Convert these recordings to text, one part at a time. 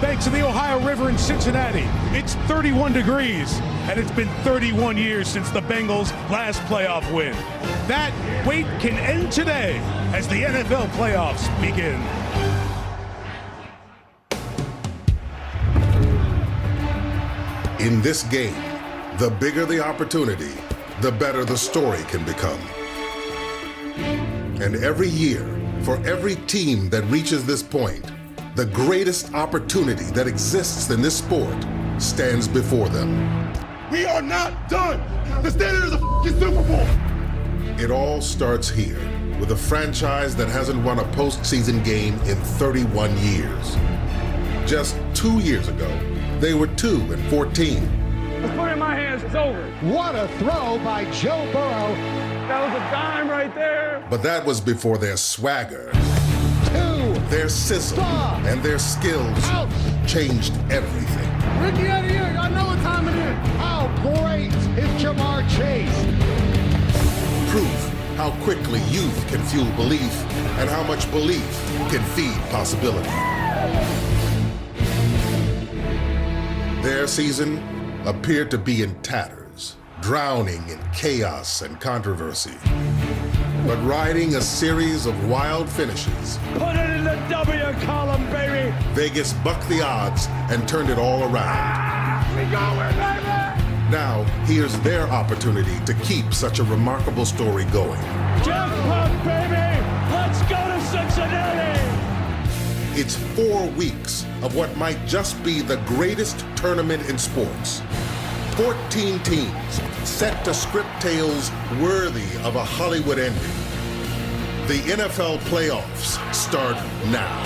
banks of the Ohio River in Cincinnati. It's 31 degrees, and it's been 31 years since the Bengals' last playoff win. That wait can end today as the NFL playoffs begin. In this game, the bigger the opportunity, the better the story can become. And every year, for every team that reaches this point, the greatest opportunity that exists in this sport stands before them. We are not done. The standard is a f***ing Super Bowl. It all starts here with a franchise that hasn't won a postseason game in 31 years. Just 2 years ago, they were 2-14. Let's put it in my hands, it's over. What a throw by Joe Burrow. That was a dime right there. But that was before their swagger, 2, their sizzle, Stop. and their skills Ouch. changed everything. Ricky out of here, y'all know what time it is. How great is Jamar Chase? Proof how quickly youth can fuel belief and how much belief can feed possibility. Their season appeared to be in tatters, drowning in chaos and controversy, but riding a series of wild finishes. Put it in the W column, baby. Vegas bucked the odds and turned it all around. We going, baby. Now, here's their opportunity to keep such a remarkable story going. Jackpot, baby. Let's go to Cincinnati. It's 4 weeks of what might just be the greatest tournament in sports. 14 teams set to script tales worthy of a Hollywood ending. The NFL playoffs start now.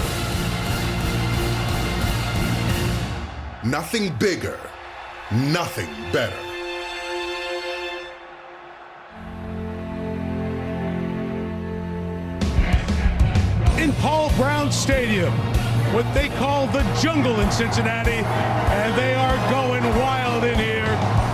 Nothing bigger, nothing better. In Paul Brown Stadium, what they call the jungle in Cincinnati, and they are going wild in here.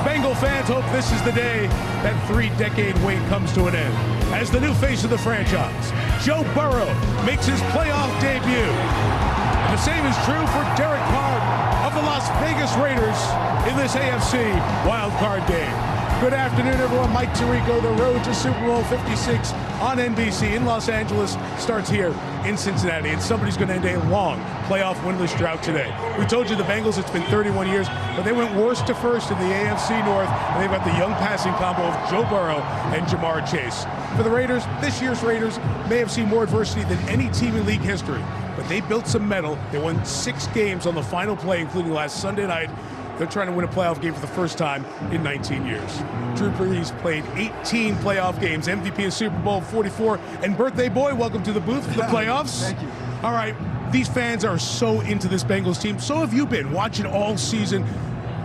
Bengal fans hope this is the day that 3-decade wait comes to an end. As the new face of the franchise, Joe Burrow makes his playoff debut. And the same is true for Derek Carr of the Las Vegas Raiders in this AFC Wildcard Game. Good afternoon, everyone. Mike Tirico, the road to Super Bowl 56 on NBC in Los Angeles starts here in Cincinnati, and somebody's going to end a long playoff winless drought today. We told you the Bengals, it's been 31 years, but they went worst to first in the AFC North, and they've got the young passing combo of Joe Burrow and Jamar Chase. For the Raiders, this year's Raiders may have seen more adversity than any team in league history, but they built some mettle. They won 6 games on the final play, including last Sunday night. They're trying to win a playoff game for the first time in 19 years. Drew Brees played 18 playoff games, MVP of Super Bowl 44, and birthday boy, welcome to the booth for the playoffs. Thank you. All right, these fans are so into this Bengals team. So have you been watching all season.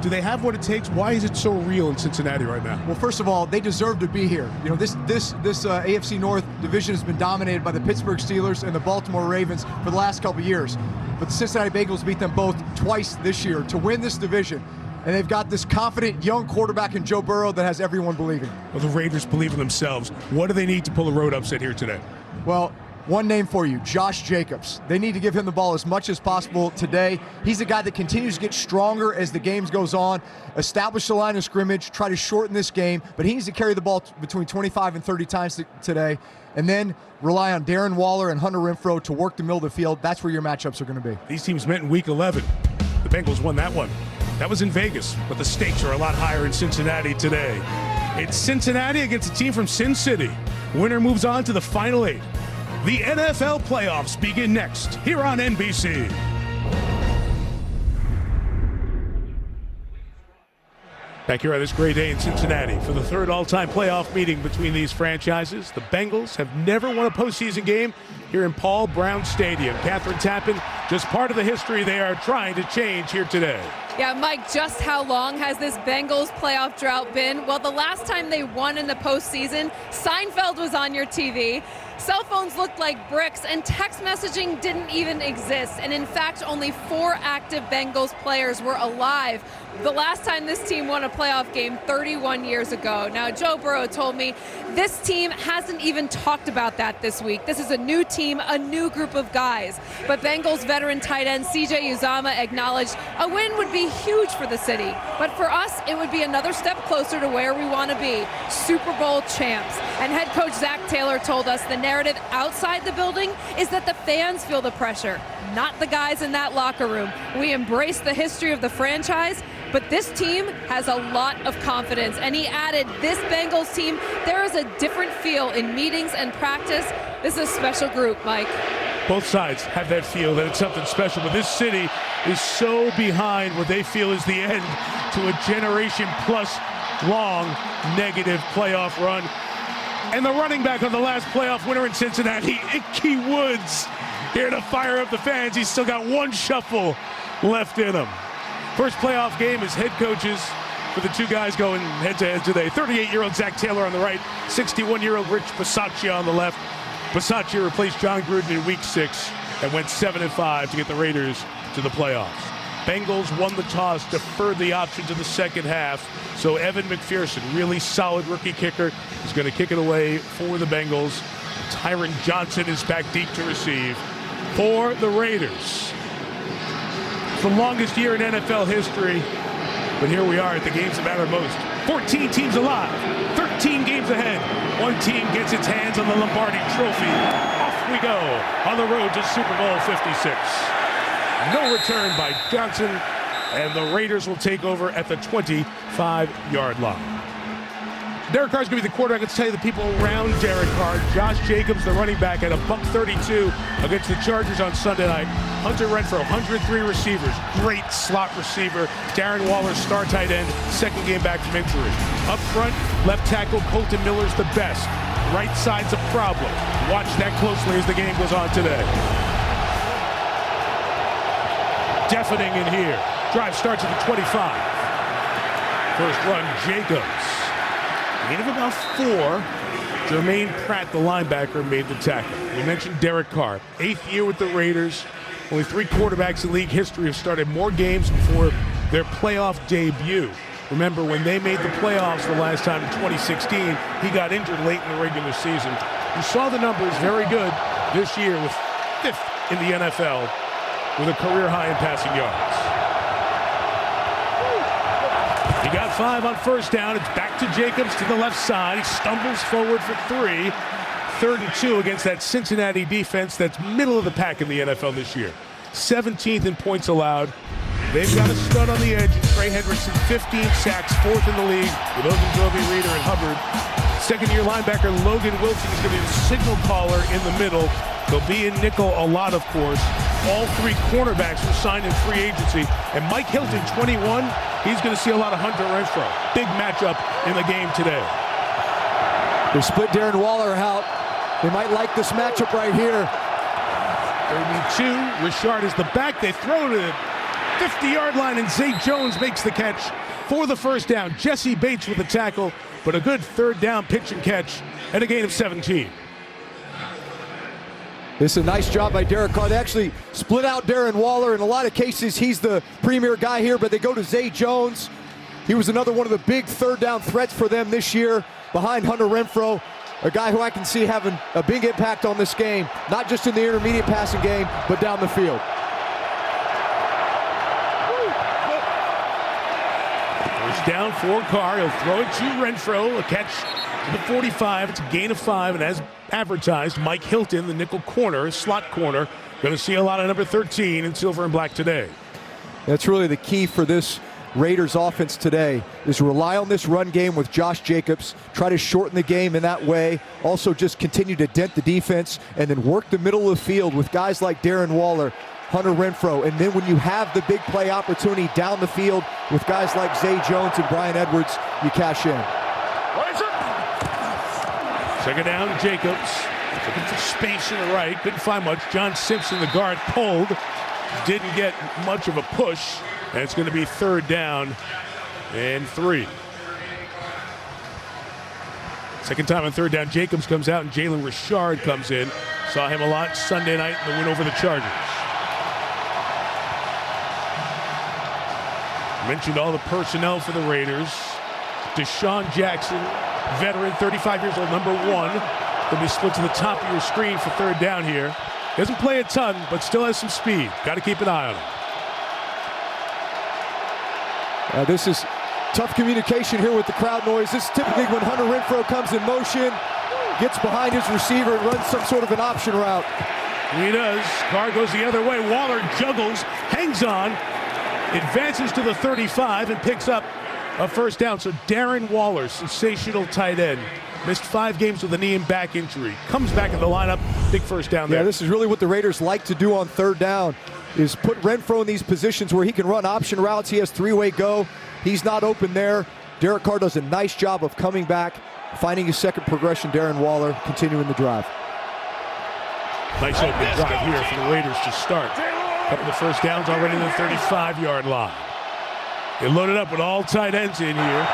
Do they have what it takes? Why is it so real in Cincinnati right now? Well, first of all, they deserve to be here. You know, this AFC North division has been dominated by the Pittsburgh Steelers and the Baltimore Ravens for the last couple of years. But the Cincinnati Bengals beat them both twice this year to win this division. And they've got this confident young quarterback in Joe Burrow that has everyone believing. Well, the Raiders believe in themselves. What do they need to pull a road upset here today? Well, one name for you, Josh Jacobs. They need to give him the ball as much as possible today. He's a guy that continues to get stronger as the games goes on, establish the line of scrimmage, try to shorten this game, but he needs to carry the ball between 25 and 30 times today, and then rely on Darren Waller and Hunter Renfrow to work the middle of the field. That's where your matchups are going to be. These teams met in Week 11. The Bengals won that one. That was in Vegas, but the stakes are a lot higher in Cincinnati today. It's Cincinnati against a team from Sin City. Winner moves on to the Final 8. The NFL playoffs begin next here on NBC. Back here on this great day in Cincinnati for the third all-time playoff meeting between these franchises. The Bengals have never won a postseason game here in Paul Brown Stadium. Catherine Tappan, just part of the history they are trying to change here today. Yeah, Mike, just how long has this Bengals playoff drought been? Well, the last time they won in the postseason, Seinfeld was on your TV. Cell phones looked like bricks, and text messaging didn't even exist. And in fact, only 4 active Bengals players were alive the last time this team won a playoff game 31 years ago. Now, Joe Burrow told me this team hasn't even talked about that this week. This is a new team. team a new group of guys. But Bengals veteran tight end C.J. Uzomah acknowledged a win would be huge for the city. But for us, it would be another step closer to where we want to be, Super Bowl champs. And head coach Zach Taylor told us the narrative outside the building is that the fans feel the pressure, not the guys in that locker room. We embrace the history of the franchise, but this team has a lot of confidence. And he added, this Bengals team, there is a different feel in meetings and practice. This is a special group, Mike. Both sides have that feel that it's something special, but this city is so behind what they feel is the end to a generation-plus long negative playoff run. And the running back on the last playoff winner in Cincinnati, Ickey Woods, here to fire up the fans. He's still got one shuffle left in him. First playoff game as head coaches for the two guys going head-to-head today. 38-year-old Zach Taylor on the right, 61-year-old Rich Bisaccia on the left. Bisaccia replaced John Gruden in Week 6 and went 7-5 to get the Raiders to the playoffs. Bengals won the toss, deferred the option to the second half. So Evan McPherson, really solid rookie kicker, is going to kick it away for the Bengals. Tyron Johnson is back deep to receive for the Raiders. It's the longest year in NFL history, but here we are at the games that matter most. 14 teams alive, 13 games ahead. One team gets its hands on the Lombardi Trophy. Off we go on the road to Super Bowl 56. No return by Johnson, and the Raiders will take over at the 25-yard line. Derek Carr's going to be the quarterback. Let's tell you the people around Derek Carr. Josh Jacobs, the running back, at $132 against the Chargers on Sunday night. Hunter Renfrow, 103 receivers. Great slot receiver. Darren Waller, star tight end, second game back from injury. Up front, left tackle Colton Miller's the best. Right side's a problem. Watch that closely as the game goes on today. Deafening in here. Drive starts at the 25. First run, Jacobs. Gain of about 4. Jermaine Pratt, the linebacker, made the tackle. We mentioned Derek Carr. 8th year with the Raiders. Only 3 quarterbacks in league history have started more games before their playoff debut. Remember, when they made the playoffs the last time in 2016, he got injured late in the regular season. You saw the numbers very good this year with 5th in the NFL with a career high in passing yards. He got 5 on first down. It's back to Jacobs to the left side. He stumbles forward for 3. 3rd and 2 against that Cincinnati defense that's middle of the pack in the NFL this year. 17th in points allowed. They've got a stud on the edge. Trey Hendrickson, 15 sacks, 4th in the league with Ogunjobi, Reader, and Hubbard. Second-year linebacker Logan Wilson is going to be the signal caller in the middle. They'll be in nickel a lot, of course. All 3 cornerbacks were signed in free agency. And Mike Hilton, 21, he's going to see a lot of Hunter Renfrow. Big matchup in the game today. They split Darren Waller out. They might like this matchup right here. 32, Richard is the back. They throw to the 50-yard line, and Zay Jones makes the catch for the first down. Jesse Bates with the tackle, but a good 3rd down pitch and catch and a gain of 17. This is a nice job by Derek Carr. They actually split out Darren Waller. In a lot of cases, he's the premier guy here, but they go to Zay Jones. He was another one of the big 3rd down threats for them this year behind Hunter Renfrow, a guy who I can see having a big impact on this game, not just in the intermediate passing game, but down the field. First down for Carr. He'll throw it to Renfrow. A catch to the 45. It's a gain of 5, and as advertised, Mike Hilton, the nickel corner, slot corner, going to see a lot of number 13 in silver and black today. That's really the key for this Raiders offense today, is rely on this run game with Josh Jacobs, try to shorten the game in that way, also just continue to dent the defense, and then work the middle of the field with guys like Darren Waller, Hunter Renfrow, and then when you have the big play opportunity down the field with guys like Zay Jones and Brian Edwards, you cash in. Second down, Jacobs. Looking for space in the right. Couldn't find much. John Simpson, the guard, pulled. Didn't get much of a push. And it's going to be 3rd down and 3. Second time on 3rd down, Jacobs comes out and Jalen Richard comes in. Saw him a lot Sunday night in the win over the Chargers. Mentioned all the personnel for the Raiders. Deshaun Jackson, veteran, 35 years old, number 1. He'll be split to the top of your screen for third down here. Doesn't play a ton, but still has some speed. Got to keep an eye on him. This is tough communication here with the crowd noise. This is typically when Hunter Renfrow comes in motion, gets behind his receiver and runs some sort of an option route. He does. Carr goes the other way. Waller juggles, hangs on, advances to the 35 and picks up a first down. So Darren Waller, sensational tight end, missed 5 games with a knee and back injury. Comes back in the lineup, big first down there. Yeah, this is really what the Raiders like to do on third down, is put Renfrow in these positions where he can run option routes. He has 3-way go. He's not open there. Derek Carr does a nice job of coming back, finding his second progression. Darren Waller continuing the drive. Nice open drive here for the Raiders to start. Couple of first downs already in the 35-yard line. They loaded up with all tight ends in here.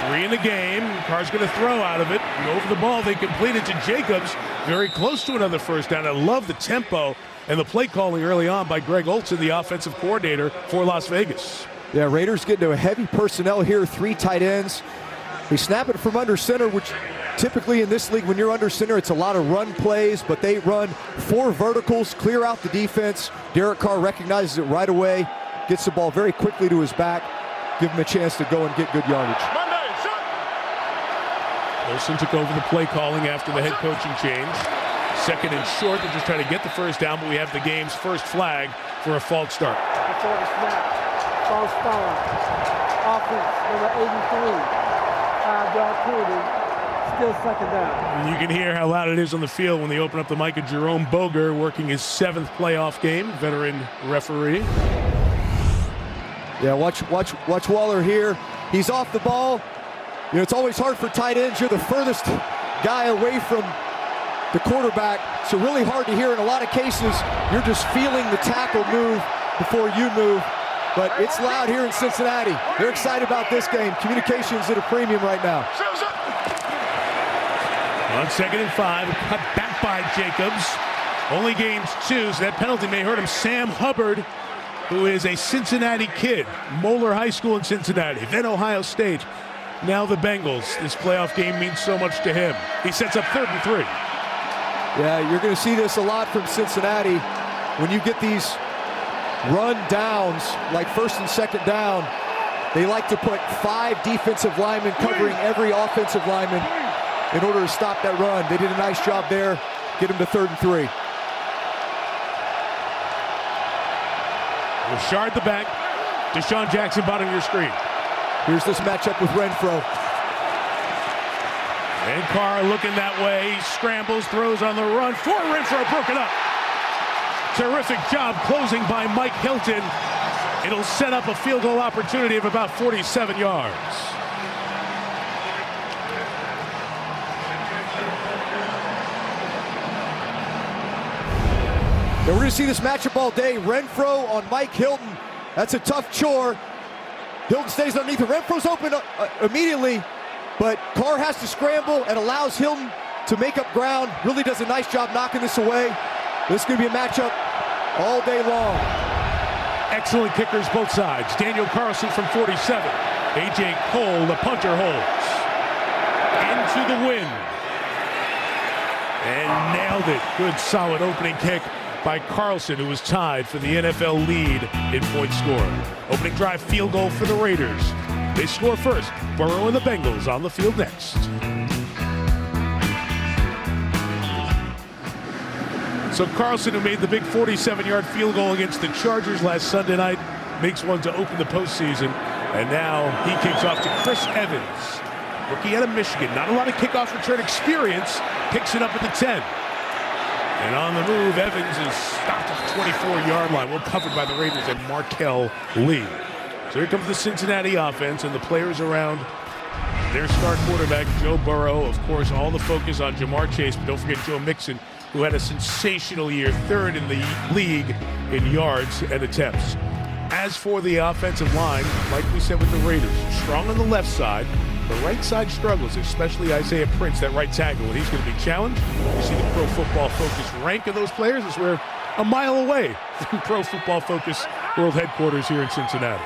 3 in the game. Carr's going to throw out of it. And over the ball, they complete it to Jacobs. Very close to another first down. I love the tempo and the play calling early on by Greg Olsen, the offensive coordinator for Las Vegas. Yeah, Raiders get into a heavy personnel here, 3 tight ends. They snap it from under center, which typically in this league, when you're under center, it's a lot of run plays, but they run 4 verticals, clear out the defense. Derek Carr recognizes it right away, gets the ball very quickly to his back, give him a chance to go and get good yardage. Olsen took over the play calling after the head coaching change. Second and short, they're just trying to get the first down, but we have the game's first flag for a false start. Before the snap, false start. Offense, number 83. 5-yard penalty, still second down. And you can hear how loud it is on the field when they open up the mic of Jerome Boger, working his 7th playoff game, veteran referee. Yeah, watch Waller here. He's off the ball. You know, it's always hard for tight ends. You're the furthest guy away from the quarterback, so really hard to hear. In a lot of cases, you're just feeling the tackle move before you move. But it's loud here in Cincinnati. They're excited about this game. Communication's at a premium right now. On 2nd and 5, cut back by Jacobs. Only gains 2, so that penalty may hurt him. Sam Hubbard, who is a Cincinnati kid, Moeller High School in Cincinnati, then Ohio State, now the Bengals. This playoff game means so much to him. He sets up 3rd and 3. Yeah, you're going to see this a lot from Cincinnati. When you get these run downs, like 1st and 2nd down, they like to put 5 defensive linemen covering every offensive lineman in order to stop that run. They did a nice job there. Get him to 3rd and 3. Rashard the back. Deshaun Jackson bottom of your screen. Here's this matchup with Renfrow. And Carr looking that way. He scrambles, throws on the run for Renfrow, broken up. Terrific job closing by Mike Hilton. It'll set up a field goal opportunity of about 47 yards. Now we're going to see this matchup all day. Renfrow on Mike Hilton. That's a tough chore. Hilton stays underneath. Renfrow's open immediately, but Carr has to scramble and allows Hilton to make up ground. Really does a nice job knocking this away. This is going to be a matchup all day long. Excellent kickers both sides. Daniel Carlson from 47. A.J. Cole, the punter, holds. Into the wind. And nailed it. Good solid opening kick by Carlson, who was tied for the NFL lead in point scoring. Opening drive field goal for the Raiders. They score first. Burrow and the Bengals on the field next. So Carlson, who made the big 47-yard field goal against the Chargers last Sunday night, makes one to open the postseason. And now he kicks off to Chris Evans, rookie out of Michigan. Not a lot of kickoff return experience. Picks it up at the 10. And on the move, Evans is stopped at the 24-yard line. Well covered by the Raiders and Markel Lee. So here comes the Cincinnati offense and the players around their star quarterback, Joe Burrow. Of course, all the focus on Jamar Chase, but don't forget Joe Mixon, who had a sensational year, 3rd in the league in yards and attempts. As for the offensive line, like we said with the Raiders, strong on the left side. The right side struggles, especially Isaiah Prince, that right tackle. When he's going to be challenged, you see the Pro Football Focus rank of those players is we're a mile away from Pro Football Focus World Headquarters here in Cincinnati.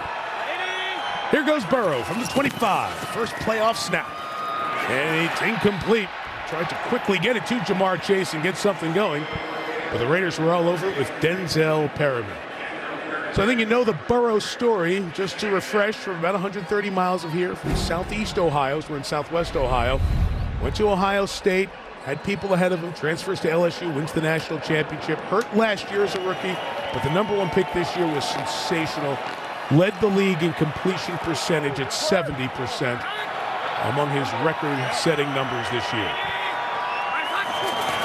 Here goes Burrow from the 25. First playoff snap. And it's incomplete. Tried to quickly get it to Jamar Chase and get something going. But the Raiders were all over it with Denzel Perryman. So I think you know the Burrow story. Just to refresh, from about 130 miles of here, from southeast Ohio, so we're in southwest Ohio. Went to Ohio State, had people ahead of him, transfers to LSU, wins the national championship. Hurt last year as a rookie, but the #1 pick this year was sensational. Led the league in completion percentage at 70%, among his record-setting numbers this year.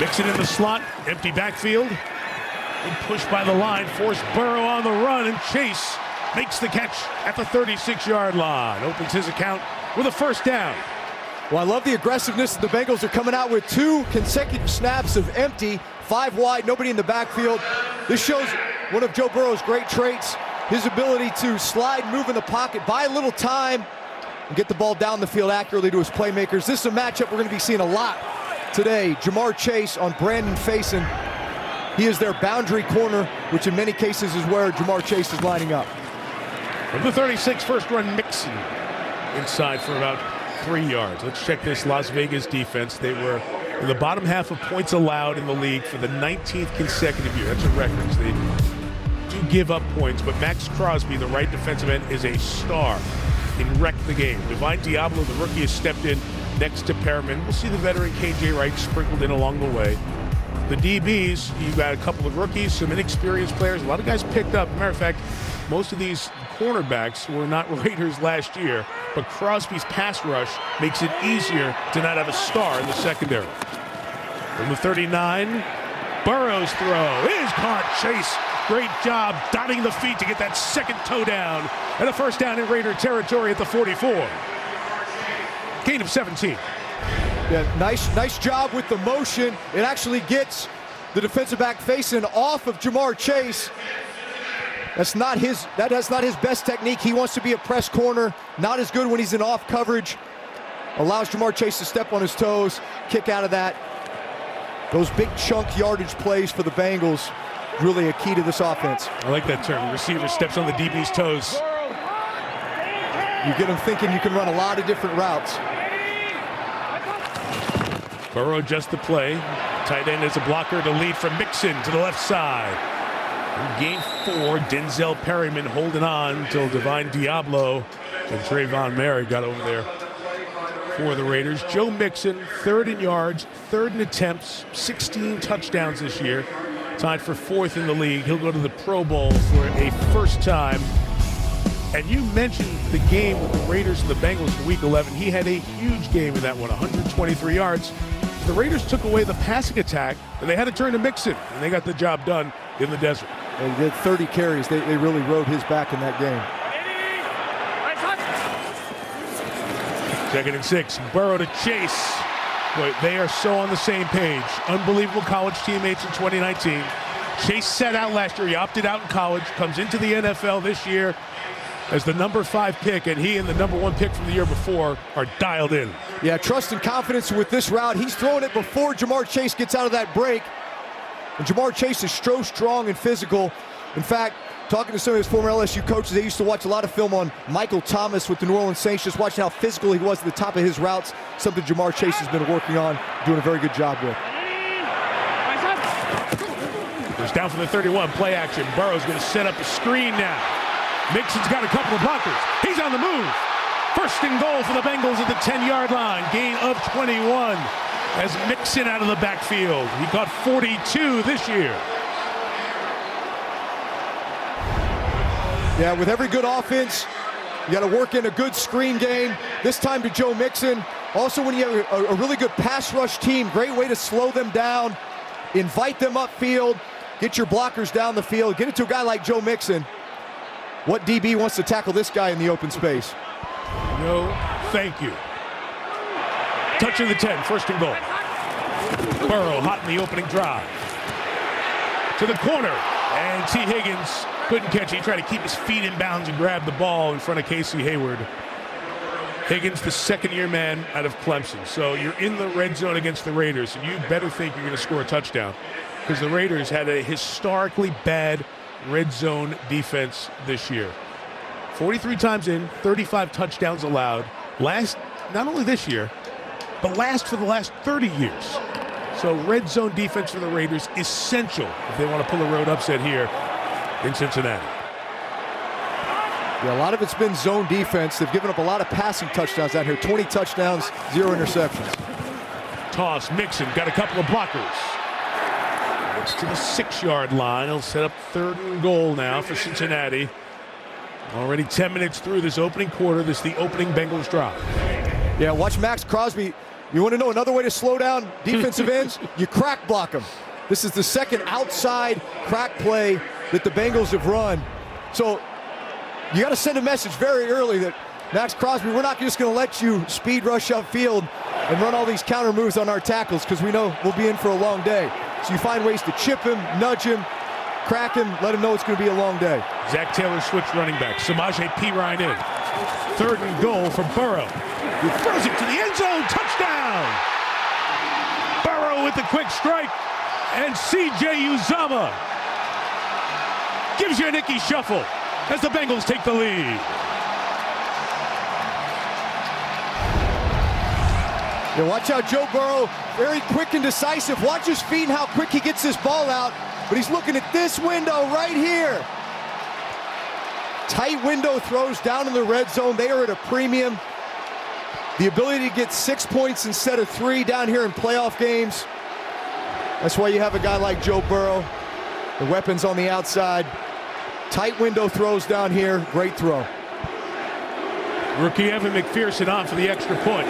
Mixon in the slot, empty backfield. Big push by the line, forced Burrow on the run, and Chase makes the catch at the 36-yard line. Opens his account with a first down. Well, I love the aggressiveness. The Bengals are coming out with 2 consecutive snaps of empty, 5 wide, nobody in the backfield. This shows one of Joe Burrow's great traits, his ability to slide, move in the pocket, buy a little time, and get the ball down the field accurately to his playmakers. This is a matchup we're going to be seeing a lot today. Jamar Chase on Brandon Faison. He is their boundary corner, which in many cases is where Jamar Chase is lining up. From the 36, first run Mixon inside for about 3 yards. Let's check this Las Vegas defense. They were in the bottom half of points allowed in the league for the 19th consecutive year. That's a record. So they do give up points, but Max Crosby, the right defensive end, is a star. He wrecked the game. Divine Diablo, the rookie, has stepped in next to Perriman. We'll see the veteran KJ Wright sprinkled in along the way. The DBs, you've got a couple of rookies, some inexperienced players. A lot of guys picked up. Matter of fact, most of these cornerbacks were not Raiders last year, but Crosby's pass rush makes it easier to not have a star in the secondary. From the 39, Burrow's throw is caught. Chase, great job dotting the feet to get that second toe down, and a first down in Raider territory at the 44. Gain of 17. Yeah, nice job with the motion. It actually gets the defensive back Faison off of Jamar Chase. That's not his best technique. He wants to be a press corner. Not as good when he's in off coverage. Allows Jamar Chase to step on his toes, kick out of that. Those big chunk yardage plays for the Bengals, really a key to this offense. I like that term. The receiver steps on the DB's toes. You get them thinking you can run a lot of different routes. Burrow adjusts the play. Tight end is a blocker to lead from Mixon to the left side. In game 4, Denzel Perryman holding on until Divine Diablo and Trayvon Merritt got over there for the Raiders. Joe Mixon, 3rd in yards, 3rd in attempts, 16 touchdowns this year. Tied for 4th in the league. He'll go to the Pro Bowl for a first time. And you mentioned the game with the Raiders and the Bengals in Week 11. He had a huge game in that one, 123 yards. The Raiders took away the passing attack, and they had to turn to Mixon, and they got the job done in the desert. And he did 30 carries. They really rode his back in that game. 2nd and 6, Burrow to Chase. Boy, they are so on the same page. Unbelievable college teammates in 2019. Chase sat out last year. He opted out in college, comes into the NFL this year as the number 5 pick, and he and the number 1 pick from the year before are dialed in. Yeah, trust and confidence with this route. He's throwing it before Jamar Chase gets out of that break. And Jamar Chase is so strong and physical. In fact, talking to some of his former LSU coaches, they used to watch a lot of film on Michael Thomas with the New Orleans Saints, just watching how physical he was at the top of his routes, something Jamar Chase has been working on, doing a very good job with. It's down for the 31, play action. Burrow's going to set up a screen now. Mixon's got a couple of blockers. He's on the move. 1st and goal for the Bengals at the 10-yard line. Gain of 21 as Mixon out of the backfield. He caught 42 this year. Yeah, with every good offense, you got to work in a good screen game. This time to Joe Mixon. Also, when you have a really good pass rush team, great way to slow them down, invite them upfield, get your blockers down the field, get it to a guy like Joe Mixon. What DB wants to tackle this guy in the open space? No, thank you. Touch of the 10, 1st and goal. Burrow hot in the opening drive. To the corner, and T. Higgins couldn't catch it. He tried to keep his feet in bounds and grab the ball in front of Casey Hayward. Higgins, the 2nd-year man out of Clemson. So you're in the red zone against the Raiders, and you better think you're going to score a touchdown, because the Raiders had a historically bad red zone defense this year. 43 times in, 35 touchdowns allowed. Not only this year, but last for the last 30 years. So red zone defense for the Raiders, essential if they want to pull a road upset here in Cincinnati. Yeah, a lot of it's been zone defense. They've given up a lot of passing touchdowns out here. 20 touchdowns, 0 interceptions. Toss, Mixon, got a couple of blockers. Gets to the 6-yard line. He'll set up 3rd and goal now for Cincinnati. Already 10 minutes through this opening quarter. This is the opening Bengals drive. Yeah, watch Max Crosby. You want to know another way to slow down defensive ends? You crack block them. This is the second outside crack play that the Bengals have run. So you got to send a message very early that Max Crosby, we're not just going to let you speed rush upfield and run all these counter moves on our tackles because we know we'll be in for a long day. So you find ways to chip him, nudge him, crack him, let him know it's going to be a long day. Zach Taylor switched running back. Samaje Perine in. 3rd and goal for Burrow. He throws it to the end zone. Touchdown! Burrow with the quick strike. And C.J. Uzomah gives you a Nicky shuffle as the Bengals take the lead. Yeah, watch out, Joe Burrow, very quick and decisive. Watch his feet and how quick he gets this ball out. But he's looking at this window right here. Tight window throws down in the red zone. They are at a premium. The ability to get 6 points instead of 3 down here in playoff games. That's why you have a guy like Joe Burrow. The weapons on the outside. Tight window throws down here. Great throw. Rookie Evan McPherson on for the extra point.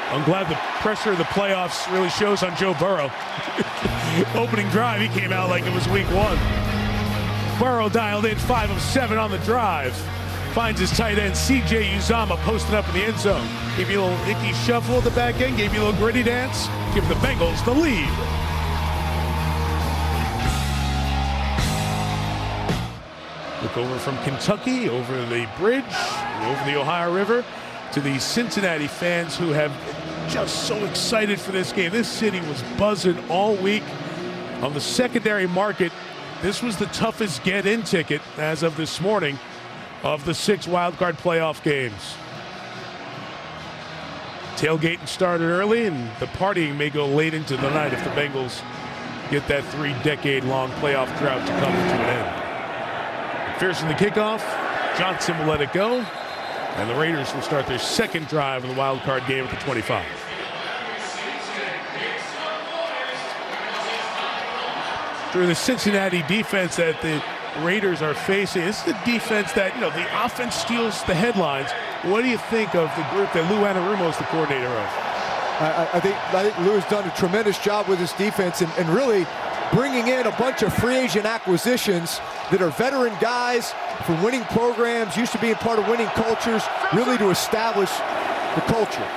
I'm glad the pressure of the playoffs really shows on Joe Burrow. Opening drive, he came out like it was week 1. Burrow dialed in 5 of 7 on the drive. Finds his tight end, C.J. Uzomah, posted up in the end zone. Gave you a little Nicky shuffle at the back end, gave you a little gritty dance. Give the Bengals the lead. Look over from Kentucky, over the bridge, over the Ohio River, to the Cincinnati fans who have just so excited for this game. This city was buzzing all week on the secondary market. This was the toughest get-in ticket as of this morning of the 6 wildcard playoff games. Tailgating started early, and the partying may go late into the night if the Bengals get that 3-decade-long playoff drought to come to an end. McPherson the kickoff. Johnson will let it go. And the Raiders will start their 2nd drive of the wildcard game at the 25. Through the Cincinnati defense that the Raiders are facing, this is the defense that, you know, the offense steals the headlines. What do you think of the group that Lou Anarumo is the coordinator of? I think Lou has done a tremendous job with this defense and really bringing in a bunch of free agent acquisitions that are veteran guys from winning programs, used to being part of winning cultures, really to establish the culture.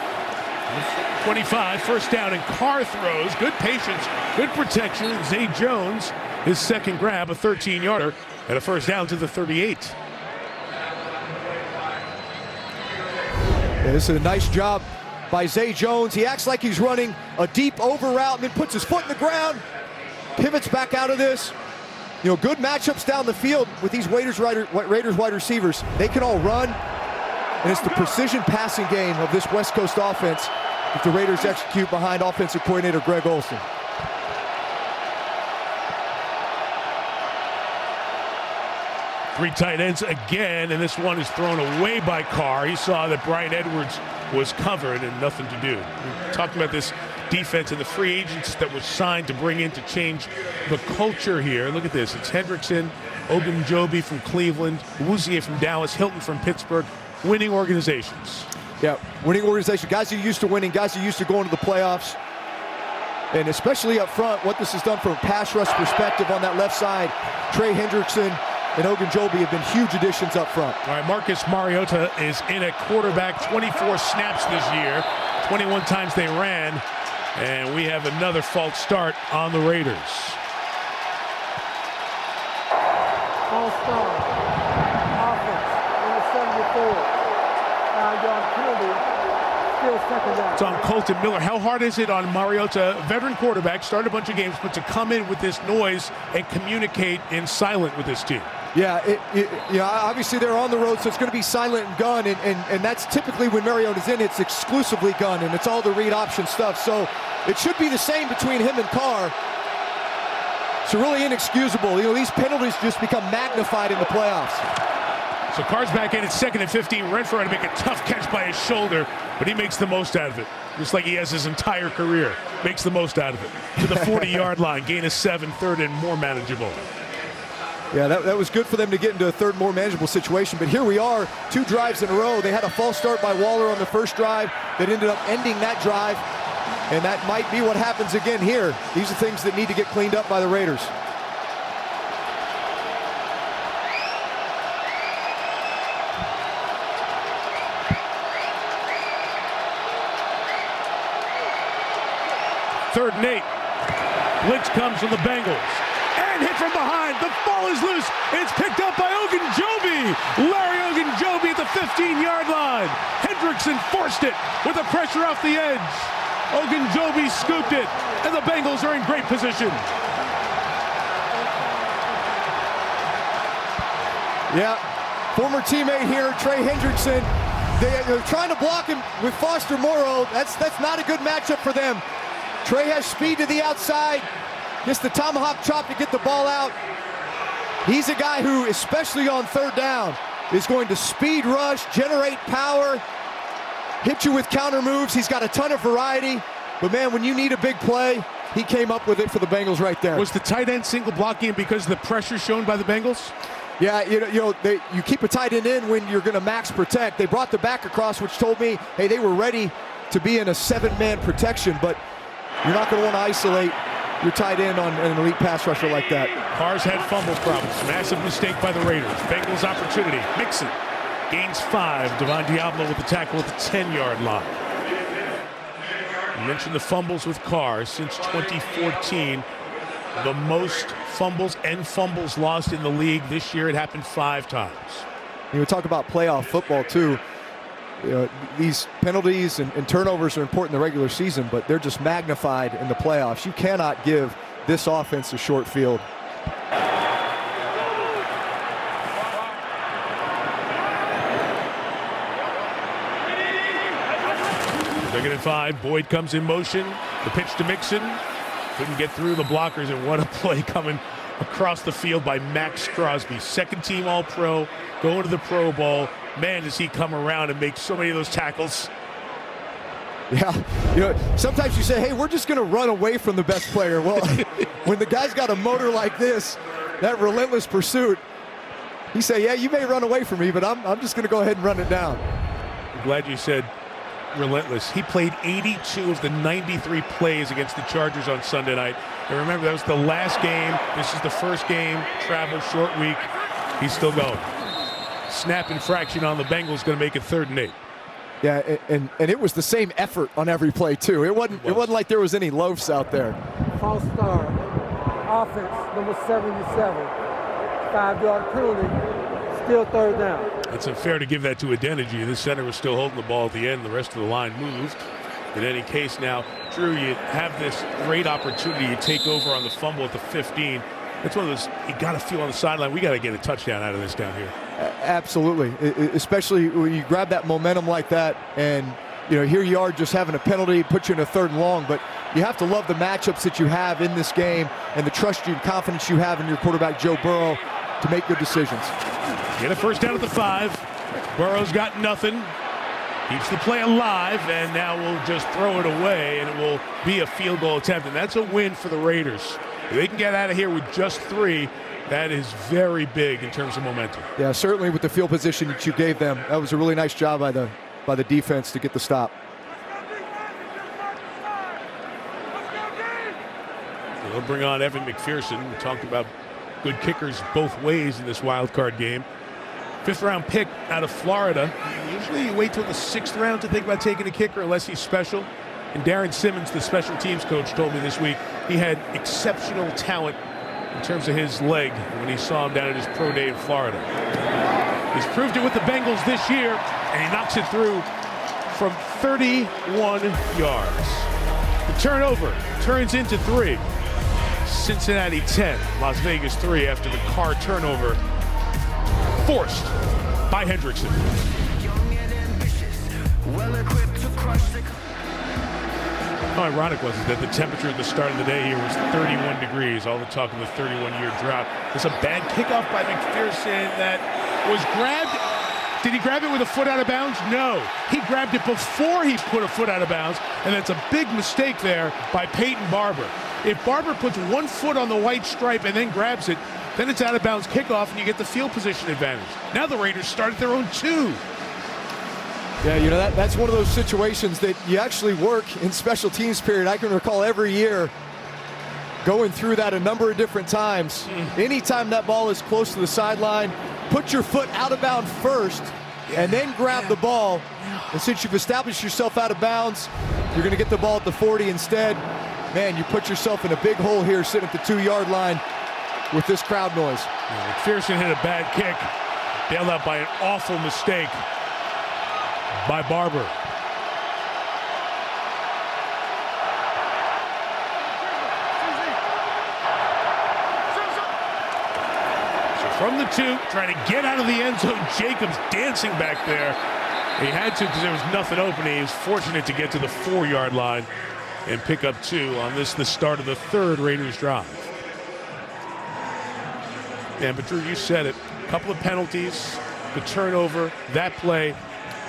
25, 1st down, and Carr throws. Good patience, good protection. Zay Jones, his 2nd grab, a 13-yarder, and a 1st down to the 38. Yeah, this is a nice job by Zay Jones. He acts like he's running a deep over route and then puts his foot in the ground, pivots back out of this. You know, good matchups down the field with these Raiders wide receivers. They can all run, and it's the precision passing game of this West Coast offense that the Raiders execute behind offensive coordinator Greg Olsen. Three tight ends again, and this one is thrown away by Carr. He saw that Brian Edwards was covered and nothing to do. We're talking about this defense and the free agents that was signed to bring in to change the culture here. Look at this. It's Hendrickson, Ogunjobi from Cleveland, Wuzie from Dallas, Hilton from Pittsburgh. Winning organizations. Yeah, winning organization. Guys who are used to winning, guys who are used to going to the playoffs. And especially up front, what this has done from a pass rush perspective on that left side. Trey Hendrickson and Ogunjobi have been huge additions up front. All right, Marcus Mariota is in at quarterback, 24 snaps this year, 21 times they ran, and we have another false start on the Raiders. False start. Offense, number 74. Yard penalty. Still 2nd down. It's on Colton Miller. How hard is it on Mariota, veteran quarterback, started a bunch of games, but to come in with this noise and communicate in silent with this team? Yeah, obviously they're on the road, so it's going to be silent and gun, and that's typically when Mariota's in, it's exclusively gun, and it's all the read option stuff. So it should be the same between him and Carr. It's really inexcusable. These penalties just become magnified in the playoffs. So Carr's back in at 2nd and 15. Renfrow had to make a tough catch by his shoulder, but he makes the most out of it. Just like he has his entire career. Makes the most out of it. To the 40-yard line, gain of 7, 3rd and more manageable. Yeah, that was good for them to get into a 3rd more manageable situation. But here we are, 2 drives in a row. They had a false start by Waller on the first drive that ended up ending that drive. And that might be what happens again here. These are things that need to get cleaned up by the Raiders. Third and 8. Blitz comes from the Bengals. And hit from behind. The ball is loose. It's picked up by Ogunjobi. Larry Ogunjobi at the 15-yard line. Hendrickson forced it with the pressure off the edge. Ogunjobi scooped it, and the Bengals are in great position. Yeah, former teammate here, Trey Hendrickson. They're trying to block him with Foster Moreau. That's not a good matchup for them. Trey has speed to the outside. Gets the tomahawk chop to get the ball out. He's a guy who, especially on 3rd down, is going to speed rush, generate power, hit you with counter moves. He's got a ton of variety. But, man, when you need a big play, he came up with it for the Bengals right there. Was the tight end single blocking because of the pressure shown by the Bengals? Yeah, you keep a tight end in when you're going to max protect. They brought the back across, which told me, hey, they were ready to be in a 7-man protection, but you're not going to want to isolate your tight end on an elite pass rusher like that. Carr's had fumble problems. Massive mistake by the Raiders. Bengals opportunity. Mixon gains 5. Devon Diablo with the tackle at the 10-yard line. You mentioned the fumbles with Carr since 2014. The most fumbles and fumbles lost in the league this year. It happened 5 times. You talk about playoff football too. These penalties and turnovers are important in the regular season, but they're just magnified in the playoffs. You cannot give this offense a short field. 2nd and 5. Boyd comes in motion. The pitch to Mixon. Couldn't get through the blockers, and what a play coming across the field by Max Crosby. 2nd team All-Pro, going to the Pro Bowl. Man, does he come around and make so many of those tackles. Yeah, sometimes you say, hey, we're just going to run away from the best player. Well, when the guy's got a motor like this, that relentless pursuit, you say, yeah, you may run away from me, but I'm just going to go ahead and run it down. I'm glad you said relentless. He played 82 of the 93 plays against the Chargers on Sunday night. And remember, that was the last game. This is the first game. Travel, short week. He's still going. Snap infraction on the Bengals, going to make it 3rd and 8. Yeah, and it was the same effort on every play too. It wasn't like there was any loafs out there. False start. Offense, number 77. 5-yard penalty. Still 3rd down. It's unfair to give that to Adeniji. The center was still holding the ball at the end. The rest of the line moved. In any case now, Drew, you have this great opportunity to take over on the fumble at the 15. It's one of those, you got to feel on the sideline, we got to get a touchdown out of this down here. Absolutely, especially when you grab that momentum like that, and here you are just having a penalty, put you in a 3rd and long, but you have to love the matchups that you have in this game and the trust and confidence you have in your quarterback, Joe Burrow, to make good decisions. Get a first down at the 5. Burrow's got nothing. Keeps the play alive, and now we'll just throw it away, and it will be a field goal attempt, and that's a win for the Raiders. If they can get out of here with just 3, that is very big in terms of momentum. Yeah, certainly with the field position that you gave them. That was a really nice job by the defense to get the stop. They'll bring on Evan McPherson. We talked about good kickers both ways in this wild card game. 5th-round pick out of Florida. Usually you wait till the 6th round to think about taking a kicker unless he's special. And Darren Simmons, the special teams coach, told me this week he had exceptional talent in terms of his leg when he saw him down at his pro day in Florida. He's proved it with the Bengals this year, and he knocks it through from 31 yards. The turnover turns into 3. Cincinnati 10, Las Vegas 3 after the Carr turnover forced by Hendrickson. How ironic was it that the temperature at the start of the day here was 31 degrees, all the talk of the 31-year drought. There's a bad kickoff by McPherson that was grabbed. Did he grab it with a foot out of bounds? No. He grabbed it before he put a foot out of bounds, and that's a big mistake there by Peyton Barber. If Barber puts 1 foot on the white stripe and then grabs it, then it's out of bounds kickoff, and you get the field position advantage. Now the Raiders start at their own 2. Yeah, you know, that's one of those situations that you actually work in special teams period. I can recall every year going through that a number of different times. Anytime that ball is close to the sideline, put your foot out of bounds first and then grab the ball. And since you've established yourself out of bounds, you're going to get the ball at the 40 instead. Man, you put yourself in a big hole here sitting at the 2-yard line with this crowd noise. Yeah, McPherson hit a bad kick, bailed out by an awful mistake by Barber. So from the 2, trying to get out of the end zone, Jacobs dancing back there. He had to because there was nothing open. He was fortunate to get to the 4-yard line and pick up 2 on this, the start of the 3rd Raiders drive. Yeah, but Drew, you said it. A couple of penalties, the turnover, that play.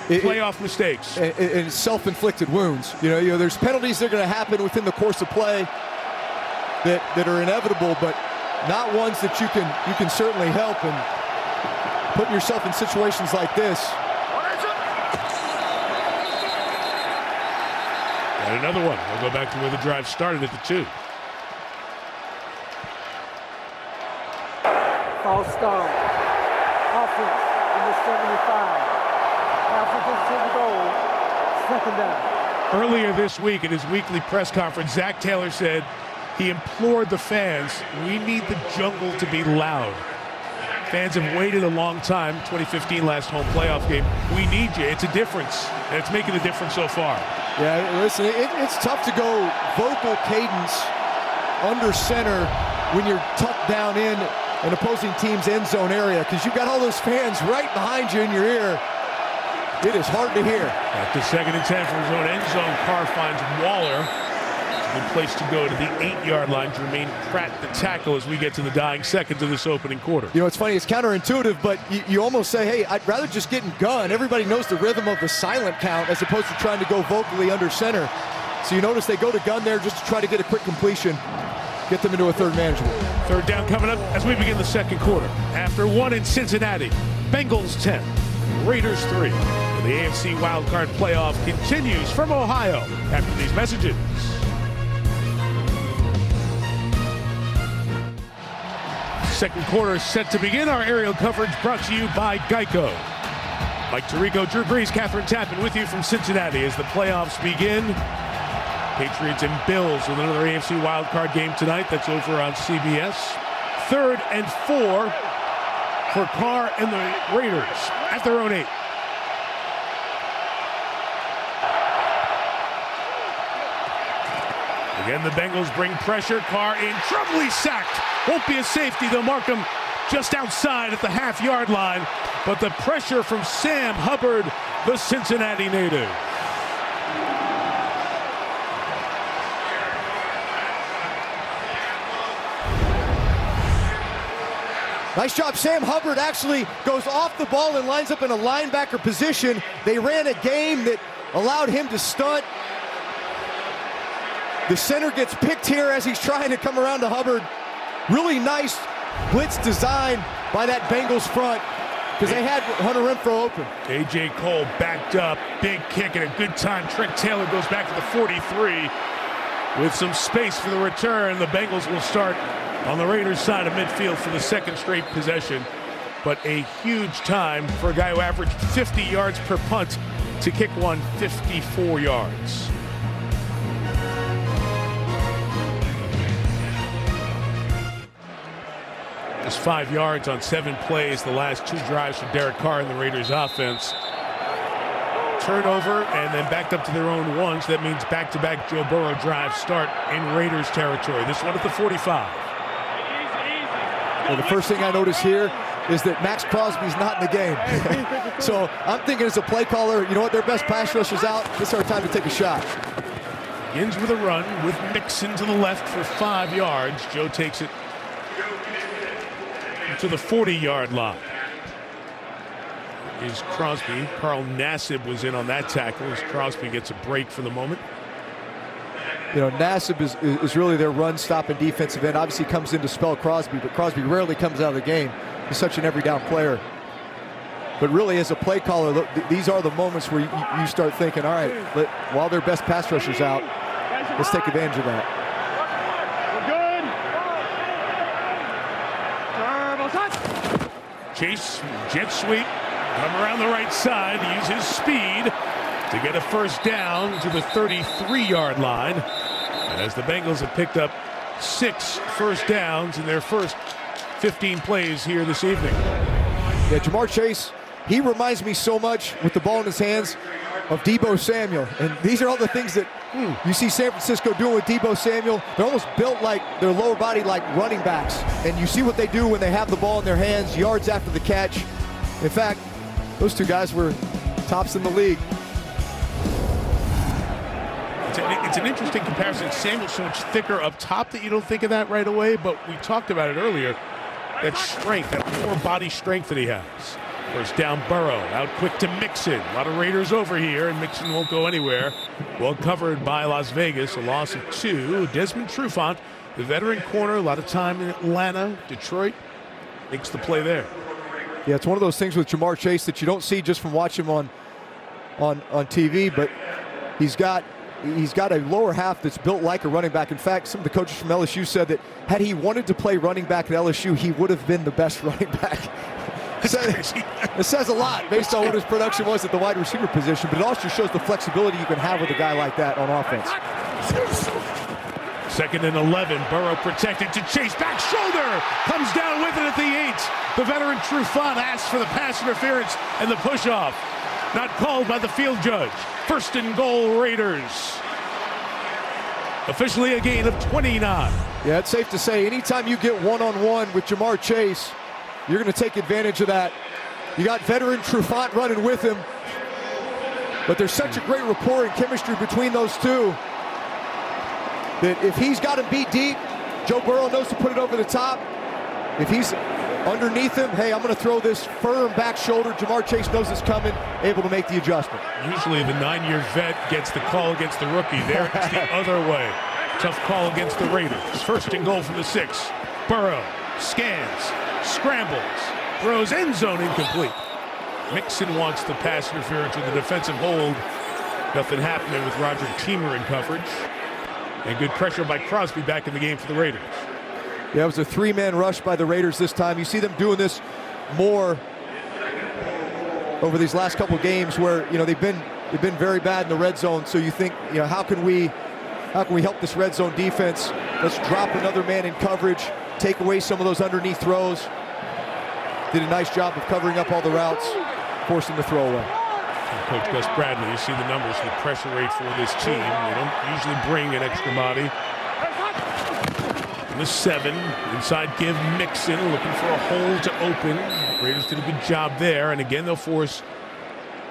Playoff mistakes. And self-inflicted wounds. You know, there's penalties that are going to happen within the course of play that are inevitable, but not ones that you can certainly help. And putting yourself in situations like this. And another one. We'll go back to where the drive started at the 2. False start. Offense in the 75. Goal, 2nd down. Earlier this week in his weekly press conference, Zach Taylor said he implored the fans, we need the jungle to be loud. Fans have waited a long time, 2015 last home playoff game. We need you. It's a difference, and it's making a difference so far. Yeah, listen, it's tough to go vocal cadence under center when you're tucked down in an opposing team's end zone area because you've got all those fans right behind you in your ear. It is hard to hear. At the 2nd and 10 from his own end zone, Carr finds Waller. Good place to go to the 8-yard line. Jermaine Pratt, the tackle, as we get to the dying seconds of this opening quarter. You know, it's funny, it's counterintuitive, but you almost say, hey, I'd rather just get in gun. Everybody knows the rhythm of the silent count as opposed to trying to go vocally under center. So you notice they go to gun there just to try to get a quick completion, get them into a 3rd manageable. 3rd down coming up as we begin the 2nd quarter. After 1 in Cincinnati, Bengals 10, Raiders 3. The AFC Wildcard playoff continues from Ohio after these messages. Second quarter set to begin. Our aerial coverage brought to you by Geico. Mike Tirico, Drew Brees, Catherine Tappan with you from Cincinnati as the playoffs begin. Patriots and Bills with another AFC Wildcard game tonight. That's over on CBS. 3rd and 4 for Carr and the Raiders at their own 8. Again, the Bengals bring pressure. Carr in trouble. He's sacked. Won't be a safety. They'll mark him just outside at the half-yard line. But the pressure from Sam Hubbard, the Cincinnati native. Nice job. Sam Hubbard actually goes off the ball and lines up in a linebacker position. They ran a game that allowed him to stunt. The center gets picked here as he's trying to come around to Hubbard. Really nice blitz design by that Bengals front because they had Hunter Renfrow open. A.J. Cole backed up. Big kick at a good time. Trent Taylor goes back to the 43 with some space for the return. The Bengals will start on the Raiders' side of midfield for the 2nd straight possession. But a huge time for a guy who averaged 50 yards per punt to kick one 54 yards. Just 5 yards on 7 plays, the last 2 drives for Derek Carr and the Raiders offense. Turnover and then backed up to their own 1. So that means back-to-back Joe Burrow drives start in Raiders territory. This one at the 45. Well, the first thing I notice here, is that Max Crosby's not in the game. So I'm thinking as a play caller, you know what, their best pass rusher's out. This is our time to take a shot. Begins with a run with Mixon to the left for 5 yards. Joe takes it to the 40-yard line. Is Crosby. Carl Nassib was in on that tackle as Crosby gets a break for the moment. You know, Nassib is really their run-stopping defensive end. Obviously comes in to spell Crosby, but Crosby rarely comes out of the game. He's such an every-down player. But really, as a play caller, look, these are the moments where you start thinking, all right, while their best pass rusher's out, let's take advantage of that. We're good. Chase, jet sweep, come around the right side, use his speed to get a first down to the 33-yard line. And as the Bengals have picked up 6 first downs in their first 15 plays here this evening. Yeah, Jamar Chase, he reminds me so much with the ball in his hands of Deebo Samuel. And these are all the things that you see San Francisco doing with Deebo Samuel. They're almost built like their lower body like running backs. And you see what they do when they have the ball in their hands, yards after the catch. In fact, those 2 guys were tops in the league. It's an interesting comparison. Samuel's so much thicker up top that you don't think of that right away, but we talked about it earlier. That strength, that core body strength that he has. First down, Burrow, out quick to Mixon. A lot of Raiders over here, and Mixon won't go anywhere. Well covered by Las Vegas, a loss of 2. Desmond Trufant, the veteran corner, a lot of time in Atlanta, Detroit, makes the play there. Yeah, it's one of those things with Jamar Chase that you don't see just from watching him on TV, but he's got a lower half that's built like a running back. In fact, some of the coaches from LSU said that had he wanted to play running back at LSU, he would have been the best running back. It says a lot based on what his production was at the wide receiver position, but it also shows the flexibility you can have with a guy like that on offense. 2nd and 11, Burrow protected to Chase, back shoulder, comes down with it at the 8. The veteran Trufant asks for the pass interference and the push-off. Not called by the field judge. 1st and goal, Raiders. Officially a gain of 29. Yeah, it's safe to say anytime you get one-on-one with Jamar Chase, you're going to take advantage of that. You got veteran Trufant running with him, but there's such a great rapport and chemistry between those two that if he's got him beat deep, Joe Burrow knows to put it over the top. If he's underneath him, hey, I'm going to throw this firm back shoulder. Jamar Chase knows it's coming, able to make the adjustment. Usually the 9-year vet gets the call against the rookie. There it's the other way. Tough call against the Raiders. 1st and goal from the 6. Burrow scans, scrambles, throws end zone incomplete. Mixon wants the pass interference with the defensive hold. Nothing happening with Roger Teamer in coverage. And good pressure by Crosby back in the game for the Raiders. Yeah, it was a 3-man rush by the Raiders this time. You see them doing this more over these last couple of games where, you know, they've been very bad in the red zone. So you think, you know, how can we help this red zone defense? Let's drop another man in coverage, take away some of those underneath throws. Did a nice job of covering up all the routes, forcing the throwaway. Coach Gus Bradley, you see the numbers, the pressure rate for this team. They don't usually bring an extra body. The 7, inside give Mixon, looking for a hole to open. Raiders did a good job there, and again they'll force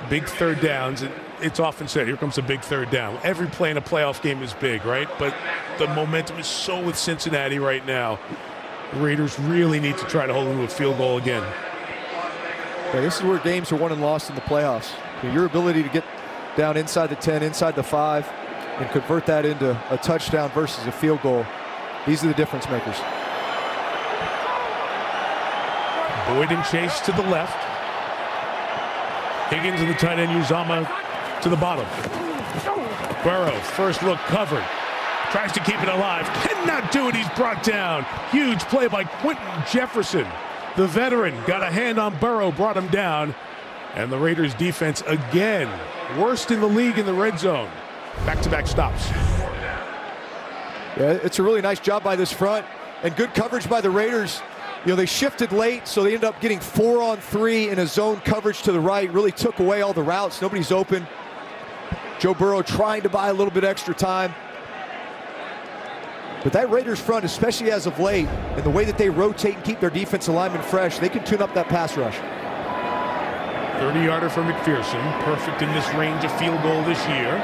big 3rd downs. It's often said, here comes a big 3rd down. Every play in a playoff game is big, right? But the momentum is so with Cincinnati right now. The Raiders really need to try to hold them to a field goal again. Yeah, this is where games are won and lost in the playoffs. Your ability to get down inside the 10, inside the 5, and convert that into a touchdown versus a field goal. These are the difference makers. Boyd and Chase to the left. Higgins and the tight end Uzama to the bottom. Burrow, first look covered. Tries to keep it alive. Cannot do it. He's brought down. Huge play by Quentin Jefferson. The veteran got a hand on Burrow, brought him down. And the Raiders defense again, worst in the league in the red zone. Back-to-back stops. Yeah, it's a really nice job by this front and good coverage by the Raiders. You know, they shifted late, so they ended up getting 4-on-3 in a zone coverage to the right. Really took away all the routes. Nobody's open. Joe Burrow trying to buy a little bit extra time. But that Raiders front, especially as of late, and the way that they rotate and keep their defensive linemen fresh, they can tune up that pass rush. 30-yarder for McPherson, perfect in this range of field goal this year.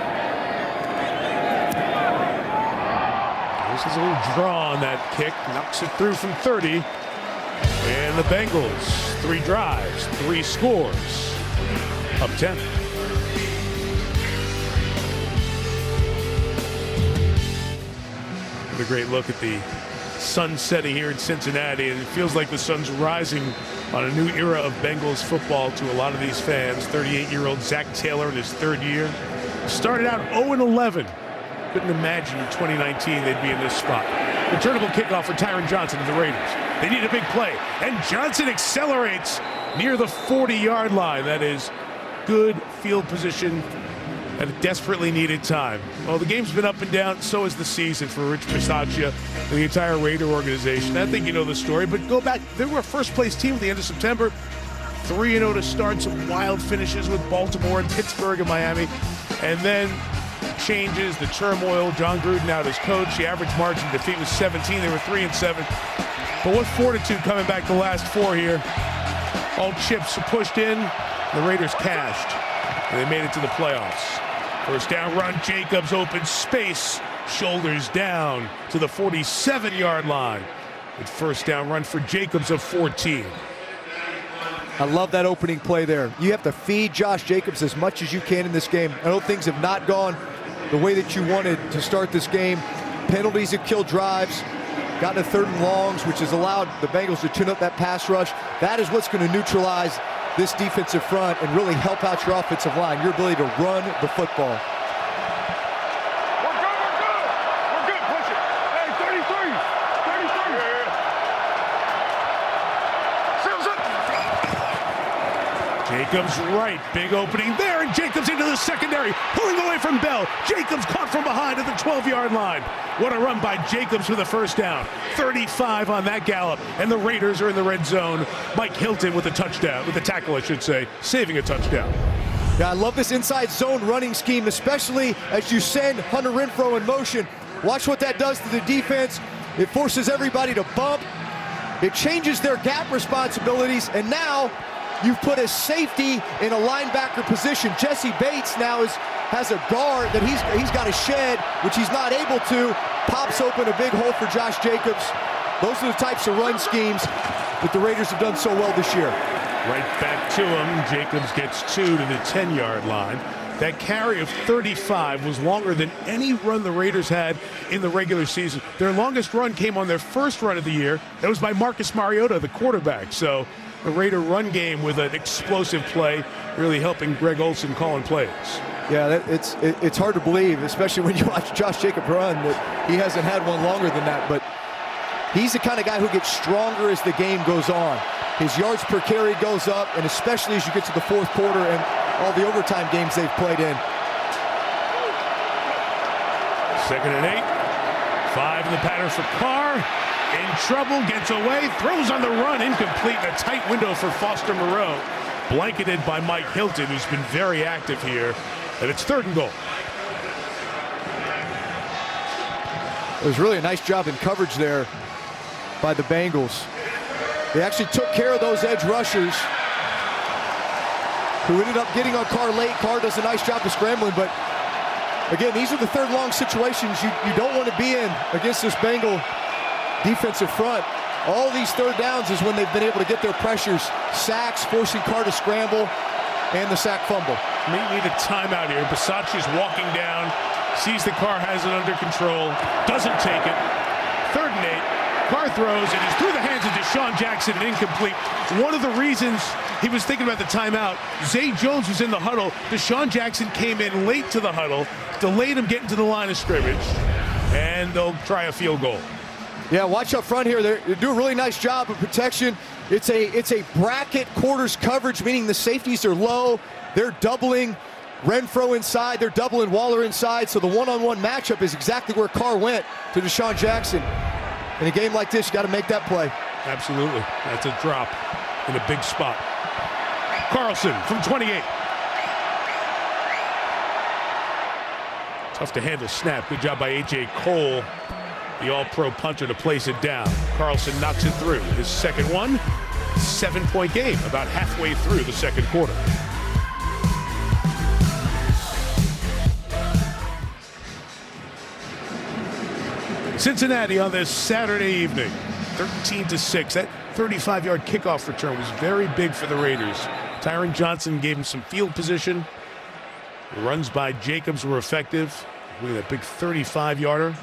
This is a little draw on that kick, knocks it through from 30. And the Bengals, 3 drives, 3 scores, up 10. What a great look at the sun setting here in Cincinnati, and it feels like the sun's rising on a new era of Bengals football to a lot of these fans. 38-year-old Zach Taylor in his 3rd year. Started out 0-11. Couldn't imagine in 2019 they'd be in this spot. Returnable kickoff for Tyron Johnson of the Raiders. They need a big play, and Johnson accelerates near the 40-yard line. That is good field position at a desperately needed time. Well, the game's been up and down, so has the season for Rich Bisaccia and the entire Raider organization. I think you know the story, but go back. They were a first-place team at the end of September. 3-0 to start, some wild finishes with Baltimore and Pittsburgh and Miami. And then changes, the turmoil, John Gruden out as coach. The average margin of defeat was 17. They were 3-7. But what fortitude coming back the last 4 here. All chips are pushed in. The Raiders cashed, and they made it to the playoffs. First down run, Jacobs open space, shoulders down to the 47-yard line. With first down run for Jacobs of 14. I love that opening play there. You have to feed Josh Jacobs as much as you can in this game. I know things have not gone the way that you wanted to start this game. Penalties have killed drives. Gotten to 3rd and longs, which has allowed the Bengals to tune up that pass rush. That is what's going to neutralize this defensive front and really help out your offensive line, your ability to run the football. We're good, push it. Hey, 33. Jacobs right, big opening there, and Jacobs into the secondary, pulling away from Bell. Jacobs caught from behind at the 12-yard line. What a run by Jacobs for the first down. 35 on that gallop, and the Raiders are in the red zone. Mike Hilton with a touchdown, with a tackle, I should say, saving a touchdown. Yeah, I love this inside zone running scheme, especially as you send Hunter Renfrow in motion. Watch what that does to the defense. It forces everybody to bump. It changes their gap responsibilities, and now you've put a safety in a linebacker position. Jesse Bates now has a guard that he's got to shed, which he's not able to. Pops open a big hole for Josh Jacobs. Those are the types of run schemes that the Raiders have done so well this year. Right back to him. Jacobs gets 2 to the 10-yard line. That carry of 35 was longer than any run the Raiders had in the regular season. Their longest run came on their first run of the year. That was by Marcus Mariota, the quarterback. So the Raider run game with an explosive play, really helping Greg Olsen calling plays. Yeah, it's hard to believe, especially when you watch Josh Jacobs run, that he hasn't had one longer than that. But he's the kind of guy who gets stronger as the game goes on. His yards per carry goes up, and especially as you get to the 4th quarter and all the overtime games they've played in. 2nd and 8. 5 in the pattern for Carr. In trouble, gets away, throws on the run, incomplete. A tight window for Foster Moreau. Blanketed by Mike Hilton, who's been very active here. And it's 3rd and goal. It was really a nice job in coverage there by the Bengals. They actually took care of those edge rushers who ended up getting on Carr late. Carr does a nice job of scrambling, but again, these are the 3rd long situations you don't want to be in against this Bengal defensive front. All these 3rd downs is when they've been able to get their pressures. Sacks, forcing Carr to scramble, and the sack fumble. May need a timeout here. Bisaccia's walking down, sees the Carr has it under control, doesn't take it. 3rd and 8. Carr throws, and it's through the hands of Deshaun Jackson, and incomplete. One of the reasons he was thinking about the timeout, Zay Jones was in the huddle. Deshaun Jackson came in late to the huddle, delayed him getting to the line of scrimmage, and they'll try a field goal. Yeah, watch up front here. They do a really nice job of protection. It's a bracket quarters coverage, meaning the safeties are low. They're doubling Renfrow inside. They're doubling Waller inside. So the one-on-one matchup is exactly where Carr went to Deshaun Jackson. In a game like this, you got to make that play. Absolutely. That's a drop in a big spot. Carlson from 28. Tough to handle snap. Good job by A.J. Cole. the all-pro punter, to place it down. Carlson knocks it through. His second one, 7-point game, about halfway through the second quarter. Cincinnati on this Saturday evening, 13-6. That 35-yard kickoff return was very big for the Raiders. Tyron Johnson gave him some field position. The runs by Jacobs were effective. Look at that big 35-yarder.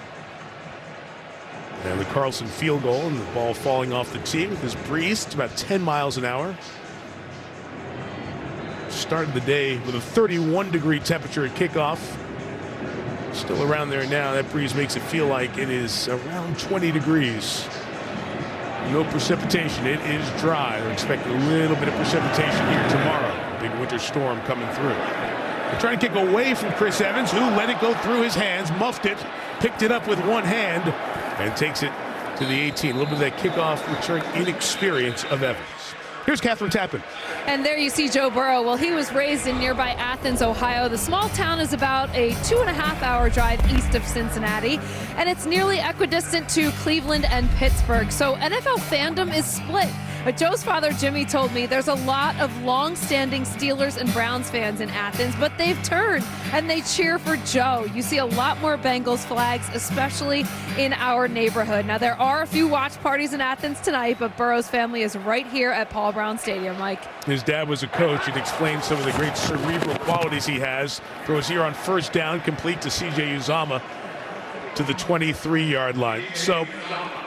And the Carlson field goal, and the ball falling off the tee with this breeze. It's about 10 miles an hour. Started the day with a 31-degree temperature at kickoff. Still around there now. That breeze makes it feel like it is around 20 degrees. No precipitation. It is dry. They're expecting a little bit of precipitation here tomorrow. Big winter storm coming through. They're trying to kick away from Chris Evans, who let it go through his hands, muffed it, picked it up with one hand, and takes it to the 18. A little bit of that kickoff return inexperience of Evans. Here's Catherine Tappan. And there you see Joe Burrow. Well, he was raised in nearby Athens, Ohio. The small town is about a 2.5-hour drive east of Cincinnati, and it's nearly equidistant to Cleveland and Pittsburgh. So NFL fandom is split. But Joe's father, Jimmy, told me there's a lot of long-standing Steelers and Browns fans in Athens, but they've turned and they cheer for Joe. You see a lot more Bengals flags, especially in our neighborhood. Now, there are a few watch parties in Athens tonight, but Burrow's family is right here at Paul Brown Stadium, Mike. His dad was a coach and explained some of the great cerebral qualities he has. Throws here on first down, complete to C.J. Uzomah to the 23-yard line. So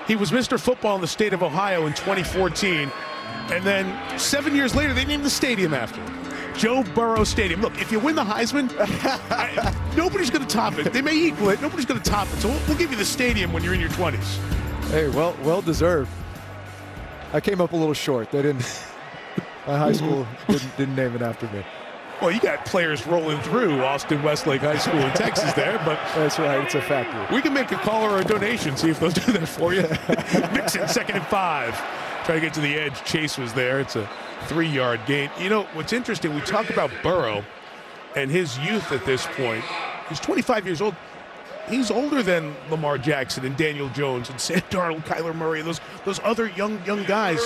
he was Mr. Football in the state of Ohio in 2014, and then 7 years later they named the stadium after him. Joe Burrow Stadium. Look, if you win the Heisman, nobody's going to top it. They may equal it. Nobody's going to top it. So we'll give you the stadium when you're in your 20s. Hey, well deserved. I came up a little short. They didn't. My high school didn't name it after me. Well, you got players rolling through Austin Westlake High School in Texas there, but that's right. It's a factory. We can make a call or a donation, see if they'll do that for you. Mixon, 2nd and 5. Try to get to the edge. Chase was there. It's a 3-yard gain. You know, what's interesting, we talk about Burrow and his youth at this point. He's 25 years old. He's older than Lamar Jackson and Daniel Jones and Sam Darnold, Kyler Murray, those other young guys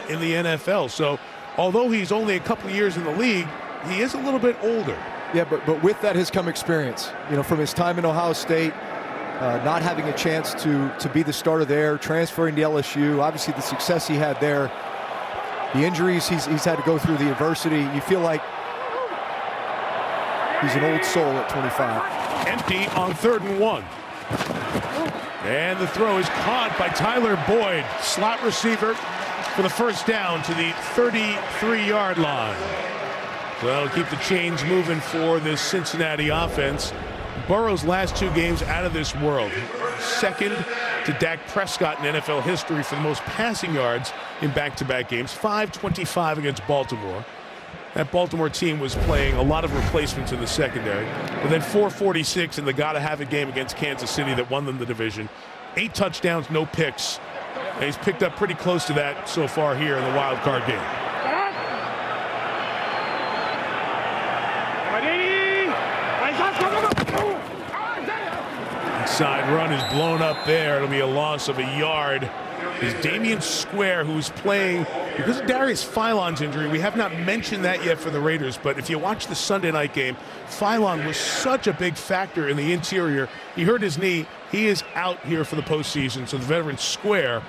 in the NFL. So although he's only a couple of years in the league, he is a little bit older. Yeah, but with that has come experience. You know, from his time in Ohio State, not having a chance to be the starter there, transferring to LSU, obviously the success he had there, the injuries he's had to go through, the adversity. You feel like he's an old soul at 25. Empty on 3rd and 1. And the throw is caught by Tyler Boyd, slot receiver, for the first down to the 33-yard line. So that'll keep the chains moving for this Cincinnati offense. Burrow's last 2 games out of this world. Second to Dak Prescott in NFL history for the most passing yards in back-to-back games. 525 against Baltimore. That Baltimore team was playing a lot of replacements in the secondary. But then 446 in the gotta-have-it game against Kansas City that won them the division. 8 touchdowns, no picks. And he's picked up pretty close to that so far here in the wild card game. Inside run is blown up there. It'll be a loss of a yard. Is Damian Square, who's playing because of Darius Philon's injury. We have not mentioned that yet for the Raiders, but if you watch the Sunday night game, Philon was such a big factor in the interior. He hurt his knee. He is out here for the postseason, so the veteran Square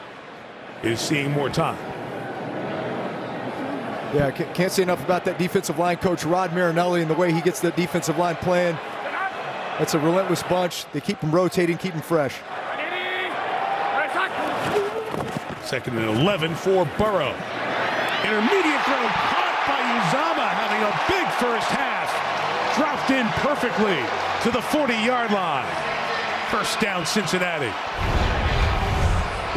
is seeing more time. Yeah, can't say enough about that defensive line coach, Rod Marinelli, and the way he gets that defensive line playing. That's a relentless bunch. They keep them rotating, keep them fresh. 2nd and 11 for Burrow. Intermediate throw caught by Uzomah, having a big first half. Dropped in perfectly to the 40-yard line. First down, Cincinnati.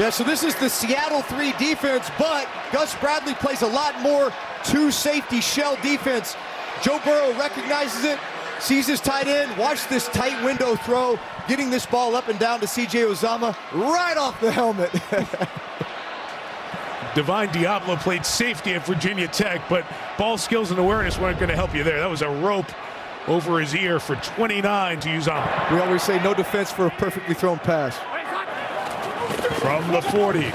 Yeah, so this is the Seattle 3 defense, but Gus Bradley plays a lot more 2 safety shell defense. Joe Burrow recognizes it, sees his tight end, watch this tight window throw, getting this ball up and down to C.J. Uzomah right off the helmet. Divine Diablo played safety at Virginia Tech, but ball skills and awareness weren't going to help you there. That was a rope over his ear for 29 to Uzomah. We always say no defense for a perfectly thrown pass. From the 40.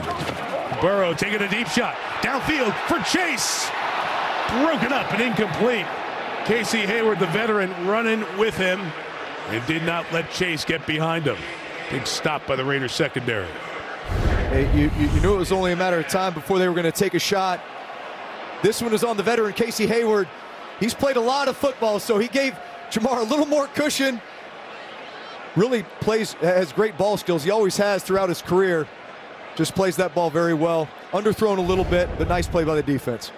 Burrow taking a deep shot. Downfield for Chase. Broken up and incomplete. Casey Hayward, the veteran, running with him and did not let Chase get behind him. Big stop by the Raiders secondary. Hey, you knew it was only a matter of time before they were going to take a shot. This one is on the veteran, Casey Hayward. He's played a lot of football, so he gave Jamar a little more cushion. Really has great ball skills. He always has throughout his career. Just plays that ball very well. Underthrown a little bit, but nice play by the defense.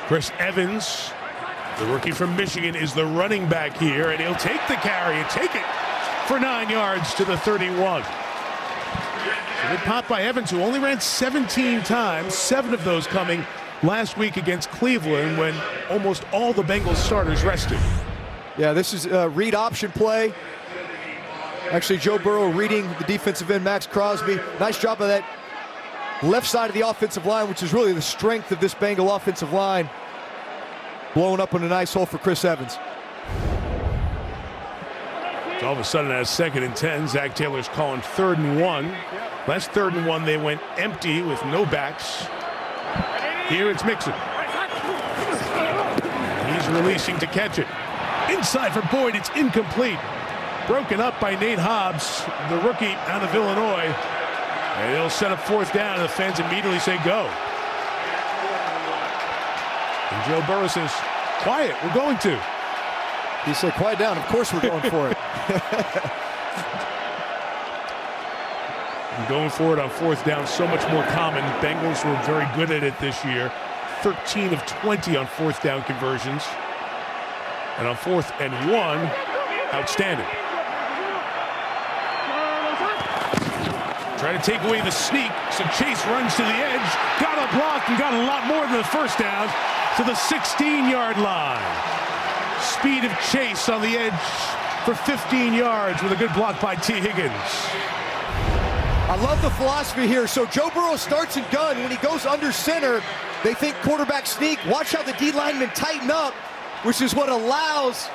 Chris Evans, the rookie from Michigan, is the running back here, and he'll take the carry and take it for 9 yards to the 31. So good pop by Evans, who only ran 17 times, 7 of those coming last week against Cleveland when almost all the Bengals starters rested. Yeah, this is a read option play. Actually, Joe Burrow reading the defensive end, Max Crosby. Nice job of that left side of the offensive line, which is really the strength of this Bengal offensive line. Blowing up in a nice hole for Chris Evans. So all of a sudden, at 2nd and 10, Zach Taylor's calling 3rd and 1. Last 3rd and 1, they went empty with no backs. Here it's Mixon. He's releasing to catch it. Inside for Boyd, it's incomplete. Broken up by Nate Hobbs, the rookie out of Illinois. And they'll set up 4th down, and the fans immediately say go. And Joe Burrow says, quiet, we're going to. He said, quiet down, of course we're going for it. And going for it on 4th down, so much more common. Bengals were very good at it this year. 13 of 20 on 4th down conversions. And on 4th and 1, outstanding. Trying to take away the sneak, so Chase runs to the edge, got a block and got a lot more than the 1st down to the 16-yard line. Speed of Chase on the edge for 15 yards with a good block by T. Higgins. I love the philosophy here. So Joe Burrow starts and gun. When he goes under center, they think quarterback sneak. Watch how the D linemen tighten up, which is what allows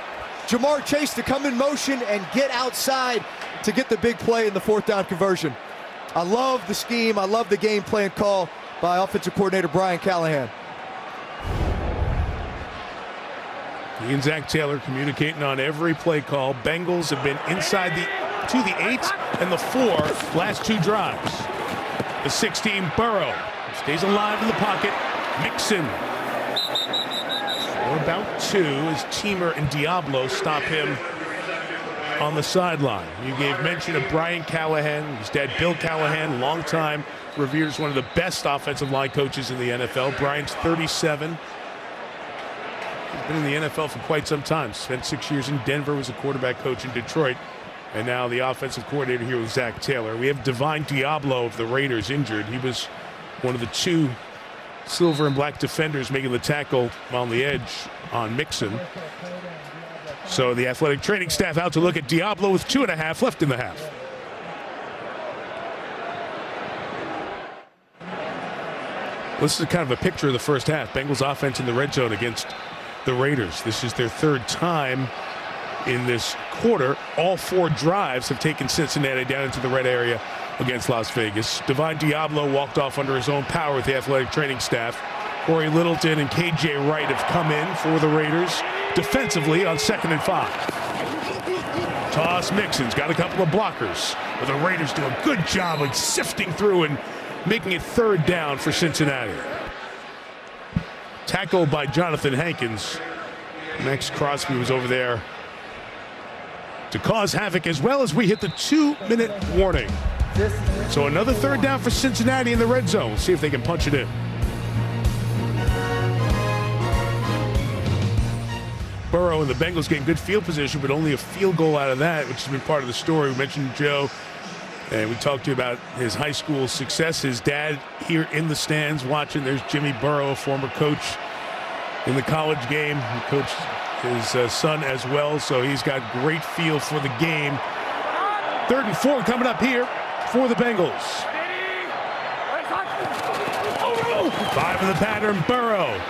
Jamar Chase to come in motion and get outside to get the big play in the 4th down conversion. I love the scheme. I love the game plan call by offensive coordinator Brian Callahan. He and Zach Taylor communicating on every play call. Bengals have been inside to the 8 and the 4 last 2 drives. The 16, Burrow stays alive in the pocket. Mixon. For about 2 as Teamer and Diablo stop him on the sideline. You gave mention of Brian Callahan, his dad Bill Callahan, longtime, revered as one of the best offensive line coaches in the NFL. Brian's 37. He's been in the NFL for quite some time. Spent 6 years in Denver, was a quarterback coach in Detroit, and now the offensive coordinator here with Zach Taylor. We have Divine Diablo of the Raiders injured. He was one of the 2 silver and black defenders making the tackle on the edge on Mixon. So the athletic training staff out to look at Diablo with 2.5 left in the half. This is kind of a picture of the first half. Bengals offense in the red zone against the Raiders. This is their 3rd time in this quarter. All 4 drives have taken Cincinnati down into the red area against Las Vegas. Divine Diablo walked off under his own power with the athletic training staff. Corey Littleton and KJ Wright have come in for the Raiders defensively on 2nd and 5. Toss Mixon's got a couple of blockers, but the Raiders do a good job of sifting through and making it 3rd down for Cincinnati. Tackled by Jonathan Hankins. Max Crosby was over there to cause havoc, as well as we hit the 2-minute warning. So another 3rd down for Cincinnati in the red zone. See if they can punch it in. Burrow and the Bengals getting good field position, but only a field goal out of that, which has been part of the story. We mentioned Joe, and we talked to you about his high school success. His dad here in the stands watching. There's Jimmy Burrow, a former coach in the college game. He coached his son as well, so he's got great feel for the game. 3rd and 4 coming up here for the Bengals. 5 in the pattern, Burrow.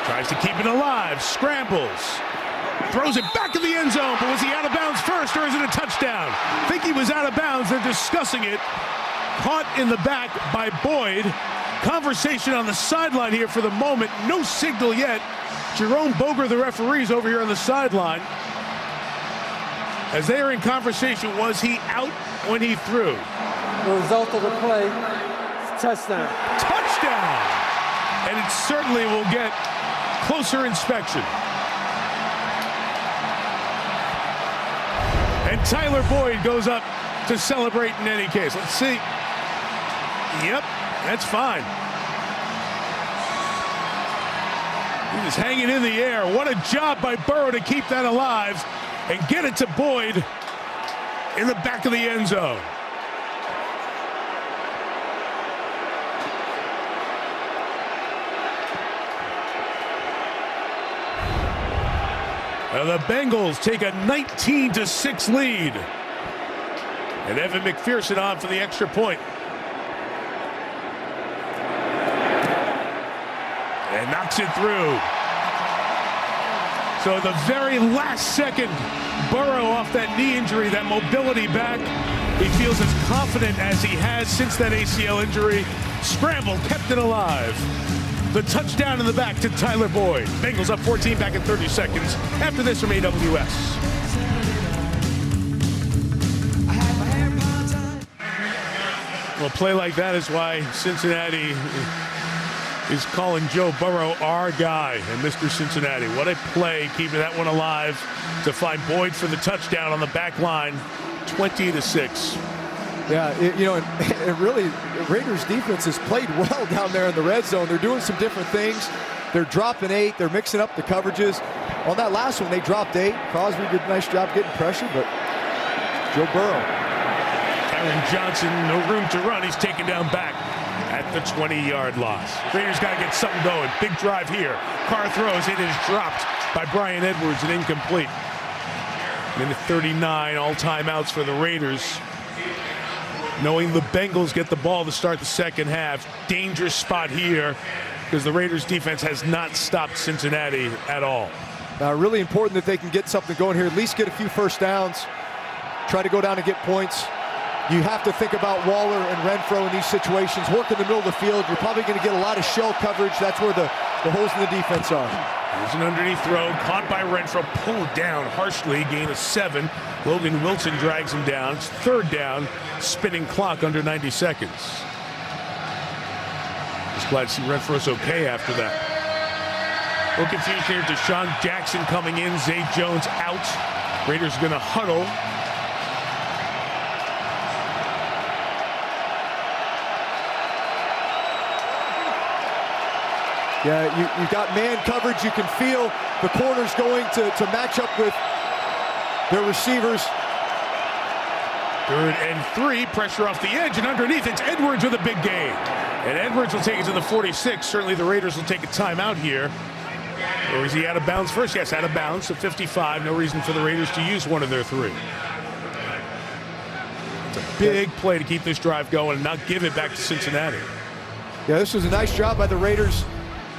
Tries to keep it alive, scrambles, throws it back in the end zone, but was he out of bounds first, or is it a touchdown? I think he was out of bounds. They're discussing it. Caught in the back by Boyd. Conversation on the sideline here for the moment. No signal yet. Jerome Boger, the referee's over here on the sideline. As they are in conversation, was he out when he threw? The result of the play, touchdown. Touchdown! And it certainly will get closer inspection. And Tyler Boyd goes up to celebrate in any case. Let's see. Yep, that's fine. He is hanging in the air. What a job by Burrow to keep that alive and get it to Boyd in the back of the end zone. The Bengals take a 19-6 lead. And Evan McPherson on for the extra point. And knocks it through. So the very last second, Burrow off that knee injury, that mobility back. He feels as confident as he has since that ACL injury. Scrambled, kept it alive. The touchdown in the back to Tyler Boyd. Bengals up 14 back in 30 seconds. After this from AWS. Well, play like that is why Cincinnati is calling Joe Burrow our guy and Mr. Cincinnati. What a play, keeping that one alive to find Boyd for the touchdown on the back line, 20-6. Yeah, it really, Raiders defense has played well down there in the red zone. They're doing some different things. They're dropping 8. They're mixing up the coverages. On that last one, they dropped 8. Crosby did a nice job getting pressure, but Joe Burrow. Tyron Johnson, no room to run. He's taken down back at the 20-yard line. Raiders got to get something going. Big drive here. Carr throws. It is dropped by Brian Edwards and incomplete. Minute 39, all timeouts for the Raiders. Knowing the Bengals get the ball to start the second half. Dangerous spot here because the Raiders defense has not stopped Cincinnati at all. Really important that they can get something going here, at least get a few first downs, try to go down and get points. You have to think about Waller and Renfro in these situations. Work in the middle of the field. You're probably going to get a lot of shell coverage. That's where the holes in the defense are. Here's an underneath throw, caught by Renfro, pulled down harshly, gain of 7. Logan Wilson drags him down. It's third down, spinning clock under 90 seconds. Just glad to see Renfro's okay after that. A little confusion here. Deshaun Jackson coming in, Zay Jones out. Raiders going to huddle. Yeah, you've got man coverage. You can feel the corners going to match up with their receivers. 3rd and 3, pressure off the edge, and underneath it's Edwards with a big gain. And Edwards will take it to the 46. Certainly the Raiders will take a timeout here. Or is he out of bounds first? Yes, out of bounds, so 55. No reason for the Raiders to use one of their 3. It's a big play to keep this drive going and not give it back to Cincinnati. Yeah, this was a nice job by the Raiders.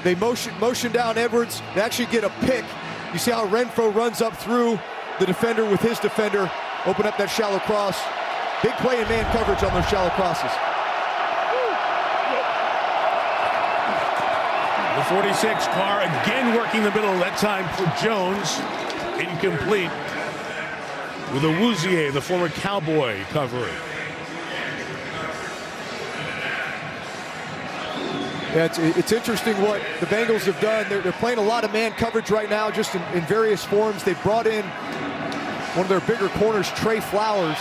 They motion down Edwards. They actually get a pick. You see how Renfro runs up through the defender with his defender. Open up that shallow cross. Big play in man coverage on those shallow crosses. The 46, Carr again working the middle, that time for Jones. Incomplete. With Awuzie, the former Cowboy, covering. Yeah, it's interesting what the Bengals have done. They're playing a lot of man coverage right now, just in various forms. They brought in one of their bigger corners, Trey Flowers,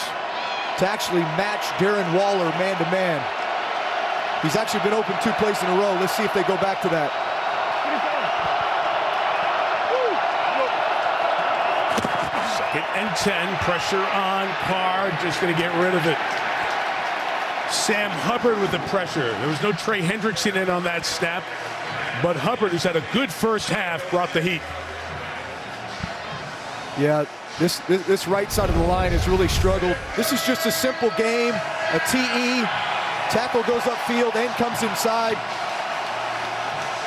to actually match Darren Waller man-to-man. He's actually been open 2 plays in a row. Let's see if they go back to that. Second and 10, pressure on Carr, just going to get rid of it. Sam Hubbard with the pressure. There was no Trey Hendrickson in on that snap, but Hubbard, who's had a good first half, brought the heat. Yeah, this right side of the line has really struggled. This is just a simple game, a TE. Tackle goes upfield and comes inside.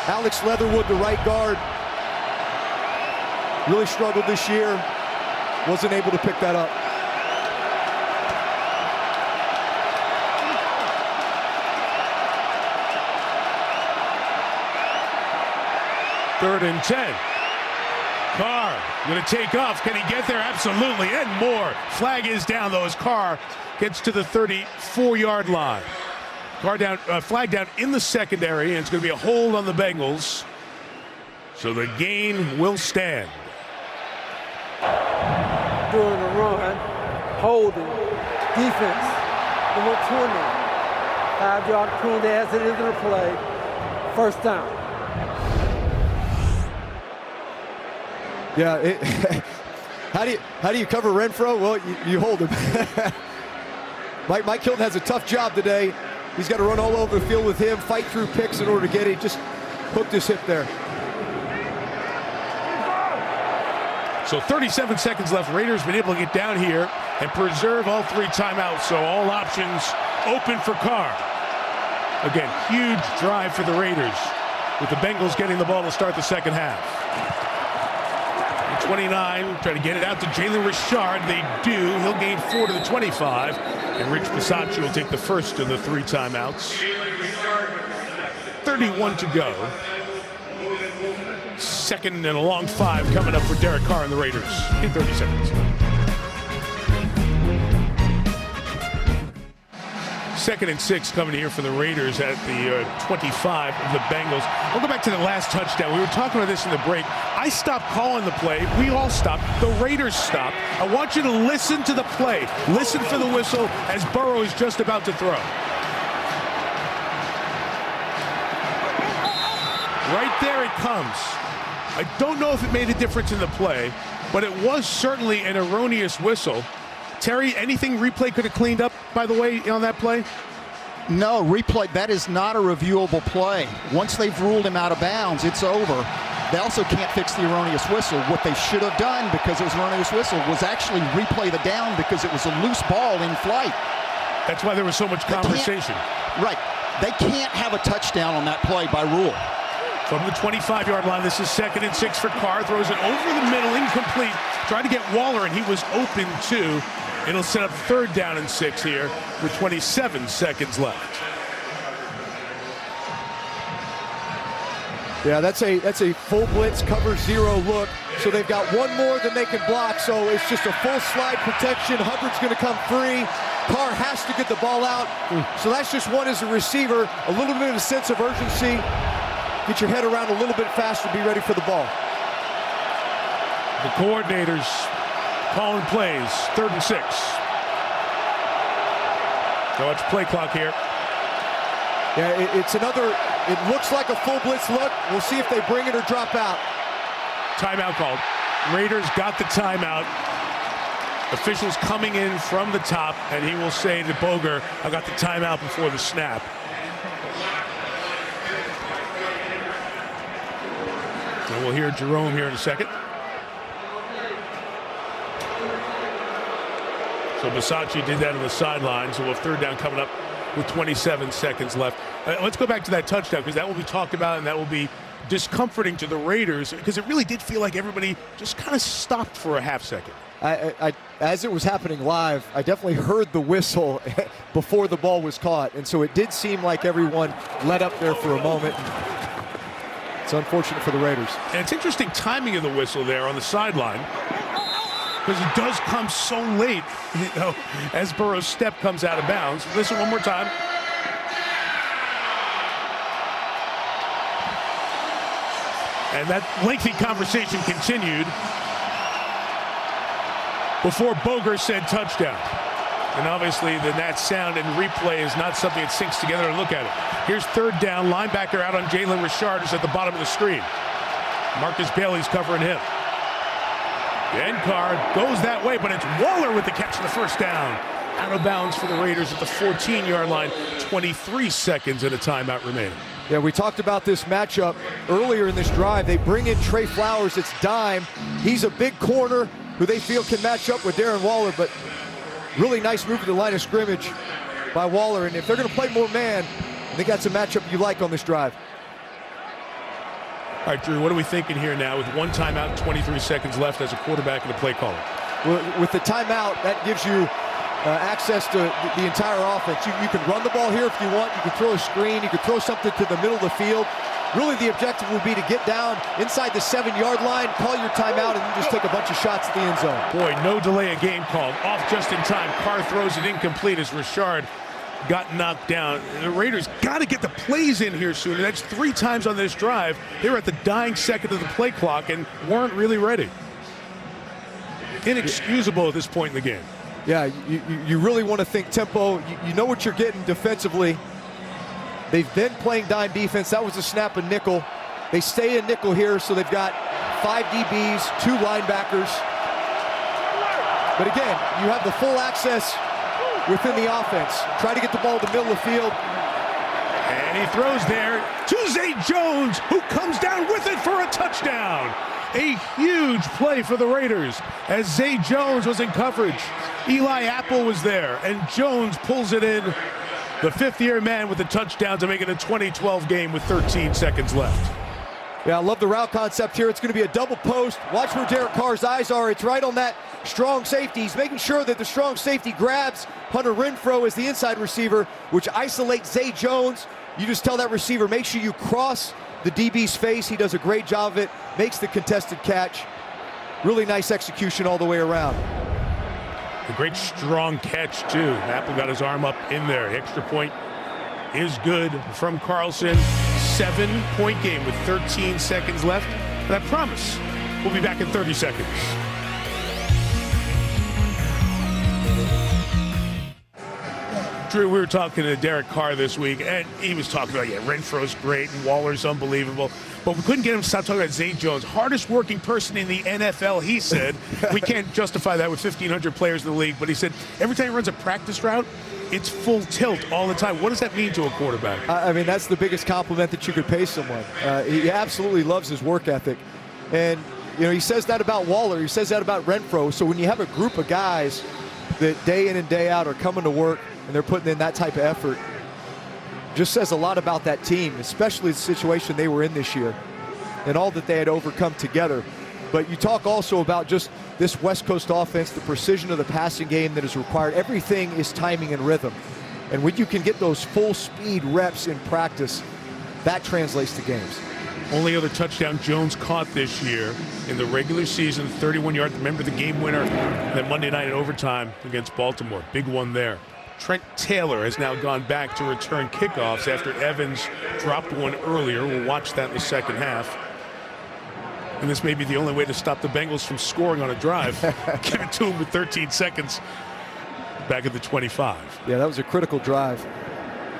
Alex Leatherwood, the right guard, really struggled this year. Wasn't able to pick that up. Third and 10. Carr going to take off. Can he get there? Absolutely, and more. Flag is down, though, as Carr gets to the 34-yard line. Carr down, flag down in the secondary, and it's going to be a hold on the Bengals. So the gain will stand. During the run, holding, defense, number 20. 5-yard penalty as it is in the play. First down. Yeah, how do you cover Renfro? Well, you hold him. Mike Hilton has a tough job today. He's got to run all over the field with him, fight through picks in order to get it. Just hooked his hip there. So 37 seconds left. Raiders been able to get down here and preserve all 3 timeouts. So all options open for Carr. Again, huge drive for the Raiders, with the Bengals getting the ball to start the second half. 29, trying to get it out to Jalen Richard. They do. He'll gain 4 to the 25. And Rich Bisaccia will take the first of the 3 timeouts. 31 to go. Second and a long 5 coming up for Derek Carr and the Raiders in 30 seconds. Second and 6 coming here for the Raiders at the 25 of the Bengals. We'll go back to the last touchdown. We were talking about this in the break. I stopped calling the play. We all stopped. The Raiders stopped. I want you to listen to the play. Listen for the whistle as Burrow is just about to throw. Right there it comes. I don't know if it made a difference in the play, but it was certainly an erroneous whistle. Terry, anything replay could have cleaned up, by the way, on that play? No, replay, that is not a reviewable play. Once they've ruled him out of bounds, it's over. They also can't fix the erroneous whistle. What they should have done, because it was an erroneous whistle, was actually replay the down because it was a loose ball in flight. That's why there was so much conversation. Right. They can't have a touchdown on that play by rule. From the 25-yard line, this is second and 6 for Carr. Throws it over the middle, incomplete. Tried to get Waller, and he was open too. It'll set up 3rd down and 6 here with 27 seconds left. Yeah, that's a full blitz cover 0 look. So they've got one more than they can block. So it's just a full slide protection. Hubbard's going to come free. Carr has to get the ball out. So that's just one as a receiver. A little bit of a sense of urgency. Get your head around a little bit faster. Be ready for the ball. The coordinators calling plays. 3rd and 6. So watch play clock here. Yeah, it's another. It looks like a full blitz look. We'll see if they bring it or drop out. Timeout called. Raiders got the timeout. Officials coming in from the top, and he will say to Boger, I got the timeout before the snap. And we'll hear Jerome here in a second. So Bisaccia did that on the sideline, so we'll have 3rd down coming up with 27 seconds left. Let's go back to that touchdown, because that will be talked about, and that will be discomforting to the Raiders, because it really did feel like everybody just kind of stopped for a half second. As it was happening live, I definitely heard the whistle before the ball was caught, and so it did seem like everyone let up there for a moment. It's unfortunate for the Raiders. And it's interesting timing of the whistle there on the sideline, because it does come so late, you know, as Burrow's step comes out of bounds. Listen one more time. And that lengthy conversation continued before Boger said touchdown. And obviously the Nats sound and replay is not something that sinks together to look at it. Here's 3rd down, linebacker out on Jalen Richard is at the bottom of the screen. Marcus Bailey's covering him. And Carr goes that way, but it's Waller with the catch of the 1st down. Out of bounds for the Raiders at the 14-yard line. 23 seconds and a timeout remaining. Yeah, we talked about this matchup earlier in this drive. They bring in Trey Flowers. It's dime. He's a big corner who they feel can match up with Darren Waller, but really nice move to the line of scrimmage by Waller. And if they're going to play more man, I think that's a matchup you like on this drive. All right, Drew, what are we thinking here now with one timeout and 23 seconds left as a quarterback and a play caller? Well, with the timeout, that gives you access to the entire offense. You can run the ball here if you want. You can throw a screen. You can throw something to the middle of the field. Really, the objective would be to get down inside the 7-yard line, call your timeout, and then just take a bunch of shots at the end zone. Boy, no delay of game called. Off just in time. Carr throws it incomplete as Richard got knocked down. The Raiders got to get the plays in here soon. That's 3 times on this drive. They were at the dying second of the play clock and weren't really ready. Inexcusable at this point in the game. Yeah, you really want to think tempo. You know what you're getting defensively. They've been playing dime defense. That was a snap of nickel. They stay in nickel here, so they've got 5 DBs, 2 linebackers. But again, you have the full access within the offense. Try to get the ball to the middle of the field. And he throws there to Zay Jones, who comes down with it for a touchdown. A huge play for the Raiders as Zay Jones was in coverage. Eli Apple was there, and Jones pulls it in. The 5th-year man with a touchdown to make it a 20-12 game with 13 seconds left. Yeah, I love the route concept here. It's going to be a double post. Watch where Derek Carr's eyes are. It's right on that strong safety. He's making sure that the strong safety grabs Hunter Renfrow as the inside receiver, which isolates Zay Jones. You just tell that receiver, make sure you cross the DB's face. He does a great job of it, makes the contested catch. Really nice execution all the way around. A great strong catch, too. Apple got his arm up in there. Extra point is good from Carlson. 7-point game with 13 seconds left. And I promise we'll be back in 30 seconds. Drew, we were talking to Derek Carr this week, and he was talking about, Renfro's great and Waller's unbelievable. But we couldn't get him to stop talking about Zay Jones. Hardest working person in the NFL, he said. We can't justify that with 1,500 players in the league. But he said every time he runs a practice route, it's full tilt all the time. What does that mean to a quarterback? I mean, that's the biggest compliment that you could pay someone. He absolutely loves his work ethic. And, he says that about Waller. He says that about Renfro. So when you have a group of guys that day in and day out are coming to work and they're putting in that type of effort, just says a lot about that team, especially the situation they were in this year and all that they had overcome together. But you talk also about just this West Coast offense, the precision of the passing game that is required. Everything is timing and rhythm. And when you can get those full speed reps in practice, that translates to games. Only other touchdown Jones caught this year in the regular season, 31-yard. Remember the game winner that Monday night in overtime against Baltimore. Big one there. Trent Taylor has now gone back to return kickoffs after Evans dropped one earlier. We'll watch that in the second half. And this may be the only way to stop the Bengals from scoring on a drive. Give it to them with 13 seconds back at the 25. Yeah, that was a critical drive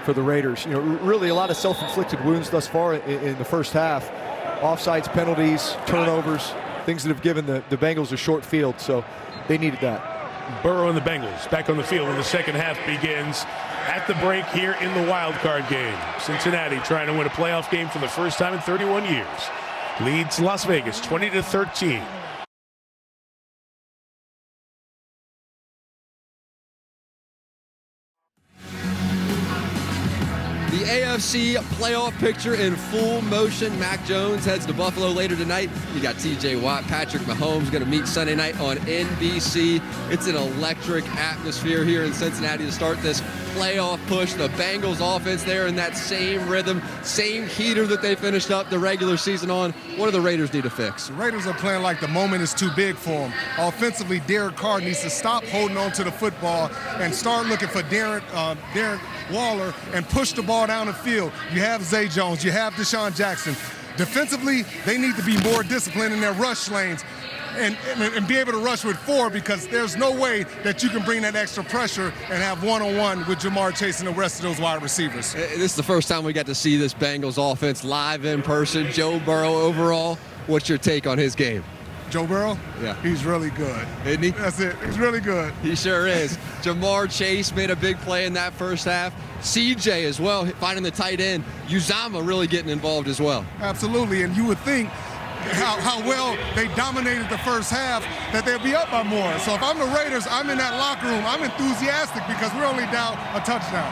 for the Raiders. Really a lot of self-inflicted wounds thus far in the first half. Offsides, penalties, turnovers, things that have given the Bengals a short field, so they needed that. Burrow and the Bengals back on the field when the second half begins at the break here in the wild card game. Cincinnati trying to win a playoff game for the first time in 31 years. Leads Las Vegas 20-13. The AFC playoff picture in full motion. Mac Jones heads to Buffalo later tonight. You got T.J. Watt, Patrick Mahomes going to meet Sunday night on NBC. It's an electric atmosphere here in Cincinnati to start this playoff push. The Bengals offense there in that same rhythm, same heater that they finished up the regular season on. What do the Raiders need to fix? The Raiders are playing like the moment is too big for them. Offensively, Derek Carr needs to stop holding on to the football and start looking for Darren Waller and push the ball down the field. You have Zay Jones, you have Deshaun Jackson. Defensively, they need to be more disciplined in their rush lanes and be able to rush with 4, because there's no way that you can bring that extra pressure and have one-on-one with Jamar Chase and the rest of those wide receivers. This is the first time we got to see this Bengals offense live in person. Joe Burrow overall, what's your take on his game? Joe Burrow? Yeah. He's really good. Isn't he? That's it. He's really good. He sure is. Jamar Chase made a big play in that first half. CJ as well, finding the tight end. Uzama really getting involved as well. Absolutely, and you would think how well they dominated the first half that they'll be up by more. So if I'm the Raiders, I'm in that locker room. I'm enthusiastic because we're only down a touchdown.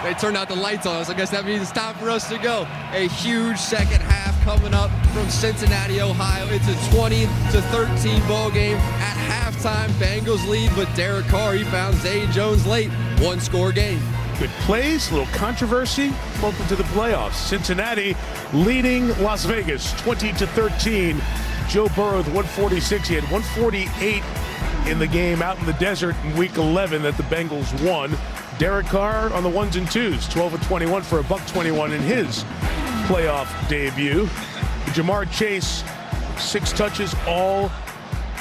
They turned out the lights on us. I guess that means it's time for us to go. A huge second half coming up from Cincinnati, Ohio. It's a 20-13 ball game. At halftime, Bengals lead, but Derek Carr, he found Zay Jones late. One-score game. Good plays, a little controversy. Welcome to the playoffs. Cincinnati leading Las Vegas 20-13. Joe Burrow with 146. He had 148 in the game out in the desert in week 11 that the Bengals won. Derek Carr on the ones and twos, 12 of 21 for a $121 in his playoff debut. Jamar Chase, 6 touches, all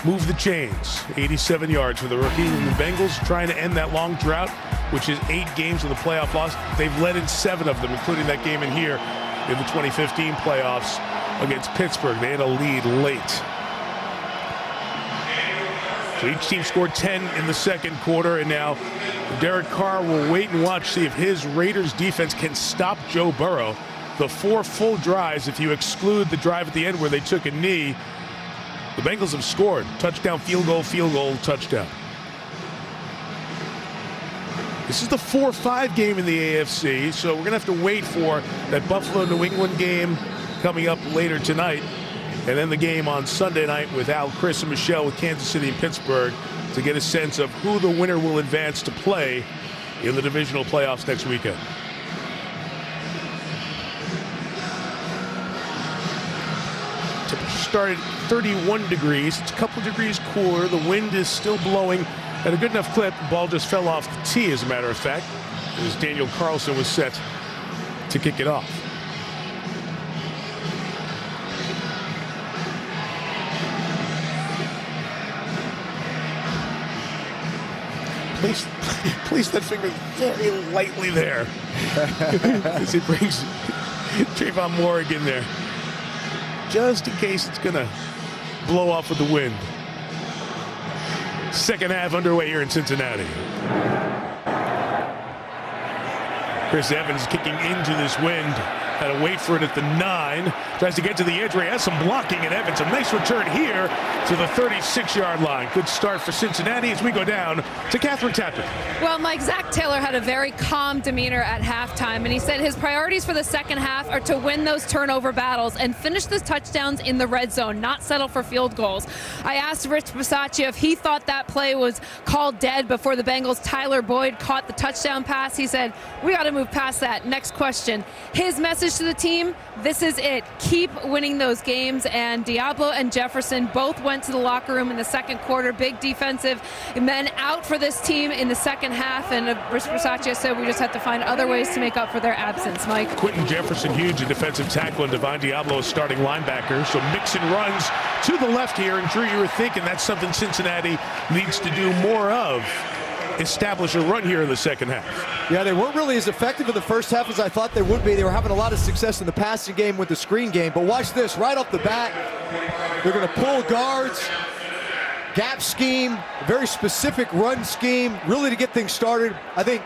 move the chains. 87 yards for the rookie. And the Bengals trying to end that long drought, which is 8 games of the playoff loss. They've led in 7 of them, including that game in here in the 2015 playoffs against Pittsburgh. They had a lead late. So each team scored 10 in the second quarter, and now Derek Carr will wait and watch, see if his Raiders defense can stop Joe Burrow. The 4 full drives, if you exclude the drive at the end where they took a knee, the Bengals have scored. Touchdown, field goal, touchdown. This is the 4-5 game in the AFC, so we're going to have to wait for that Buffalo-New England game coming up later tonight. And then the game on Sunday night with Al, Chris, and Michelle with Kansas City and Pittsburgh to get a sense of who the winner will advance to play in the divisional playoffs next weekend. Temperature started 31 degrees. It's a couple degrees cooler. The wind is still blowing at a good enough clip. The ball just fell off the tee, as a matter of fact, as Daniel Carlson was set to kick it off. Place that finger very lightly there as he brings Trayvon Morgan there, just in case it's going to blow off with the wind. Second half underway here in Cincinnati. Chris Evans kicking into this wind. Had to wait for it at the 9. Tries to get to the edge where he has some blocking, and Evans a nice return here to the 36-yard line. Good start for Cincinnati as we go down to Catherine Tappan. Well, Mike, Zach Taylor had a very calm demeanor at halftime, and he said his priorities for the second half are to win those turnover battles and finish the touchdowns in the red zone, not settle for field goals. I asked Rich Bisaccia if he thought that play was called dead before the Bengals' Tyler Boyd caught the touchdown pass. He said, we got to move past that. Next question. His message to the team, this is it. Keep winning those games. And Diablo and Jefferson both went to the locker room in the second quarter. Big defensive men out for this team in the second half. And Rich Bisaccia said we just have to find other ways to make up for their absence, Mike. Quentin Jefferson, huge, a defensive tackle, and Divine Diablo a starting linebacker. So Mixon runs to the left here. And Drew, you were thinking that's something Cincinnati needs to do more of. Establish a run here in the second half. Yeah, they weren't really as effective in the first half as I thought they would be. They were having a lot of success in the passing game with the screen game. But watch this, right off the bat, they're going to pull guards, gap scheme, very specific run scheme, really to get things started. I think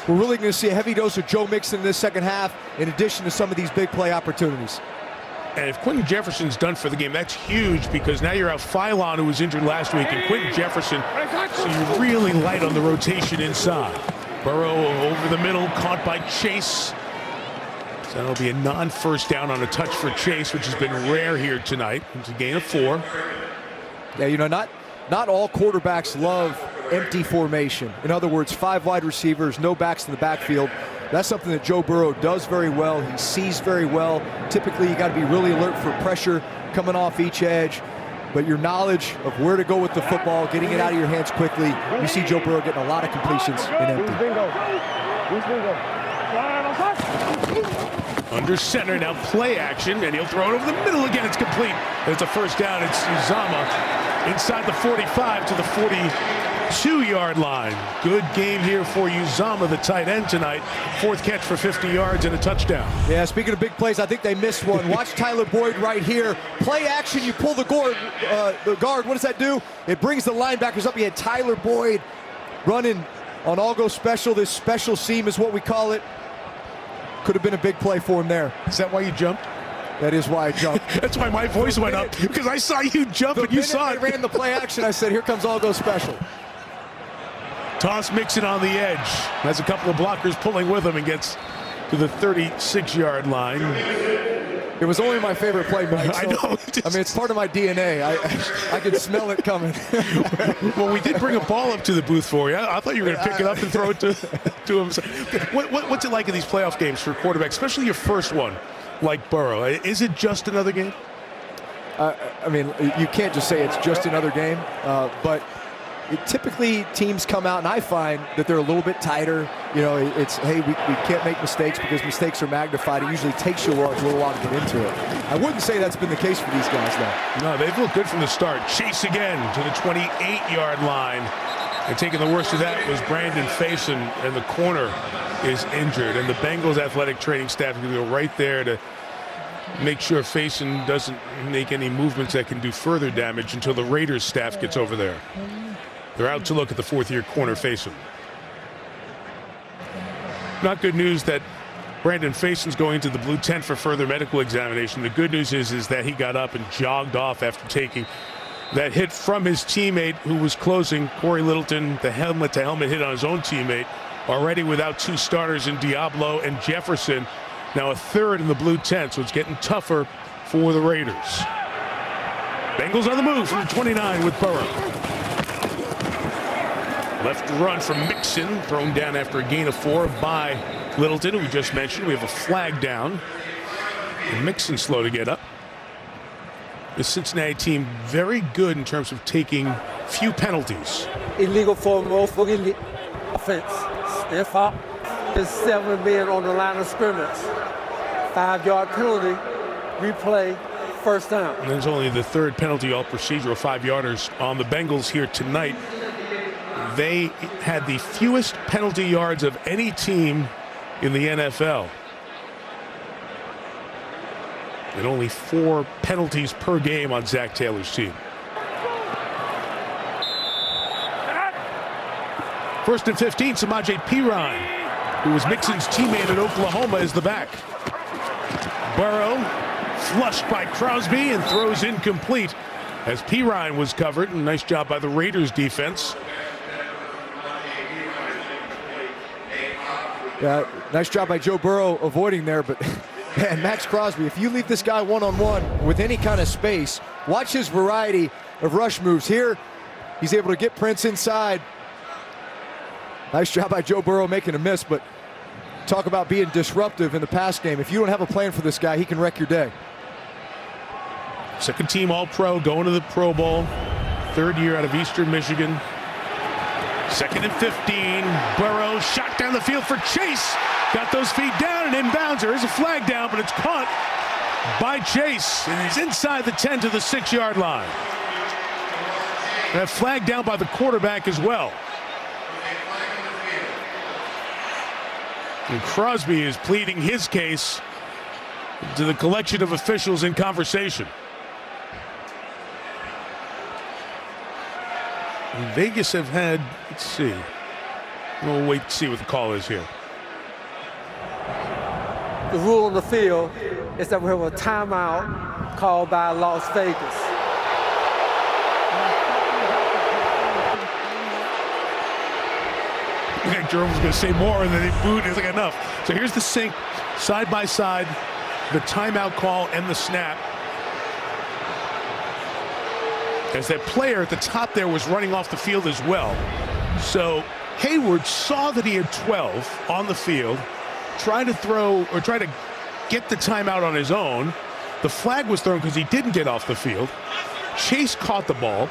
we're really going to see a heavy dose of Joe Mixon in this second half, in addition to some of these big play opportunities. And if Quentin Jefferson's done for the game, that's huge, because now you're out Philon, who was injured last week, and Quentin Jefferson, so you're really light on the rotation inside. Burrow over the middle, caught by Chase. So that'll be a non-first down on a touch for Chase, which has been rare here tonight. It's a gain of 4. Yeah, you know, not all quarterbacks love empty formation. In other words, 5 wide receivers, no backs in the backfield. That's something that Joe Burrow does very well. He sees very well. Typically, you got to be really alert for pressure coming off each edge. But your knowledge of where to go with the football, getting it out of your hands quickly, you see Joe Burrow getting a lot of completions in empty. Under center, now play action, and he'll throw it over the middle again. It's complete. And it's a first down. It's Uzama inside the 45 to the 42-yard line. Good game here for Uzama, the tight end tonight. 4th catch for 50 yards and a touchdown. Yeah, speaking of big plays, I think they missed one. Watch Tyler Boyd right here. Play action, you pull the guard. What does that do? It brings the linebackers up. You had Tyler Boyd running on all-go special. This special seam is what we call it. Could have been a big play for him there. Is that why you jumped? That is why I jumped. That's why my voice went up, because I saw you jump and you saw it. I ran the play action, I said, here comes all-go special. Toss Mixon on the edge. Has a couple of blockers pulling with him and gets to the 36-yard line. It was only my favorite play, Mike. So, I know. I mean, it's part of my DNA. I can smell it coming. Well, we did bring a ball up to the booth for you. I thought you were going to pick it up and throw it to him. What's it like in these playoff games for quarterbacks, especially your first one, like Burrow? Is it just another game? I mean, you can't just say it's just another game, but typically teams come out and I find that they're a little bit tighter. You know, it's, hey, we can't make mistakes because mistakes are magnified. It usually takes you a little while to get into it. I wouldn't say that's been the case for these guys, though. No, they've looked good from the start. Chase again to the 28-yard line. And taking the worst of that was Brandon Faison, and the corner is injured. And the Bengals athletic training staff is going to go right there to make sure Faison doesn't make any movements that can do further damage until the Raiders staff gets over there. They're out to look at the fourth-year corner Faison. Not good news that Brandon Faison's going to the blue tent for further medical examination. The good news is that he got up and jogged off after taking that hit from his teammate who was closing, Corey Littleton, the helmet-to-helmet hit on his own teammate. Already without two starters in Diablo and Jefferson. Now a third in the blue tent, so it's getting tougher for the Raiders. Bengals on the move from the 29 with Burrow. Left run from Mixon, thrown down after a gain of 4 by Littleton, who we just mentioned. We have a flag down. And Mixon slow to get up. The Cincinnati team very good in terms of taking few penalties. Illegal for most offense. If there's 7 men on the line of scrimmage. 5-yard penalty, replay, first down. And there's only the third penalty, all procedural 5-yarders on the Bengals here tonight. They had the fewest penalty yards of any team in the NFL. And only 4 penalties per game on Zach Taylor's team. First and 15, Samaje Perine, who was Mixon's teammate at Oklahoma, is the back. Burrow flushed by Crosby and throws incomplete as Perine was covered. And nice job by the Raiders defense. Yeah, nice job by Joe Burrow avoiding there, but man, Max Crosby, if you leave this guy one-on-one with any kind of space, watch his variety of rush moves. Here, he's able to get Prince inside. Nice job by Joe Burrow making a miss, but talk about being disruptive in the pass game. If you don't have a plan for this guy, he can wreck your day. Second team All-Pro, going to the Pro Bowl. 3rd year out of Eastern Michigan. 2nd and 15. Burrow shot down the field for Chase. Got those feet down and inbounds. There is a flag down, but it's caught by Chase. And he's inside the 10 to the 6-yard line. That flag down by the quarterback as well. And Crosby is pleading his case to the collection of officials in conversation. And Vegas have had, let's see. We'll wait to see what the call is here. The rule on the field is that we have a timeout called by Las Vegas. Okay, Jerome was going to say more, and then he booed. He's like, enough. So here's the sync, side by side, the timeout call and the snap. As that player at the top there was running off the field as well. So Hayward saw that he had 12 on the field, tried to throw or try to get the timeout on his own. The flag was thrown because he didn't get off the field. Chase caught the ball.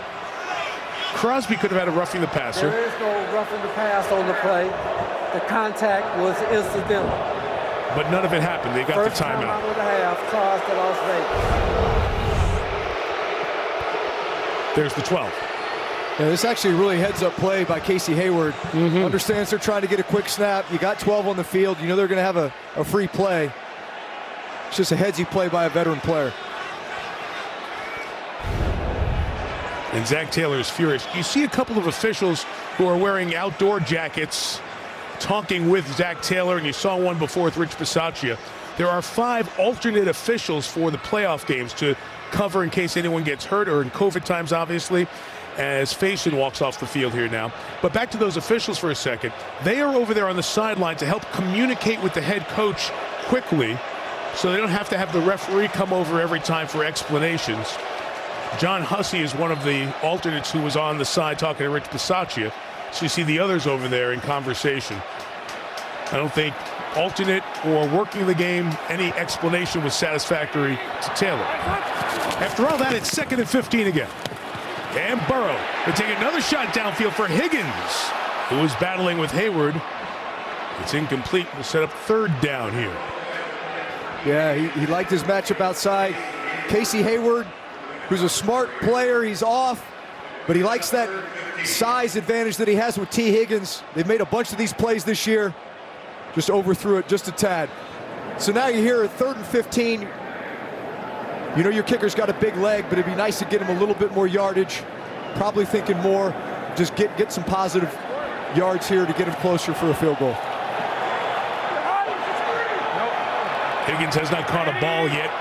Crosby could have had a roughing the passer. There is no roughing the pass on the play. The contact was incidental. But none of it happened. They got First the timeout. First time out of the half, charged to Las Vegas. There's the 12. Yeah, this actually really heads-up play by Casey Hayward. Understands they're trying to get a quick snap. You got 12 on the field. You know they're going to have a free play. It's just a headsy play by a veteran player. And Zach Taylor is furious. You see a couple of officials who are wearing outdoor jackets talking with Zach Taylor, and you saw one before with Rich Bisaccia. There are 5 alternate officials for the playoff games to cover in case anyone gets hurt, or in COVID times, obviously, as Faison walks off the field here now. But back to those officials for a second. They are over there on the sideline to help communicate with the head coach quickly so they don't have to have the referee come over every time for explanations. John Hussey is one of the alternates who was on the side talking to Rich Bisaccia. So you see the others over there in conversation. I don't think alternate or working the game, any explanation was satisfactory to Taylor. After all that, it's 2nd and 15 again. And Burrow will take another shot downfield for Higgins, who is battling with Hayward. It's incomplete. We'll set up 3rd down here. Yeah, he liked his matchup outside. Casey Hayward, who's a smart player, he's off, but he likes that size advantage that he has with T. Higgins. They've made a bunch of these plays this year. Just overthrew it just a tad. So now you're here at 3rd and 15. You know your kicker's got a big leg, but it'd be nice to get him a little bit more yardage. Probably thinking more, just get some positive yards here to get him closer for a field goal. Higgins has not caught a ball yet.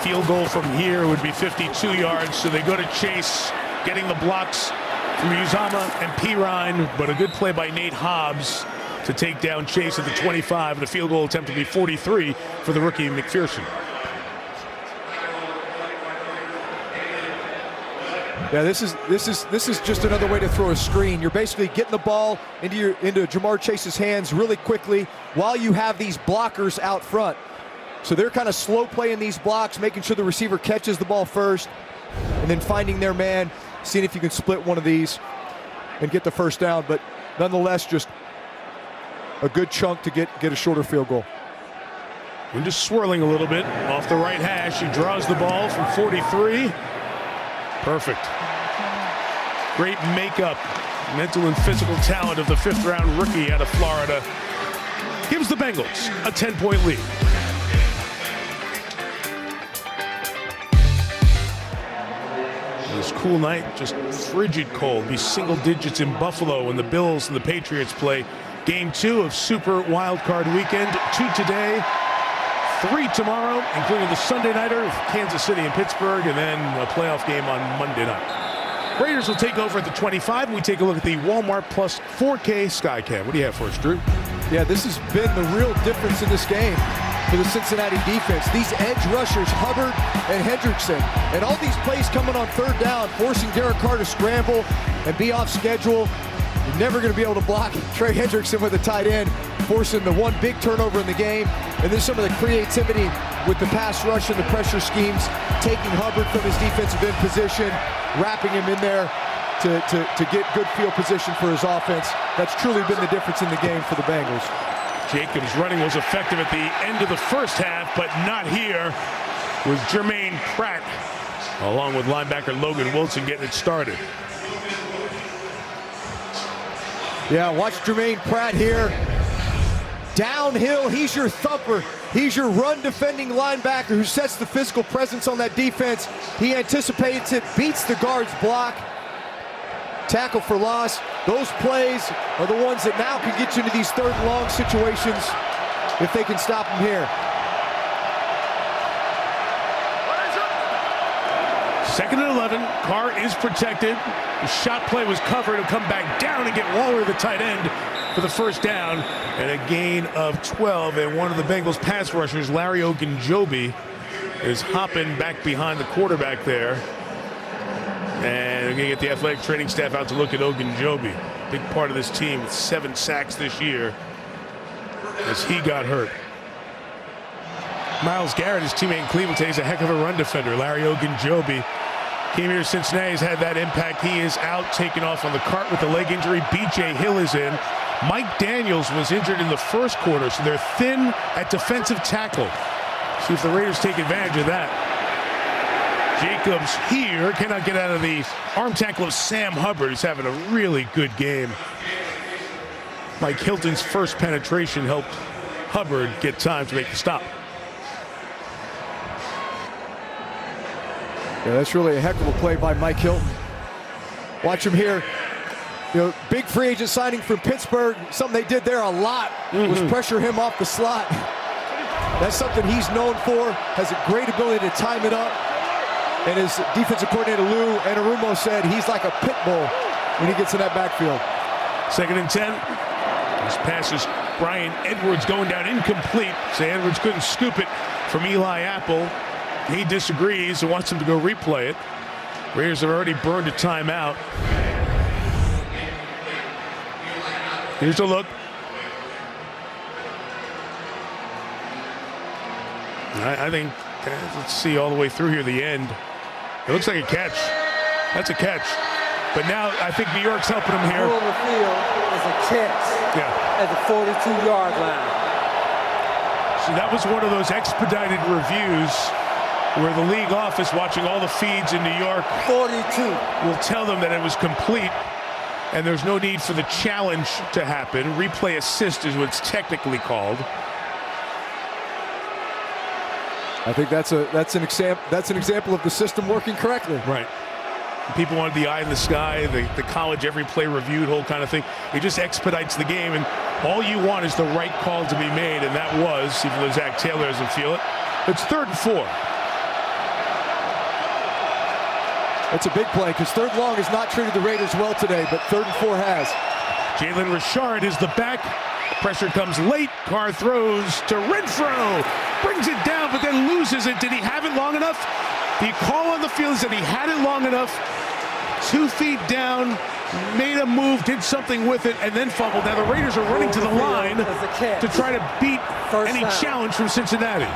Field goal from here would be 52 yards, so they go to Chase, getting the blocks from Uzama and Pirine, but a good play by Nate Hobbs to take down Chase at the 25. The field goal attempt to be 43 for the rookie McPherson. Yeah, this is just another way to throw a screen. You're basically getting the ball into Jamar Chase's hands really quickly while you have these blockers out front. So they're kind of slow playing these blocks, making sure the receiver catches the ball first, and then finding their man, seeing if you can split one of these and get the first down. But nonetheless, just a good chunk to get a shorter field goal. Wind is swirling a little bit off the right hash. He draws the ball from 43. Perfect. Great makeup, mental and physical talent of the 5th-round rookie out of Florida. Gives the Bengals a 10-point lead. This cool night, just frigid cold. Be single digits in Buffalo when the Bills and the Patriots play Game 2 of Super Wildcard Weekend. 2 today, 3 tomorrow, including the Sunday nighter with Kansas City and Pittsburgh, and then a playoff game on Monday night. Raiders will take over at the 25. We take a look at the Walmart Plus 4K Skycam. What do you have for us, Drew? Yeah, this has been the real difference in this game for the Cincinnati defense. These edge rushers, Hubbard and Hendrickson, and all these plays coming on 3rd down, forcing Derek Carr to scramble and be off schedule. You're never going to be able to block Trey Hendrickson with a tight end, forcing the one big turnover in the game. And then some of the creativity with the pass rush and the pressure schemes, taking Hubbard from his defensive end position, wrapping him in there to get good field position for his offense. That's truly been the difference in the game for the Bengals. Jacobs' running was effective at the end of the first half, but not here with Jermaine Pratt, along with linebacker Logan Wilson getting it started. Yeah, watch Jermaine Pratt here. Downhill, he's your thumper. He's your run-defending linebacker who sets the physical presence on that defense. He anticipates it, beats the guard's block. Tackle for loss. Those plays are the ones that now can get you into these 3rd and long situations if they can stop him here. 2nd and 11. Carr is protected. The shot play was covered. He'll come back down and get Waller, the tight end, for the first down. And a gain of 12. And one of the Bengals pass rushers, Larry Ogunjobi, is hopping back behind the quarterback there. And we're going to get the athletic training staff out to look at Ogunjobi. Big part of this team with 7 sacks this year as he got hurt. Myles Garrett, his teammate in Cleveland, today, is a heck of a run defender. Larry Ogunjobi came here to Cincinnati, has had that impact. He is out, taken off on the cart with a leg injury. B.J. Hill is in. Mike Daniels was injured in the first quarter, so they're thin at defensive tackle. See if the Raiders take advantage of that. Jacobs here cannot get out of the arm tackle of Sam Hubbard, who's having a really good game. Mike Hilton's first penetration helped Hubbard get time to make the stop. Yeah, that's really a heck of a play by Mike Hilton. Watch him here. You know, big free agent signing from Pittsburgh. Something they did there a lot was pressure him off the slot. That's something he's known for. Has a great ability to time it up. And his defensive coordinator, Lou Anarumo, said he's like a pit bull when he gets in that backfield. 2nd and 10. This pass is Brian Edwards going down incomplete. So Edwards couldn't scoop it. from Eli Apple. He disagrees and wants him to go replay it. Raiders have already burned a timeout. Here's a look. I think, let's see all the way through here, the end. It looks like a catch. That's a catch. But now I think New York's helping him here. On the field is a catch at the 42-yard line. So that was one of those expedited reviews where the league office, watching all the feeds in New York, 42, will tell them that it was complete and there's no need for the challenge to happen. Replay assist is what it's technically called. I think that's an example of the system working correctly. Right. People wanted the eye in the sky, the college every play reviewed, whole kind of thing. It just expedites the game, and all you want is the right call to be made, and that was, even though Zach Taylor doesn't feel it. It's 3rd and 4. It's a big play because 3rd long has not treated the Raiders well today, but 3rd and 4 has. Jalen Richard is the back. Pressure comes late. Carr throws to Renfro. Brings it down, but then loses it. Did he have it long enough? The call on the field is that he had it long enough. 2 feet down, made a move, did something with it, and then fumbled. Now the Raiders are running to the line to try to beat any challenge from Cincinnati.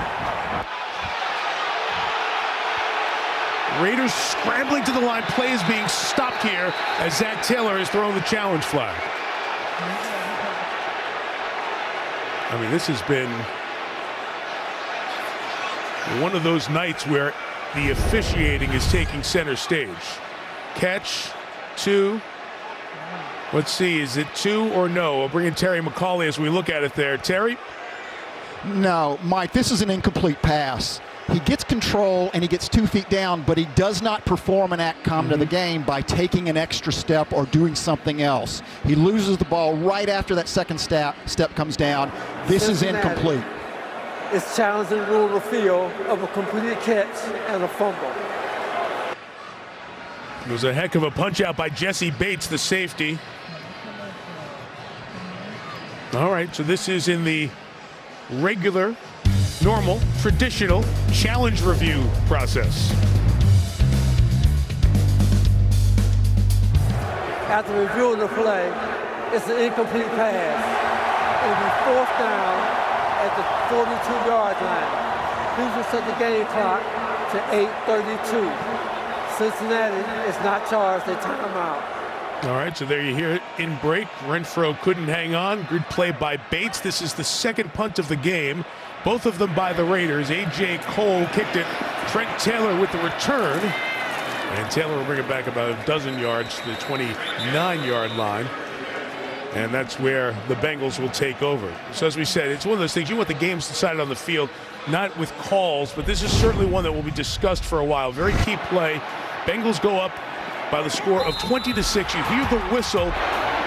Raiders scrambling to the line. Play is being stopped here as Zach Taylor has thrown the challenge flag. I mean, this has been one of those nights where the officiating is taking center stage. Catch, 2. Let's see, is it 2 or no? We'll bring in Terry McCauley as we look at it there. Terry? No, Mike, this is an incomplete pass. He gets control and he gets 2 feet down, but he does not perform an act common to the game by taking an extra step or doing something else. He loses the ball right after that second step comes down. This is incomplete. It's challenging the rule of the field of a completed catch and a fumble. It was a heck of a punch out by Jesse Bates, the safety. All right, so this is in the regular, normal, traditional challenge review process. After reviewing the play, it's an incomplete pass. It'll be 4th down at the 42-yard line. Please reset the game clock to 8:32. Cincinnati is not charged a timeout. All right, so there you hear it in break. Renfro couldn't hang on. Good play by Bates. This is the 2nd punt of the game. Both of them by the Raiders. A.J. Cole kicked it. Trent Taylor with the return. And Taylor will bring it back about a dozen yards to the 29-yard line. And that's where the Bengals will take over. So as we said, it's one of those things, you want the games decided on the field, not with calls, but this is certainly one that will be discussed for a while. Very key play. Bengals go up by the score of 20-6. You hear the whistle.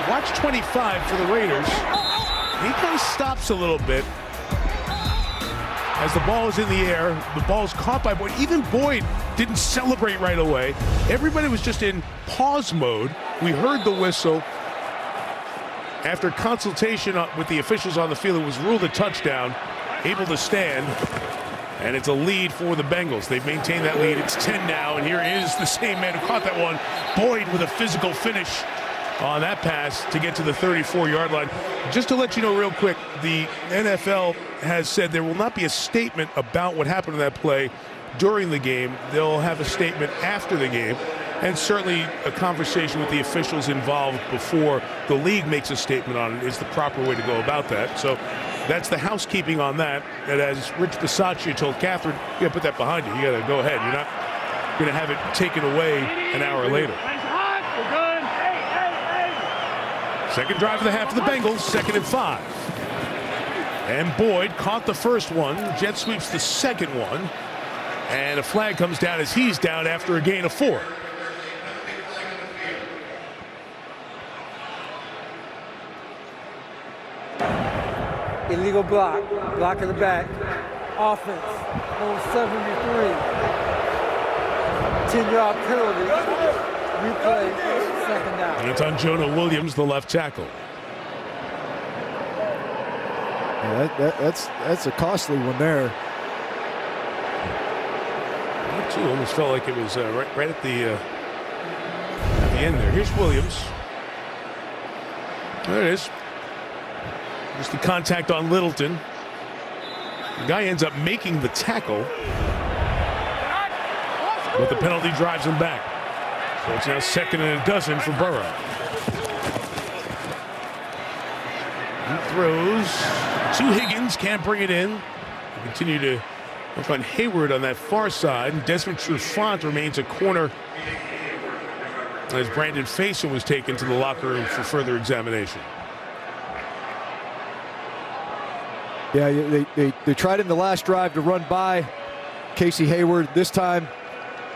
Watch 25 for the Raiders. He kind of stops a little bit as the ball is in the air. The ball is caught by Boyd. Even Boyd didn't celebrate right away. Everybody was just in pause mode. We heard the whistle. After consultation with the officials on the field, it was ruled a touchdown, able to stand, and it's a lead for the Bengals. They've maintained that lead. It's 10 now, and here is the same man who caught that one, Boyd, with a physical finish on that pass to get to the 34-yard line. Just to let you know real quick, the NFL has said there will not be a statement about what happened in that play during the game. They'll have a statement after the game, and certainly a conversation with the officials involved before the league makes a statement on it is the proper way to go about that. So that's the housekeeping on that. And as Rich Bisaccia told Catherine, you gotta put that behind you. You gotta go ahead. You're not gonna have it taken away an hour later. Second drive of the half of the Bengals, 2nd and 5. And Boyd caught the first one. Jet sweeps the second one. And a flag comes down as he's down after a gain of 4. Illegal block in the back. Offense on 73. 10-yard penalty. Replay, 2nd down. And it's on Jonah Williams, the left tackle. Yeah, that's a costly one there. too. Almost felt like it was right at the end there. Here's Williams. There it is. Just the contact on Littleton. The guy ends up making the tackle, but the penalty drives him back. So it's now 2nd and 12 for Burrow. He throws to Higgins, can't bring it in. They continue to work on Hayward on that far side. And Desmond Trufant remains a corner as Brandon Faison was taken to the locker room for further examination. Yeah, they tried in the last drive to run by Casey Hayward. This time,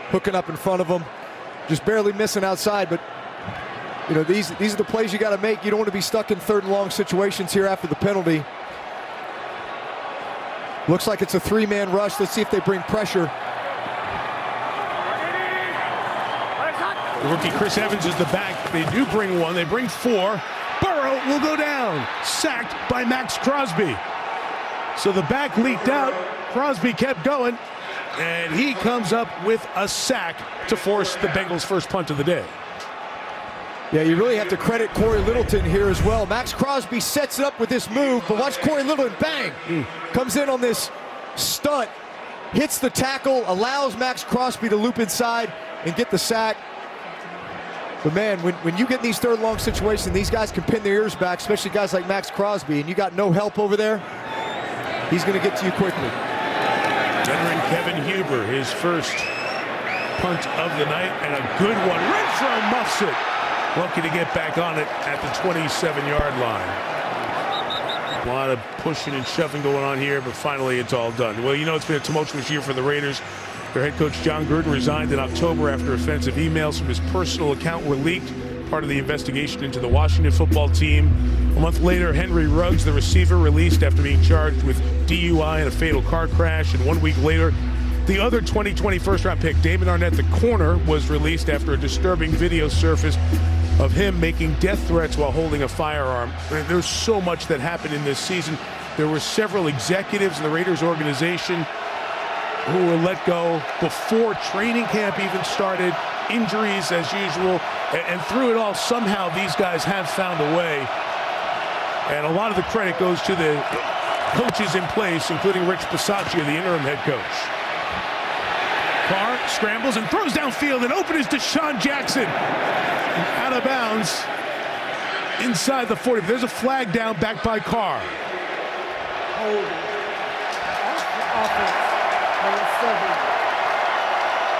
hooking up in front of him, just barely missing outside. But you know, these are the plays you got to make. You don't want to be stuck in 3rd and long situations here after the penalty. Looks like it's a 3-man rush. Let's see if they bring pressure. The rookie Chris Evans is the back. They do bring 1. They bring 4. Burrow will go down, sacked by Max Crosby. So the back leaked out. Crosby kept going, and he comes up with a sack to force the Bengals' first punt of the day. Yeah, you really have to credit Corey Littleton here as well. Max Crosby sets it up with this move, but watch Corey Littleton, bang! Comes in on this stunt, hits the tackle, allows Max Crosby to loop inside and get the sack. But man, when you get in these 3rd long situations, these guys can pin their ears back, especially guys like Max Crosby, and you got no help over there, he's going to get to you quickly. Veteran Kevin Huber, his first punt of the night, and a good one. Renfro muffs it. Lucky to get back on it at the 27-yard line. A lot of pushing and shoving going on here, but finally it's all done. Well, you know, it's been a tumultuous year for the Raiders. Their head coach John Gruden resigned in October after offensive emails from his personal account were leaked, part of the investigation into the Washington football team. A month later, Henry Ruggs, the receiver, released after being charged with DUI in a fatal car crash. And 1 week later, the other 2020 first-round pick, Damon Arnett, the corner, was released after a disturbing video surfaced of him making death threats while holding a firearm. There's so much that happened in this season. There were several executives in the Raiders organization who were let go before training camp even started, injuries as usual, and through it all, somehow these guys have found a way. And a lot of the credit goes to the coaches in place, including Rich Bisaccia, the interim head coach. Carr scrambles and throws downfield, and open is Deshaun Jackson. Out of bounds inside the 40. There's a flag down back by Carr. Holding. Offense.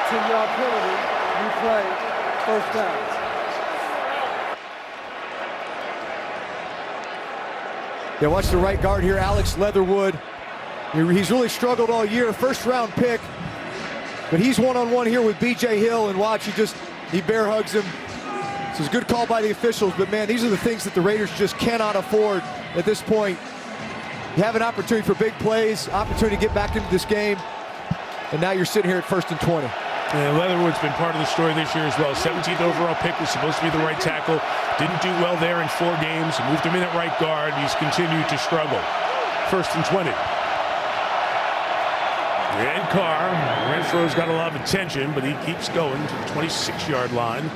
10-yard penalty, replay, first down. Yeah, watch the right guard here, Alex Leatherwood. He's really struggled all year, first-round pick, but he's one-on-one here with B.J. Hill, and watch, he bear hugs him. So it's a good call by the officials, but man, these are the things that the Raiders just cannot afford at this point. You have an opportunity for big plays, opportunity to get back into this game, and now you're sitting here at 1st and 20. And Leatherwood's been part of the story this year as well. 17th overall pick, was supposed to be the right tackle. Didn't do well there in 4 games. Moved him in at right guard. He's continued to struggle. 1st and 20. And Carr. Renfro's got a lot of attention, but he keeps going to the 26-yard line.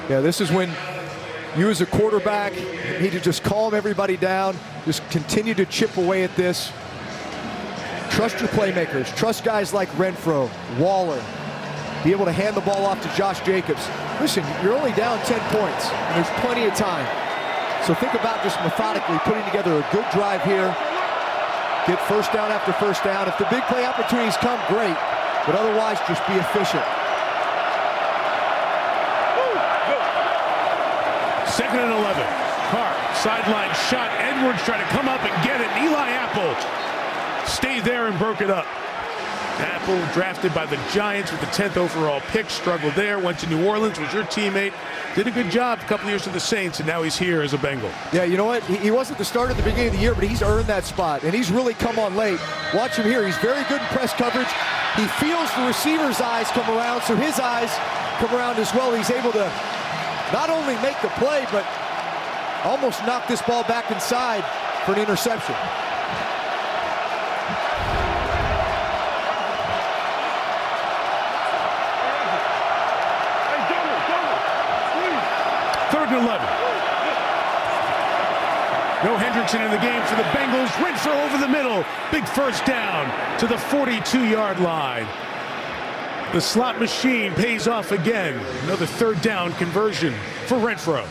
Yeah, this is when you as a quarterback need to just calm everybody down. Just continue to chip away at this. Trust your playmakers. Trust guys like Renfro, Waller. Be able to hand the ball off to Josh Jacobs. Listen, you're only down 10 points, and there's plenty of time. So think about just methodically putting together a good drive here. Get first down after first down. If the big play opportunities come, great. But otherwise, just be efficient. 2nd and 11. Carr, sideline shot. Edwards trying to come up and get it. Eli Apple stayed there and broke it up. Apple, drafted by the Giants with the 10th overall pick, struggled there, went to New Orleans, was your teammate, did a good job a couple years with the Saints, and now he's here as a Bengal. Yeah, you know what? He wasn't the starter at the beginning of the year, but he's earned that spot, and he's really come on late. Watch him here. He's very good in press coverage. He feels the receiver's eyes come around, so his eyes come around as well. He's able to not only make the play, but almost knock this ball back inside for an interception. and 11. No Hendrickson in the game for the Bengals. Renfro over the middle. Big first down to the 42-yard line. The slot machine pays off again. Another third down conversion for Renfro.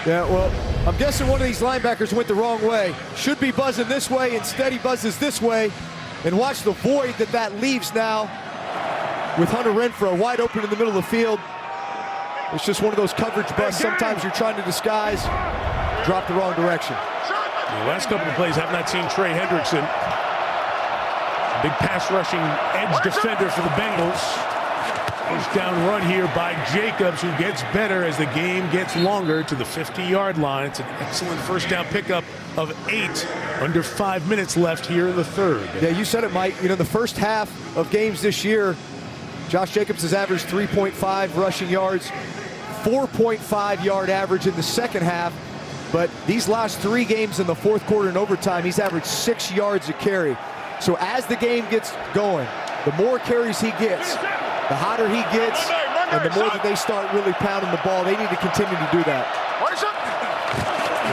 Yeah, well, I'm guessing one of these linebackers went the wrong way. Should be buzzing this way. Instead, he buzzes this way. And watch the void that leaves now with Hunter Renfro wide open in the middle of the field. It's just one of those coverage busts. Sometimes you're trying to disguise, drop the wrong direction. The last couple of plays have not seen Trey Hendrickson. Big pass rushing edge defender for the Bengals. First down run here by Jacobs, who gets better as the game gets longer to the 50-yard line. It's an excellent first down pickup of 8, under 5 minutes left here in the third. Yeah, you said it, Mike. You know, the first half of games this year, Josh Jacobs has averaged 3.5 rushing yards, 4.5 yard average in the second half. But these last 3 games in the fourth quarter and overtime, he's averaged 6 yards a carry. So as the game gets going, the more carries he gets, the hotter he gets, and the more that they start really pounding the ball. They need to continue to do that.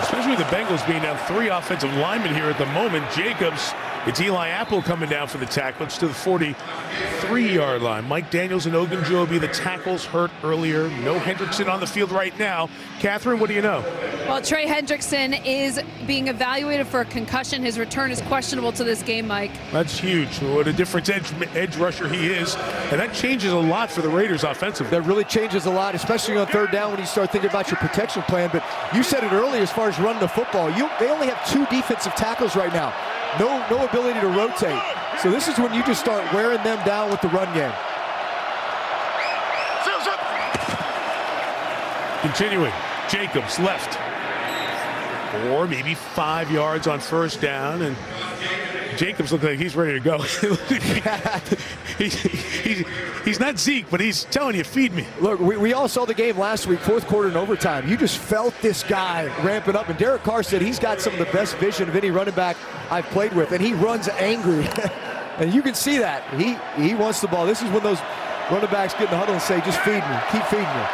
Especially with the Bengals being down 3 offensive linemen here at the moment. Jacobs, it's Eli Apple coming down for the tackle. It's to the 43-yard line. Mike Daniels and Ogunjobi, the tackles hurt earlier. No Hendrickson on the field right now. Catherine, what do you know? Well, Trey Hendrickson is being evaluated for a concussion. His return is questionable to this game, Mike. That's huge. What a difference edge rusher he is. And that changes a lot for the Raiders offensively. That really changes a lot, especially on third down when you start thinking about your protection plan. But you said it earlier as far as running the football. They only have 2 defensive tackles right now. No ability to rotate. So this is when you just start wearing them down with the run game. Continuing, Jacobs left. 4, maybe 5 yards on first down, and Jacobs looks like he's ready to go. he's not Zeke, but he's telling you, feed me. Look, we all saw the game last week, fourth quarter and overtime. You just felt this guy ramping up, and Derek Carr said he's got some of the best vision of any running back I've played with, and he runs angry. And you can see that. He wants the ball. This is when those running backs get in the huddle and say, just feed me, keep feeding me.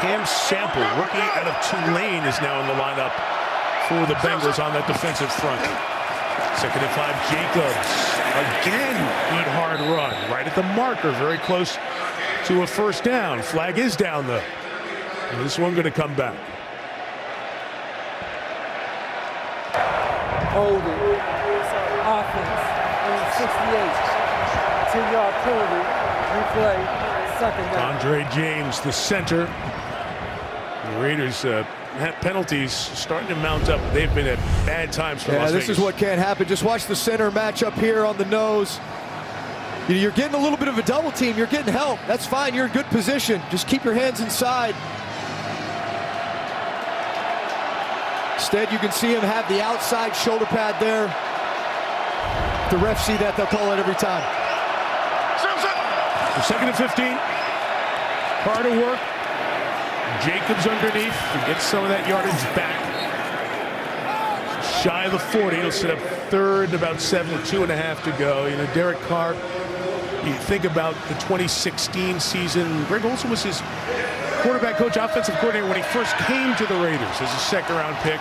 Cam Sample, rookie out of Tulane, is now in the lineup for the Bengals on that defensive front. 2nd and 5, Jacobs. Again, good hard run. Right at the marker, very close to a first down. Flag is down, though. And this one going to come back. Holding. Offense. 68. 10-yard penalty. Replay. Second down. Andre James, the center. The Raiders have penalties starting to mount up. They've been at bad times for Las Vegas. This is what can't happen. Just watch the center match up here on the nose. You're getting a little bit of a double team. You're getting help. That's fine. You're in good position. Just keep your hands inside. Instead, you can see him have the outside shoulder pad there. If the refs see that, they'll call it every time. 2nd and 15. Carr to work. Jacobs underneath to get some of that yardage back. Shy of the 40. He'll set up 3rd and about 7 with 2.5 to go. You know, Derek Carr, you think about the 2016 season. Greg Olson was his quarterback coach, offensive coordinator when he first came to the Raiders as a 2nd-round pick.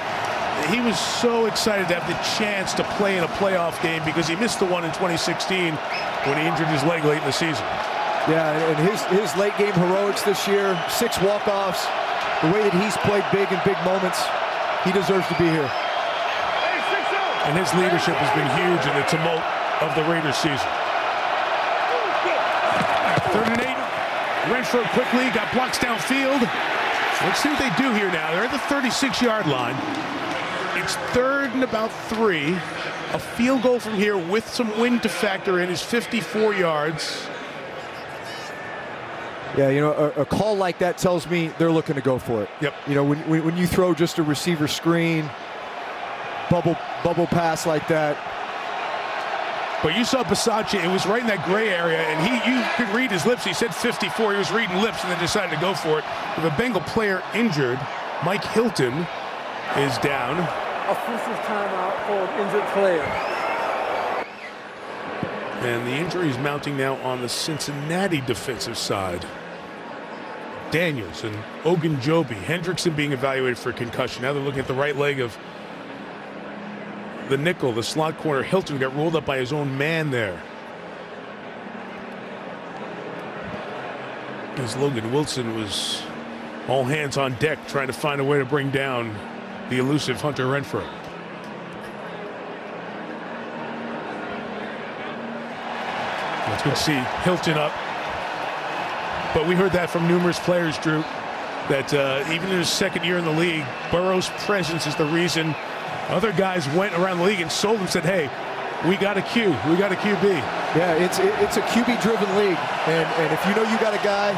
He was so excited to have the chance to play in a playoff game because he missed the one in 2016 when he injured his leg late in the season. Yeah, and his late game heroics this year, 6 walk-offs, the way that he's played big in big moments, he deserves to be here. And his leadership has been huge in the tumult of the Raiders season. 3rd and 8. Renfro quickly got blocks downfield. Let's see what they do here now. They're at the 36-yard line. It's 3rd and about 3. A field goal from here with some wind to factor in is 54 yards. Yeah, you know, a call like that tells me they're looking to go for it. Yep. You know, when you throw just a receiver screen, bubble pass like that. But you saw Bisaccia, it was right in that gray area, and you could read his lips. He said 54, he was reading lips and then decided to go for it. With a Bengal player injured, Mike Hilton is down. Offensive timeout for an injured player. And the injury is mounting now on the Cincinnati defensive side. Daniels and Ogunjobi. Hendrickson being evaluated for concussion. Now they're looking at the right leg of the nickel, the slot corner. Hilton got rolled up by his own man there. As Logan Wilson was all hands on deck trying to find a way to bring down the elusive Hunter Renfrow. Let's go see Hilton up. But we heard that from numerous players, Drew, that even in his second year in the league, Burrow's presence is the reason other guys went around the league and sold him, said, hey, we got a Q, we got a QB. Yeah, it's a QB-driven league, and if you know you got a guy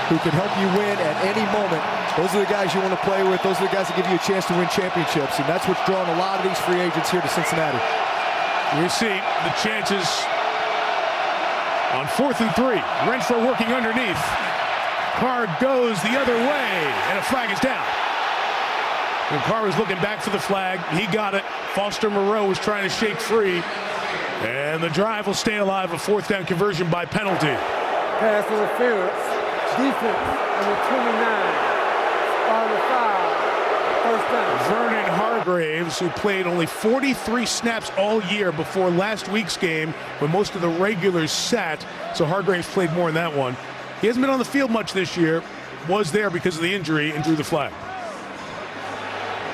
who can help you win at any moment, those are the guys you want to play with. Those are the guys that give you a chance to win championships, and that's what's drawing a lot of these free agents here to Cincinnati. We see the chances on 4th and 3. Renfrow working underneath. Carr goes the other way, and a flag is down. And Carr was looking back for the flag. He got it. Foster Moreau was trying to shake free. And the drive will stay alive. A 4th down conversion by penalty. Pass interference. Defense number 29. On the foul. First down. Vernon Hargreaves, who played only 43 snaps all year before last week's game when most of the regulars sat. So Hargreaves played more in that one. He hasn't been on the field much this year. Was there because of the injury and drew the flag.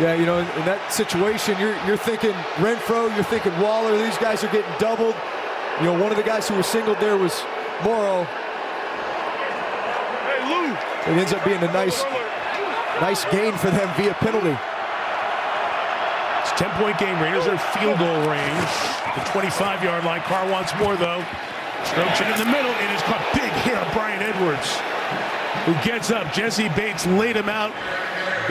Yeah, you know, in that situation, you're thinking Renfrow, you're thinking Waller. These guys are getting doubled. You know, one of the guys who was singled there was Morrow. Hey, Lou. It ends up being a nice gain for them via penalty. It's a 10-point game. Raiders are field goal range. The 25-yard line. Carr wants more, though. Strokes it in the middle. It is caught. Big hit on Brian Edwards, who gets up. Jesse Bates laid him out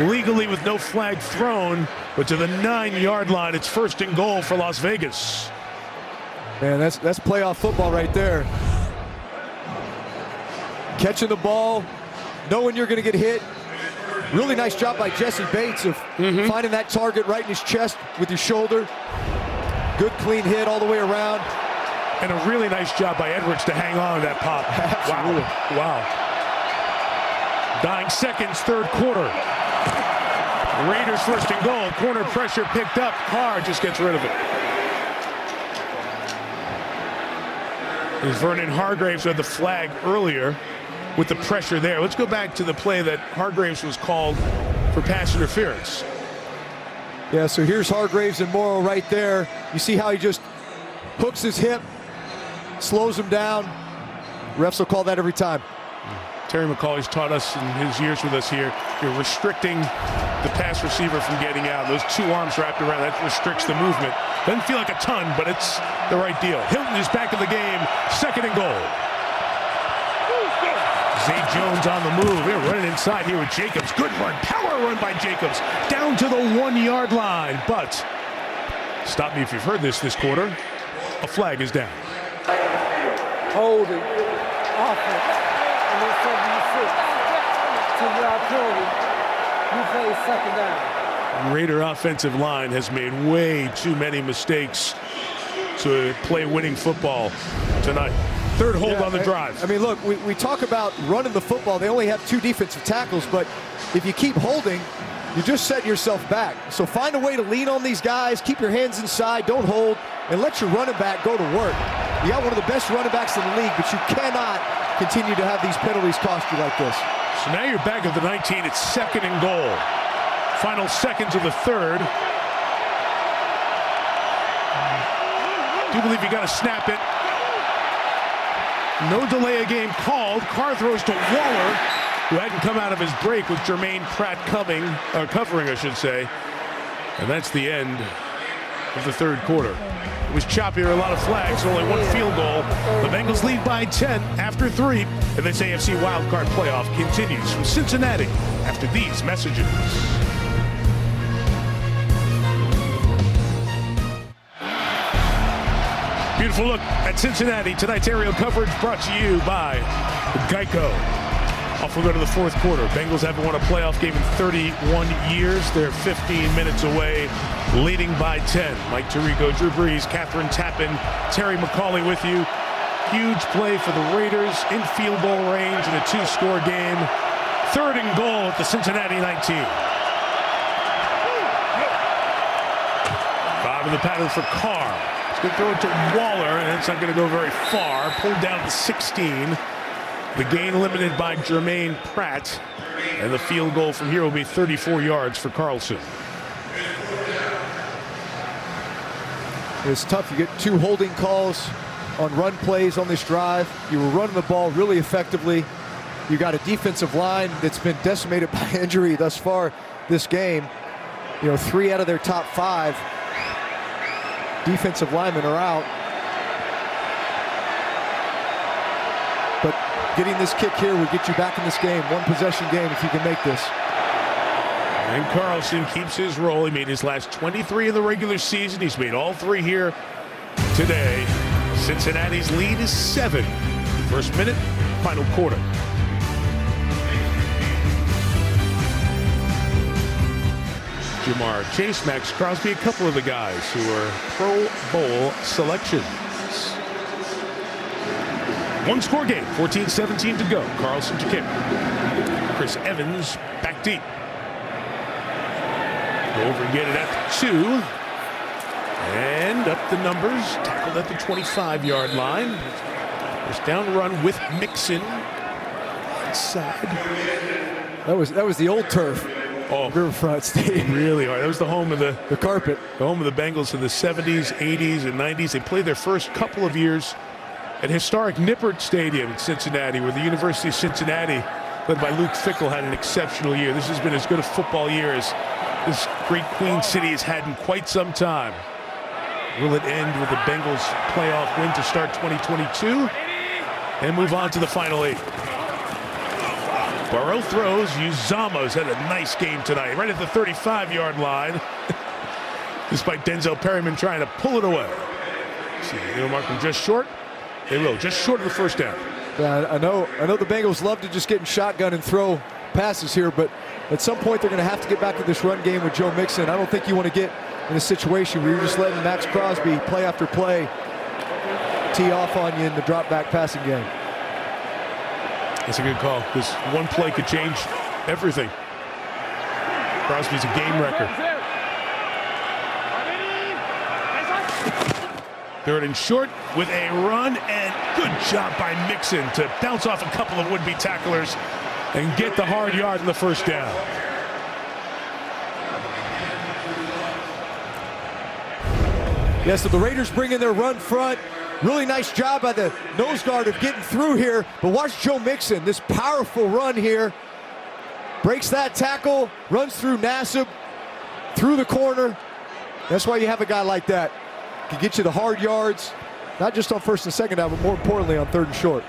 legally with no flag thrown, but to the 9-yard line. It's 1st and goal for Las Vegas. Man, that's playoff football right there. Catching the ball, knowing you're going to get hit. Really nice job by Jesse Bates of finding that target right in his chest with his shoulder. Good clean hit all the way around. And a really nice job by Edwards to hang on to that pop. Absolutely. Wow. Dying seconds, 3rd quarter. Raiders 1st and goal. Corner pressure picked up. Carr just gets rid of it. There's Vernon Hargreaves who had the flag earlier with the pressure there. Let's go back to the play that Hargreaves was called for pass interference. Yeah, so here's Hargreaves and Morrow right there. You see how he just hooks his hip, slows him down. Refs will call that every time. Terry McCauley's taught us in his years with us here, you're restricting the pass receiver from getting out. Those 2 arms wrapped around, that restricts the movement. Doesn't feel like a ton, but it's the right deal. Hilton is back in the game, 2nd and goal. Zay Jones on the move. They're running inside here with Jacobs. Good run, power run by Jacobs. Down to the 1-yard line, but stop me if you've heard this quarter. A flag is down. Holding. Offense. And then 76. 2-yard penalty. You play 2nd down. Raider offensive line has made way too many mistakes to play winning football tonight. 3rd hold on the drive. I mean, look, we talk about running the football. They only have 2 defensive tackles, but if you keep holding, you just set yourself back. So find a way to lean on these guys, keep your hands inside, don't hold, and let your running back go to work. You got one of the best running backs in the league, but you cannot continue to have these penalties cost you like this. So now you're back at the 19. It's 2nd and goal. Final seconds of the 3rd. Do believe you got to snap it. No delay of game called. Carr throws to Waller, who hadn't come out of his break with Jermaine Pratt covering, I should say. And that's the end of the 3rd quarter. It was choppy, a lot of flags, only 1 field goal. The Bengals lead by 10 after 3, and this AFC Wildcard playoff continues from Cincinnati after these messages. Beautiful look at Cincinnati. Tonight's aerial coverage brought to you by Geico. Off we go to the 4th quarter. Bengals haven't won a playoff game in 31 years. They're 15 minutes away, leading by 10. Mike Tirico, Drew Brees, Catherine Tappan, Terry McCauley with you. huge play for the Raiders in field goal range in a 2-score game. 3rd and goal at the Cincinnati 19. 5 in the pattern for Carr. He's going to throw it to Waller, and it's not going to go very far. Pulled down to 16. The gain limited by Jermaine Pratt. And the field goal from here will be 34 yards for Carlson. It's tough. You get 2 holding calls on run plays on this drive. You were running the ball really effectively. You got a defensive line that's been decimated by injury thus far this game. 3 out of their top 5 defensive linemen are out. But getting this kick here will get you back in this game. 1-possession game if you can make this. And Carlson keeps his role. He made his last 23 in the regular season. He's made all 3 here today. Cincinnati's lead is 7. First minute, final quarter. Jamar Chase, Max Crosby, a couple of the guys who are Pro Bowl selections. 1-score game, 14-17 to go. Carlson to kick. Chris Evans back deep. Go over and get it at the 2. And up the numbers. Tackled at the 25-yard line. First down run with Mixon. Inside. That was the old turf. Oh, Riverfront Stadium. Really hard. That was the home of the carpet. The home of the Bengals in the 70s, 80s, and 90s. They played their first couple of years at historic Nippert Stadium in Cincinnati, where the University of Cincinnati, led by Luke Fickell, had an exceptional year. This has been as good a football year as this great Queen City has had in quite some time. Will it end with the Bengals playoff win to start 2022 and move on to the final 8? Burrow throws. Uzama's had a nice game tonight, right at the 35-yard line. Despite Denzel Perryman trying to pull it away. See, they'll mark them just short. They will, just short of the first down. Yeah, I know the Bengals love to just get in shotgun and throw passes here, but at some point they're going to have to get back to this run game with Joe Mixon. I don't think you want to get in a situation where you're just letting Max Crosby play after play tee off on you in the drop back passing game. That's a good call, because one play could change everything. Crosby's a game wrecker. 3rd and short with a run, and good job by Mixon to bounce off a couple of would-be tacklers and get the hard yard in the first down. Yeah, so the Raiders bring in their run front. Really nice job by the nose guard of getting through here. But watch Joe Mixon, this powerful run here. Breaks that tackle, runs through Nassib, through the corner. That's why you have a guy like that. Can get you the hard yards, not just on 1st and 2nd down, but more importantly on 3rd and short.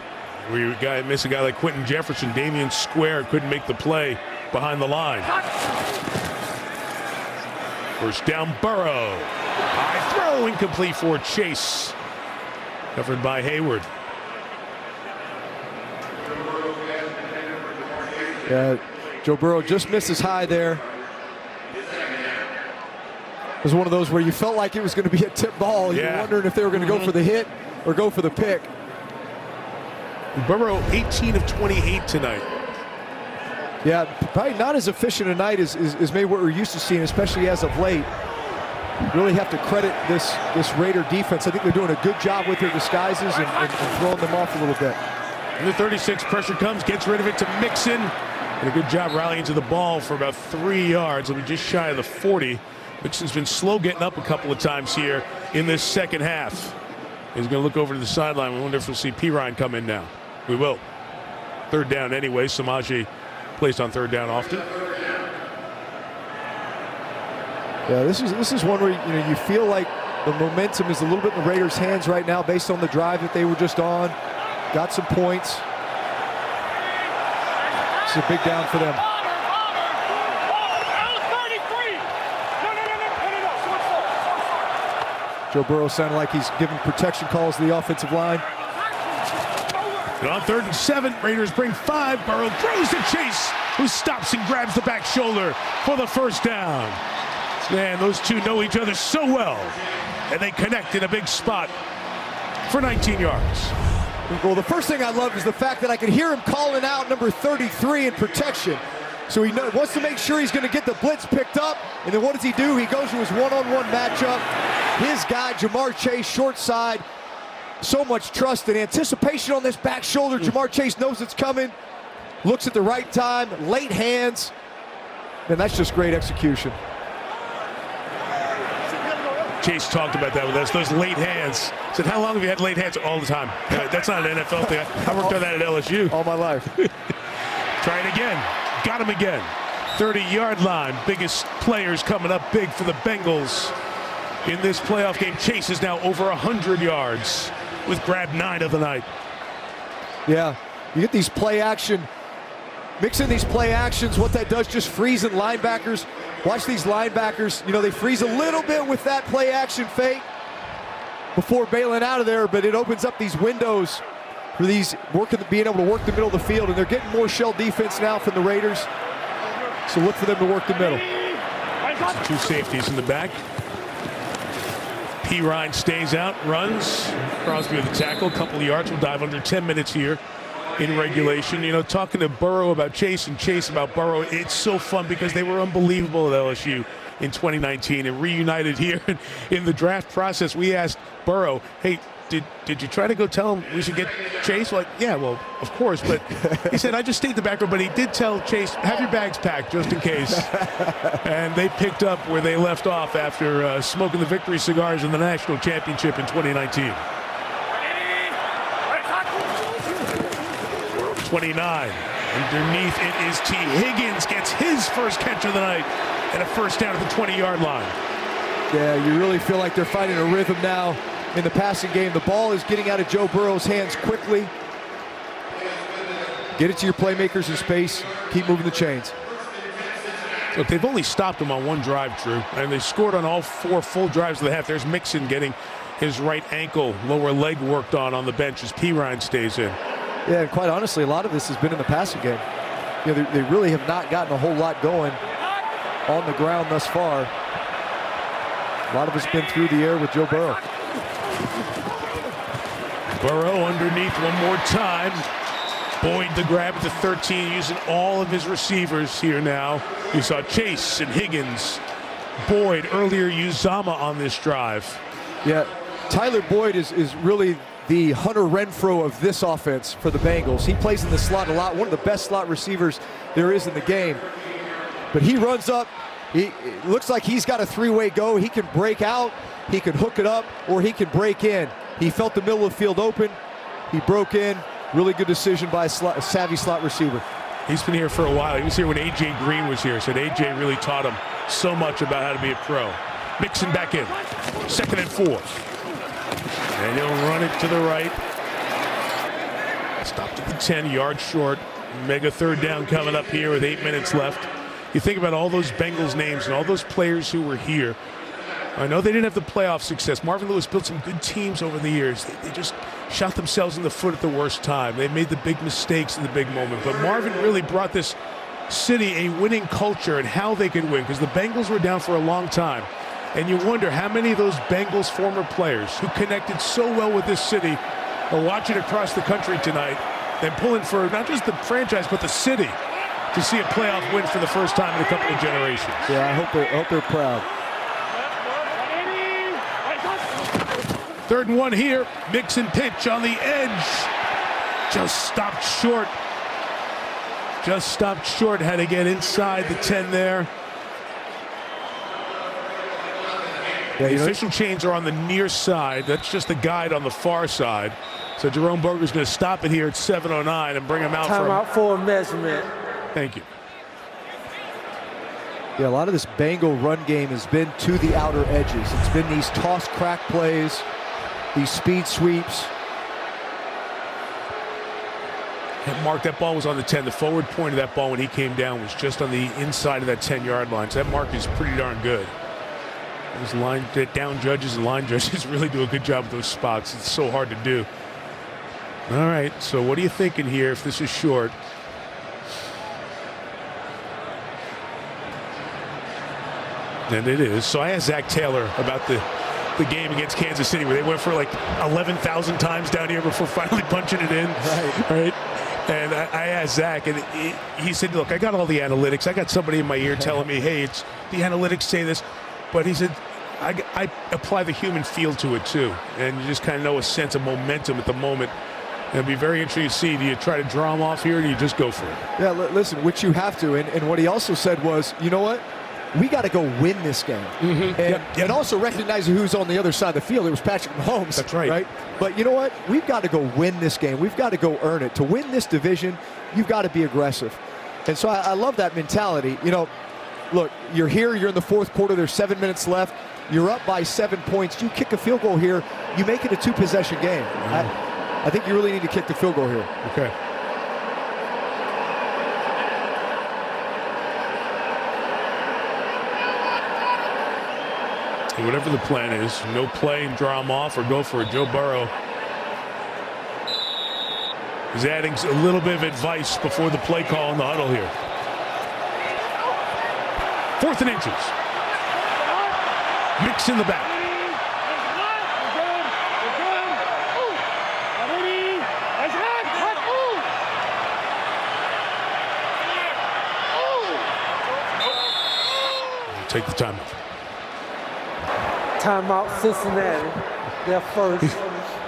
Where you miss a guy like Quentin Jefferson, Damian Square couldn't make the play behind the line. First down, Burrow. High throw, incomplete for Chase. Covered by Hayward. Yeah, Joe Burrow just misses high there. It was one of those where you felt like it was going to be a tip ball. You were wondering if they were going to go for the hit or go for the pick. Burrow 18 of 28 tonight. Yeah, probably not as efficient a night as maybe what we're used to seeing, especially as of late. Really have to credit this Raider defense. I think they're doing a good job with their disguises and throwing them off a little bit. And the 36 pressure comes, gets rid of it to Mixon. And a good job rallying to the ball for about 3 yards. It'll be just shy of the 40. Mixon's been slow getting up a couple of times here in this second half. He's going to look over to the sideline. We wonder if we'll see Pirine come in now. We will. 3rd down anyway. Samaje plays on 3rd down often. Yeah, this is one where you feel like the momentum is a little bit in the Raiders' hands right now based on the drive that they were just on. Got some points. It's a big down for them. Joe Burrow sounded like he's giving protection calls to the offensive line. And on 3rd and 7, Raiders bring 5. Burrow throws to Chase, who stops and grabs the back shoulder for the first down. Man, those two know each other so well, and they connect in a big spot for 19 yards. Well, the first thing I love is the fact that I can hear him calling out number 33 in protection. So he wants to make sure he's going to get the blitz picked up. And then what does he do? He goes to his one-on-one matchup. His guy, Jamar Chase, short side. So much trust and anticipation on this back shoulder. Jamar Chase knows it's coming. Looks at the right time, late hands. And that's just great execution. Chase talked about that with us, those late hands. Said, how long have you had late hands? All the time. That's not an NFL thing. I worked on that at LSU. All my life. Try it again. Got him again. 30-yard line. Biggest players coming up big for the Bengals in this playoff game. Chase is now over 100 yards with grab 9 of the night. Yeah, you get these play action. Mix in these play actions. What that does, just freezing linebackers. Watch these linebackers. You know, they freeze a little bit with that play action fake before bailing out of there, but it opens up these windows for these being able to work the middle of the field, and they're getting more shell defense now from the Raiders. So look for them to work the middle. Two safeties in the back. P. Ryan stays out, runs. Crosby with the tackle, a couple of yards. We'll dive under 10 minutes here in regulation. You know, talking to Burrow about Chase and Chase about Burrow, it's so fun because they were unbelievable at LSU in 2019 and reunited here in the draft process. We asked Burrow, hey, did you try to go tell him we should get Chase? Like, yeah, well, of course. But he said, I just stayed in the back row, but he did tell Chase, have your bags packed just in case. And they picked up where they left off after smoking the victory cigars in the national championship in 2019. 29. Underneath it is T. Higgins gets his first catch of the night and a first down at the 20-yard line. Yeah, you really feel like they're finding a rhythm now in the passing game. The ball is getting out of Joe Burrow's hands quickly. Get it to your playmakers in space. Keep moving the chains. Look, they've only stopped him on one drive, Drew, and they scored on all 4 full drives of the half. There's Mixon getting his right ankle, lower leg worked on the bench as P. Ryan stays in. Yeah, and quite honestly, a lot of this has been in the passing game. You know, they really have not gotten a whole lot going on the ground thus far. A lot of it's been through the air with Joe Burrow. Burrow underneath one more time. Boyd the grab at the 13, using all of his receivers here now. You saw Chase and Higgins. Boyd earlier used Zama on this drive. Yeah, Tyler Boyd is really the Hunter Renfrow of this offense for the Bengals. He plays in the slot a lot, one of the best slot receivers there is in the game. But he runs up. It looks like he's got a three-way go. He can break out, he can hook it up, or he can break in. He felt the middle of the field open. He broke in. Really good decision by a savvy slot receiver. He's been here for a while. He was here when A.J. Green was here. Said A.J. really taught him so much about how to be a pro. Mixon back in. 2nd and 4. And he'll run it to the right. Stopped at the 10, yards short. Mega third down coming up here with 8 minutes left. You think about all those Bengals names and all those players who were here. I know they didn't have the playoff success. Marvin Lewis built some good teams over the years. They just shot themselves in the foot at the worst time. They made the big mistakes in the big moment. But Marvin really brought this city a winning culture and how they could win, because the Bengals were down for a long time. And you wonder how many of those Bengals former players who connected so well with this city are watching across the country tonight and pulling for not just the franchise but the city to see a playoff win for the first time in a couple of generations. Yeah, I hope they're proud. 3rd and 1 here. Mixon pitch on the edge. Just stopped short. Just stopped short. Had to get inside the 10 there. Yeah, the official chains are on the near side. That's just the guide on the far side. So Jerome Boger's going to stop it here at 7:09 and bring him out for a measurement. Thank you. Yeah, a lot of this Bengal run game has been to the outer edges. It's been these toss crack plays, these speed sweeps. And Mark, that ball was on the 10. The forward point of that ball when he came down was just on the inside of that 10-yard line. So that mark is pretty darn good. Those down judges and line judges really do a good job with those spots. It's so hard to do. All right, so what are you thinking here if this is short? And it is. So I asked Zach Taylor about the the game against Kansas City where they went for like 11,000 times down here before finally punching it in. Right. And I asked Zach, and he said, look, I got all the analytics. I got somebody in my ear telling me, hey, it's the analytics say this. But he said, I apply the human feel to it too. And you just kind of know a sense of momentum at the moment. It'll be very interesting to see. Do you try to draw them off here, or do you just go for it? Yeah, listen, which you have to. And what he also said was, you know what? We got to go win this game. And also recognize who's on the other side of the field. It was Patrick Mahomes. That's right. But you know what? We've got to go win this game. We've got to go earn it. To win this division, you've got to be aggressive. And so I love that mentality. You know, look, you're here. You're in the fourth quarter. There's 7 minutes left. You're up by 7 points. You kick a field goal here. You make it a two-possession game. I think you really need to kick the field goal here. Okay. And whatever the plan is, no play and draw him off or go for it. Joe Burrow is adding a little bit of advice before the play call in the huddle here. 4th and inches. Mix in the back. Take the timeout. Timeout, Cincinnati. Their first.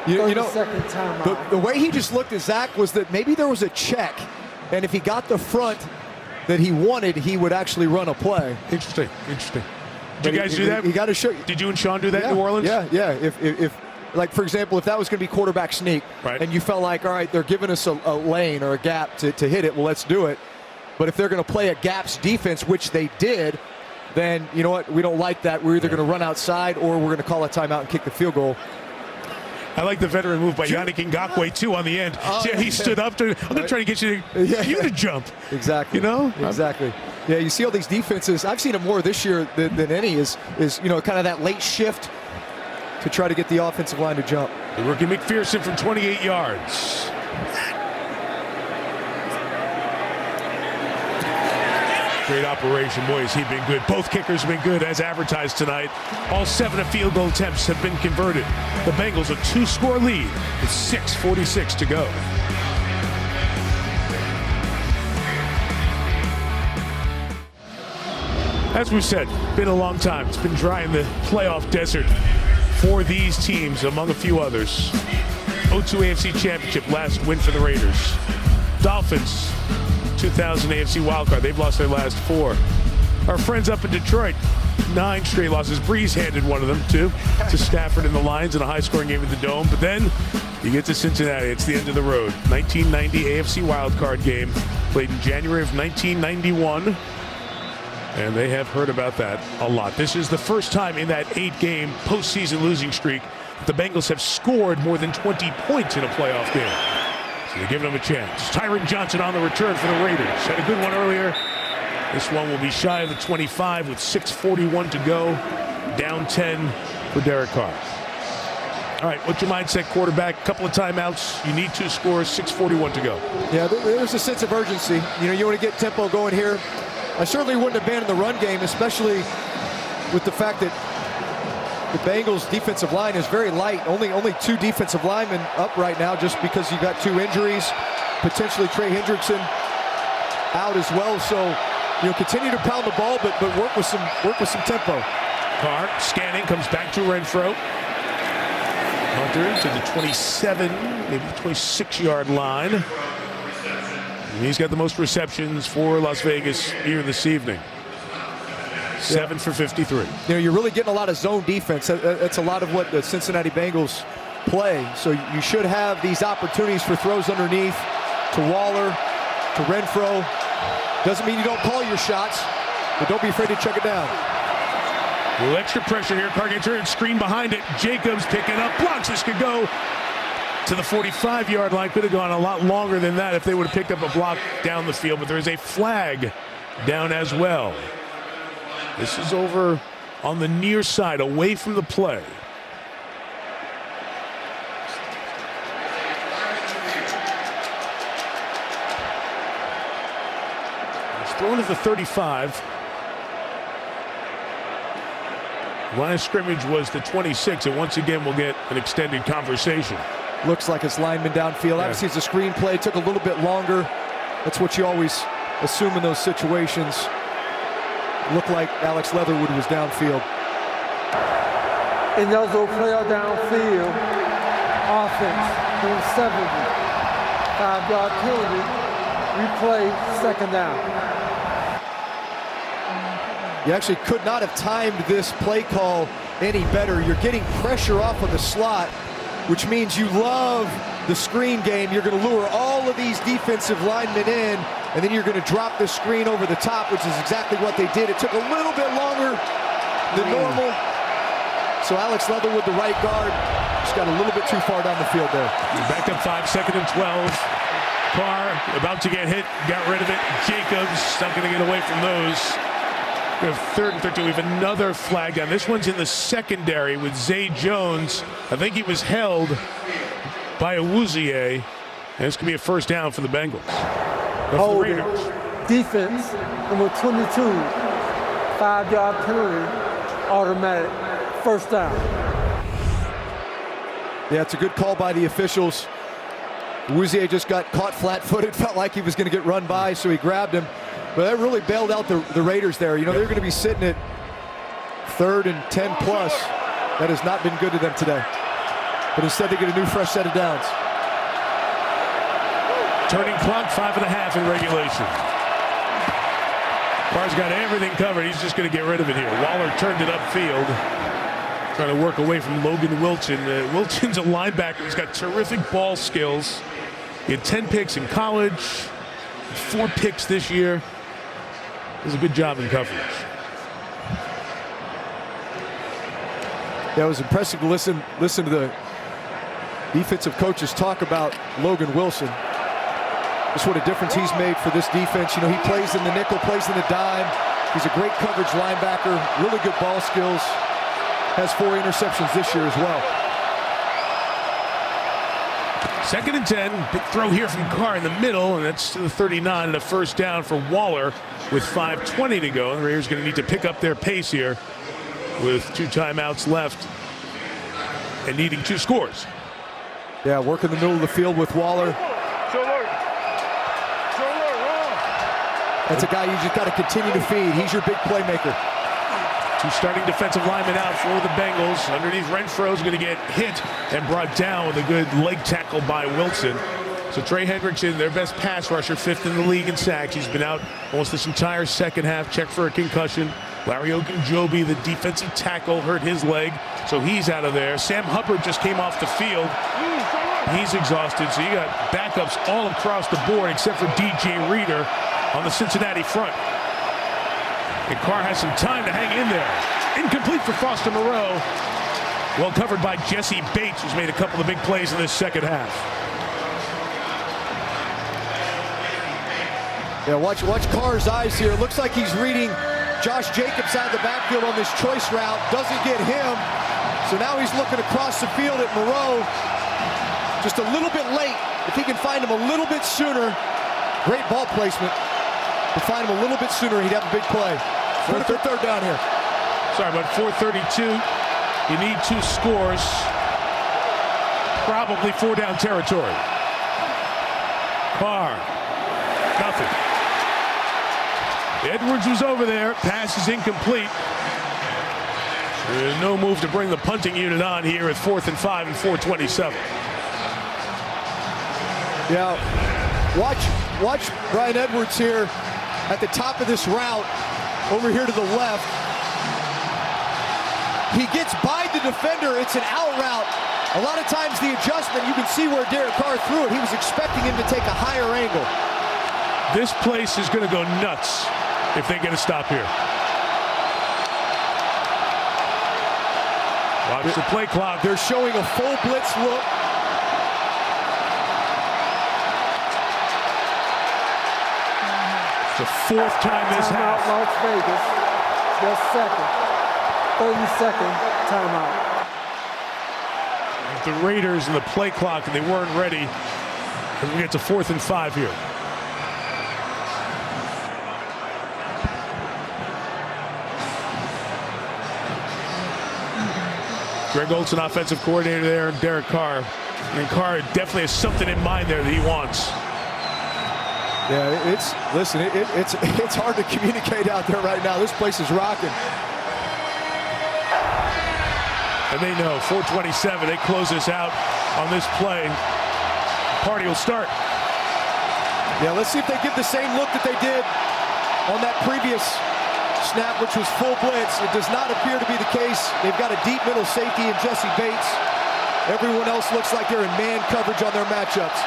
You know, second timeout. The way he just looked at Zach was that maybe there was a check, and if he got the front that he wanted, he would actually run a play. Interesting. Did you guys do that? You got to show. Did you and Sean do that in New Orleans? Yeah. If like, for example, if that was going to be quarterback sneak, and you felt like, all right, they're giving us a lane or a gap to hit it, well, let's do it. But if they're going to play a gaps defense, which they did, then you know what? We don't like that. We're either going to run outside or we're going to call a timeout and kick the field goal. I like the veteran move by Yannick Ngakoue, too, on the end. He stood up to, I'm going to try to get you to jump. Exactly. You know? Exactly. Yeah, you see all these defenses. I've seen them more this year than any is you know, kind of that late shift to try to get the offensive line to jump. The rookie McPherson from 28 yards. Great operation. Boy, has he been good. Both kickers have been good as advertised tonight. All 7 of field goal attempts have been converted. The Bengals a 2-score lead with 6:46 to go. As we said, been a long time. It's been dry in the playoff desert for these teams, among a few others. 0-2 AFC Championship, last win for the Raiders. Dolphins, 2000 AFC Wildcard. They've lost their last 4. Our friends up in Detroit, 9 straight losses. Breeze handed one of them, too, to Stafford and the Lions in a high-scoring game at the Dome. But then you get to Cincinnati. It's the end of the road. 1990 AFC Wildcard Game, played in January of 1991. And they have heard about that a lot. This is the first time in that 8-game postseason losing streak that the Bengals have scored more than 20 points in a playoff game. So they're giving them a chance. Tyron Johnson on the return for the Raiders. Had a good one earlier. This one will be shy of the 25 with 6:41 to go. Down 10 for Derek Carr. All right, what's your mindset, quarterback? Couple of timeouts. You need 2 scores, 6:41 to go. Yeah, there's a sense of urgency. You know, you want to get tempo going here. I certainly wouldn't abandon the run game, especially with the fact that the Bengals' defensive line is very light. Only 2 defensive linemen up right now, just because you've got 2 injuries. Potentially Trey Hendrickson out as well. So, you know, continue to pound the ball, but work with some tempo. Carr scanning, comes back to Renfro. Hunter to the 27, maybe the 26-yard line. And he's got the most receptions for Las Vegas here this evening. 7 for 53. You know, you're really getting a lot of zone defense. That's a lot of what the Cincinnati Bengals play. So you should have these opportunities for throws underneath to Waller, to Renfro. Doesn't mean you don't call your shots, but don't be afraid to check it down. A little extra pressure here. Carr gets hurt, screen behind it. Jacobs picking up blocks. This could go to the 45-yard line. Could have gone a lot longer than that if they would have picked up a block down the field, but there is a flag down as well. This is over on the near side, away from the play. It's thrown to the 35. Line of scrimmage was the 26, and once again we'll get an extended conversation. Looks like it's lineman downfield. Obviously, it's a screen play. It took a little bit longer. That's what you always assume in those situations. Looked like Alex Leatherwood was downfield. And those will play downfield. Offense, number 70. 5-yard penalty. Replay, second down. You actually could not have timed this play call any better. You're getting pressure off of the slot, which means you love the screen game. You're going to lure all of these defensive linemen in, and then you're going to drop the screen over the top, which is exactly what they did. It took a little bit longer than normal. So Alex Leatherwood, the right guard, just got a little bit too far down the field there. Back up 5, 2nd and 12. Carr about to get hit, got rid of it. Jacobs not going to get away from those. We have 3rd and 13. We have another flag down. This one's in the secondary with Zay Jones. I think he was held by Awuzie. And this could be a first down for the Bengals. Holding. Defense, number 22. 5-yard penalty, automatic. First down. Yeah, it's a good call by the officials. Awuzie just got caught flat-footed, felt like he was going to get run by, so he grabbed him. But that really bailed out the Raiders there. You know, they're going to be sitting at 3rd and 10 plus. That has not been good to them today. But instead they get a new fresh set of downs. Turning clock, 5.5 in regulation. Carr's got everything covered. He's just going to get rid of it here. Waller turned it upfield. Trying to work away from Logan Wilson. Wilson's a linebacker. He's got terrific ball skills. He had 10 picks in college, 4 picks this year. Does a good job in coverage. Yeah, it was impressive to listen to the defensive coaches talk about Logan Wilson. Just what a difference he's made for this defense. You know, he plays in the nickel, plays in the dime. He's a great coverage linebacker, really good ball skills. Has 4 interceptions this year as well. 2nd and 10. Big throw here from Carr in the middle, and that's to the 39 and a first down for Waller with 5:20 to go. The Raiders going to need to pick up their pace here with 2 timeouts left and needing 2 scores. Yeah, work in the middle of the field with Waller. That's a guy you just got to continue to feed. He's your big playmaker. 2 starting defensive linemen out for the Bengals. Underneath, Renfro's going to get hit and brought down with a good leg tackle by Wilson. So Trey Hendrickson, their best pass rusher, 5th in the league in sacks. He's been out almost this entire second half, checked for a concussion. Larry Ogunjobi, the defensive tackle, hurt his leg, so he's out of there. Sam Hubbard just came off the field. He's exhausted, so you got backups all across the board except for DJ Reader on the Cincinnati front. And Carr has some time to hang in there. Incomplete for Foster Moreau. Well covered by Jesse Bates, who's made a couple of big plays in this second half. Yeah, watch Carr's eyes here. It looks like he's reading Josh Jacobs out of the backfield on this choice route. Doesn't get him. So now he's looking across the field at Moreau. Just a little bit late. If he can find him a little bit sooner, great ball placement. To find him a little bit sooner, he'd have a big play. Third down here. Sorry, about 4:32. You need 2 scores. Probably 4 down territory. Carr. Nothing. Edwards was over there. Pass is incomplete. There's no move to bring the punting unit on here at 4th and 5 and 4:27. Yeah, watch Brian Edwards here at the top of this route, over here to the left. He gets by the defender. It's an out route. A lot of times the adjustment, you can see where Derek Carr threw it. He was expecting him to take a higher angle. This place is going to go nuts if they get a stop here. Watch the play clock. They're showing a full blitz look. The 4th time this half. Las Vegas, their second. 30-second timeout. The Raiders and the play clock, and they weren't ready. And we get to 4th and 5 here. Greg Olson, offensive coordinator there, and Derek Carr. And Carr definitely has something in mind there that he wants. Yeah, it's hard to communicate out there right now. This place is rocking. And they know, 4:27, they close this out on this play. Party will start. Yeah, let's see if they give the same look that they did on that previous snap, which was full blitz. It does not appear to be the case. They've got a deep middle safety in Jesse Bates. Everyone else looks like they're in man coverage on their matchups.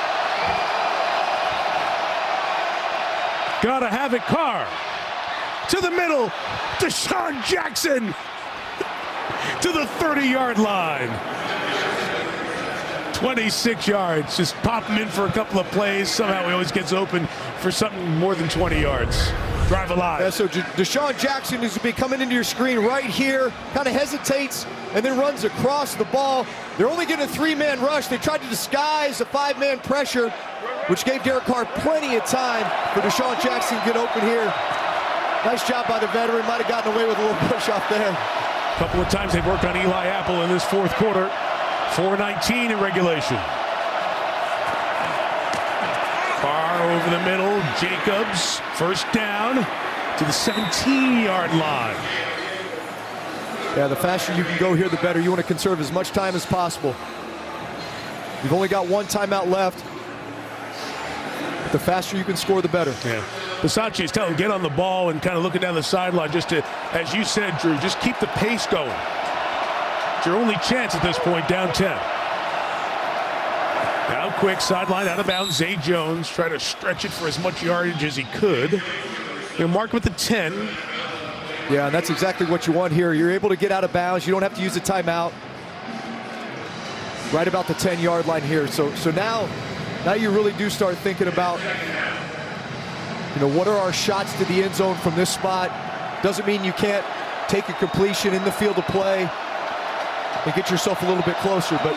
Gotta have it, Carr. To the middle, Deshaun Jackson. To the 30-yard line. 26 yards. Just pop him in for a couple of plays. Somehow he always gets open for something more than 20 yards. Drive alive. Yeah, so Deshaun Jackson is coming into your screen right here. Kind of hesitates and then runs across the ball. They're only getting a 3-man rush. They tried to disguise a 5-man pressure, which gave Derek Carr plenty of time for Deshaun Jackson to get open here. Nice job by the veteran. Might have gotten away with a little push off there. A couple of times they've worked on Eli Apple in this fourth quarter. 4:19 in regulation. Carr over the middle. Jacobs, first down to the 17-yard line. Yeah, the faster you can go here, the better. You want to conserve as much time as possible. You've only got one timeout left. The faster you can score, the better. Yeah. Bisaccia is telling him, get on the ball and kind of looking down the sideline just to, as you said, Drew, just keep the pace going. It's your only chance at this point, down 10. Now quick, sideline, out of bounds. Zay Jones try to stretch it for as much yardage as he could. He'll mark with the 10. Yeah, and that's exactly what you want here. You're able to get out of bounds. You don't have to use a timeout. Right about the 10-yard line here. So now you really do start thinking about, what are our shots to the end zone from this spot? Doesn't mean you can't take a completion in the field of play and get yourself a little bit closer, but